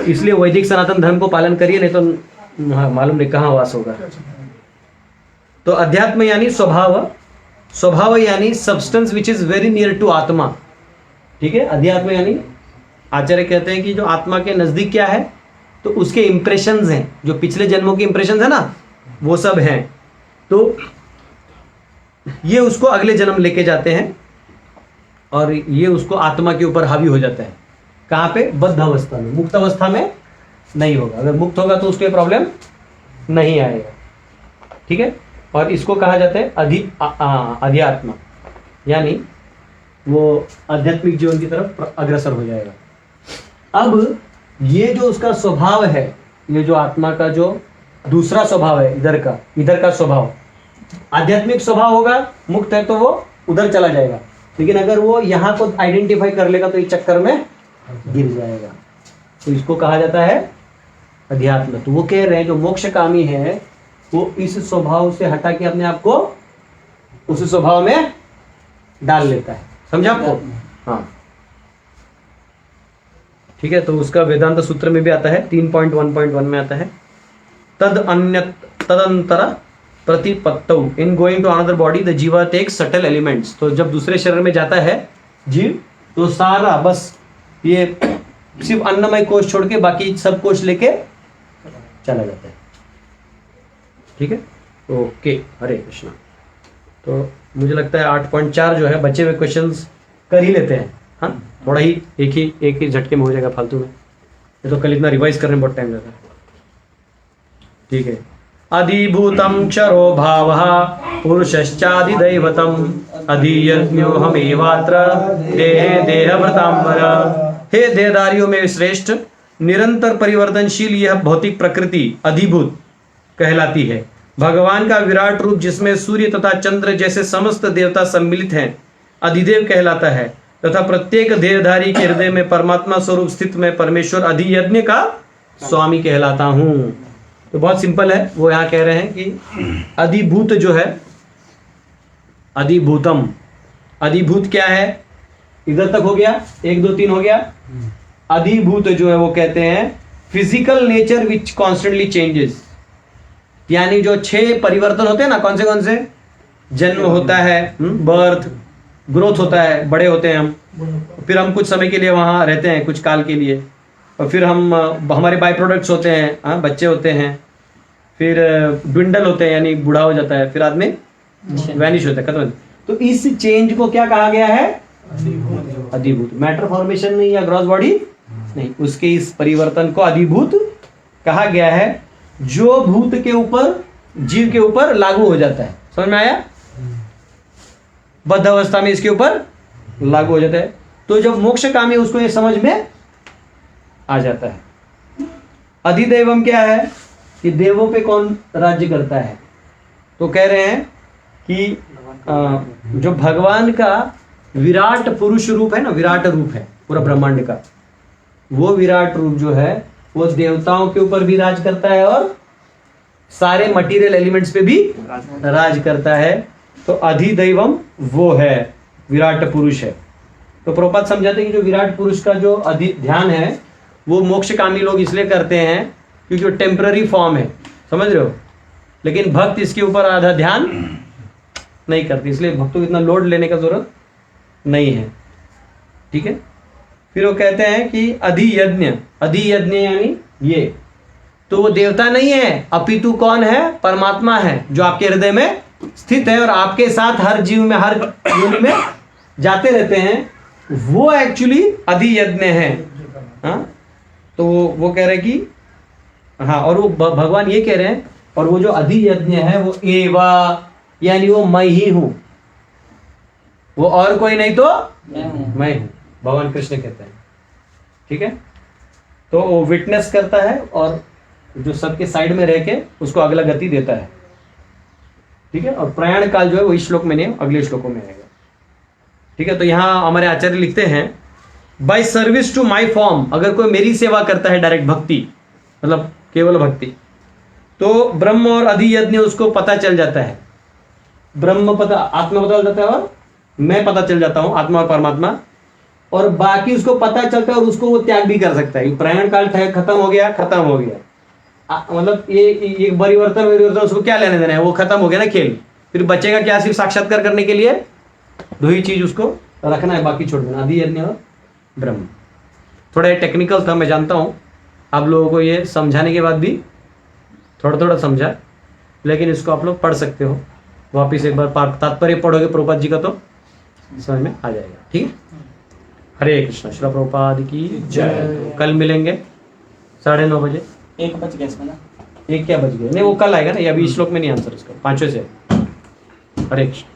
इसलिए वैदिक सनातन धर्म को पालन करिए, नहीं तो मालूम नहीं कहाँ वास होगा। तो अध्यात्म यानी स्वभाव, स्वभाव यानी substance which is very near to atma. ठीक है, अध्यात्म यानी आचार्य कहते हैं कि जो आत्मा के नजदीक क्या है, तो उसके इंप्रेशंस हैं, जो पिछले जन्मों के इंप्रेशंस है ना, वो सब हैं। तो ये उसको अगले जन्म लेके जाते हैं और ये उसको आत्मा के ऊपर हावी हो जाता है। कहाँ पे, बद्ध अवस्था में। मुक्त अवस्था में नहीं होगा, अगर मुक्त होगा तो उसको ये प्रॉब्लम नहीं आएगा। ठीक है, और इसको कहा जाता है अध्यात्म, यानी वो आध्यात्मिक जीवन की तरफ अग्रसर हो जाएगा। अब ये जो उसका स्वभाव है, ये जो आत्मा का जो दूसरा स्वभाव है, इधर का स्वभाव आध्यात्मिक स्वभाव होगा, मुक्त है तो वो उधर चला जाएगा। लेकिन अगर वो यहाँ को आइडेंटिफाई कर लेगा तो इस चक्कर में गिर जाएगा। तो इसको कहा जाता है अध्यात्म। तो वो कह रहे हैं जो मोक्षकामी है वो इस स्वभाव से हटा के अपने आप को उस स्वभाव में डाल लेता है। समझा आपको? हाँ, ठीक है। तो उसका वेदांत सूत्र में भी आता है, 3.1.1 में आता है, तदंतर प्रतिपत्तौ in going to another body the jiva takes subtle elements. तो जब दूसरे शरीर में जाता है जीव, तो सारा बस ये सिर्फ अन्नमय कोश छोड़ के बाकी सब कोश लेके चला जाता है। ठीक है, ओके, हरे कृष्णा। तो मुझे लगता है 8.4 जो है बचे हुए क्वेश्चंस कर ही लेते हैं। हाँ, थोड़ा ही एक ही झटके में हो जाएगा फालतू में, ये तो कल इतना रिवाइज करने में बहुत टाइम लगता है। ठीक है, अधिभूतम क्षरो भावः पुरुषश्चाधिदैवतम् अधियज्ञोहमेवात्र देहे देहभृतांबर। हे देहधारियों में श्रेष्ठ, निरंतर परिवर्तनशील यह भौतिक प्रकृति अधिभूत कहलाती है। भगवान का विराट रूप जिसमें सूर्य तथा चंद्र जैसे समस्त देवता सम्मिलित हैं, अधिदेव कहलाता है तथा प्रत्येक देहधारी के हृदय में परमात्मा स्वरूप स्थित मैं परमेश्वर अधियज्ञ का स्वामी कहलाता हूं। तो बहुत सिंपल है, वो यहाँ कह रहे हैं कि अधिभूत जो है, अधिभूतम, अधिभूत क्या है, इधर तक हो गया, 1 2 3 हो गया। अधिभूत जो है वो कहते हैं physical nature which constantly changes, यानी जो 6 परिवर्तन होते हैं ना, कौन से जन्म होता है, बर्थ, ग्रोथ होता है, बड़े होते हैं हम, फिर हम कुछ समय के लिए वहाँ रहते हैं, कुछ काल के लिए, और फिर हम हमारे बाई प्रोडक्ट्स होते हैं, हाँ, बच्चे होते हैं, फिर ड्विंडल होते हैं यानी बूढ़ा हो जाता है, फिर आदमी वैनिश होता है, खत्म। तो इस चेंज को क्या कहा गया है, अधिभूत। मैटर फॉर्मेशन नहीं या ग्रॉस बॉडी नहीं, उसके इस परिवर्तन को अधिभूत कहा गया है, जो भूत के ऊपर, जीव के ऊपर लागू हो जाता है। समझ में आया? बद्ध अवस्था में इसके ऊपर लागू हो जाता है, तो जब मोक्षकामी उसको ये समझ में आ जाता है। अधिदैवम क्या है कि देवों पे कौन राज्य करता है, तो कह रहे हैं कि जो भगवान का विराट पुरुष रूप है ना, विराट रूप है पूरा ब्रह्मांड का, वो विराट रूप जो है वो देवताओं के ऊपर भी राज करता है और सारे मटेरियल एलिमेंट्स पे भी राज करता है। तो अधिदैवम वो है, विराट पुरुष है। तो प्रभुपाद समझाते हैं कि जो विराट पुरुष का जो ध्यान है वो मोक्षकामी लोग इसलिए करते हैं क्योंकि वो टेम्पररी फॉर्म है, समझ रहे हो, लेकिन भक्त इसके ऊपर आधा ध्यान नहीं करते, इसलिए भक्तों को इतना लोड लेने का जरूरत नहीं है। ठीक है, फिर वो कहते हैं कि अधियज्ञ, अधियज्ञ यानी ये, तो वो देवता नहीं है, अपितु कौन है, परमात्मा है, जो आपके हृदय में स्थित है और आपके साथ हर जीव में, हर योनि में जाते रहते हैं, वो एक्चुअली अधियज्ञ है। हाँ, तो वो कह रहे हैं कि हाँ, और वो भगवान ये कह रहे हैं, और वो जो अधियज्ञ है वो एवा, यानी वो मैं ही हूं, वो और कोई नहीं तो मैं हूं, भगवान कृष्ण कहते हैं। ठीक है, तो वो विटनेस करता है और जो सबके साइड में रह के उसको अगला गति देता है। ठीक है, और प्रयाण काल जो है वो इस श्लोक में नहीं, अगले श्लोकों में आएगा। ठीक है, तो यहाँ हमारे आचार्य लिखते हैं, by service to my form, अगर कोई मेरी सेवा करता है डायरेक्ट भक्ति, मतलब केवल भक्ति, तो ब्रह्म और अधियज्ञ उसको पता चल जाता है। ब्रह्म पता, आत्मा पता चल जाता है और मैं पता चल जाता हूं, आत्मा और परमात्मा, और बाकी उसको पता चलता है और उसको वो त्याग भी कर सकता है। प्रयाण काल खत्म हो गया, खत्म हो गया, मतलब ये परिवर्तन उसको क्या लेने देना है, वो खत्म हो गया ना खेल, फिर बचेगा क्या, सिर्फ साक्षात्कार करने के लिए 2 ही चीज उसको रखना है, बाकी छोड़ देना, अधियज्ञ और ब्रह्म। थोड़ा टेक्निकल था, मैं जानता हूँ आप लोगों को ये समझाने के बाद भी थोड़ा थोड़ा समझा, लेकिन इसको आप लोग पढ़ सकते हो वापिस, एक बार तात्पर्य पढ़ोगे प्रभुपाद जी का तो समझ में आ जाएगा। ठीक है, हरे कृष्ण, श्री प्रभुपाद की जय। कल मिलेंगे 9:30 बजे। 1 बज गया इसमें ना, 1 क्या बज गया, नहीं वो कल आएगा ना, ये अभी श्लोक में नहीं आंसर उसका, 5वें से। हरे कृष्ण।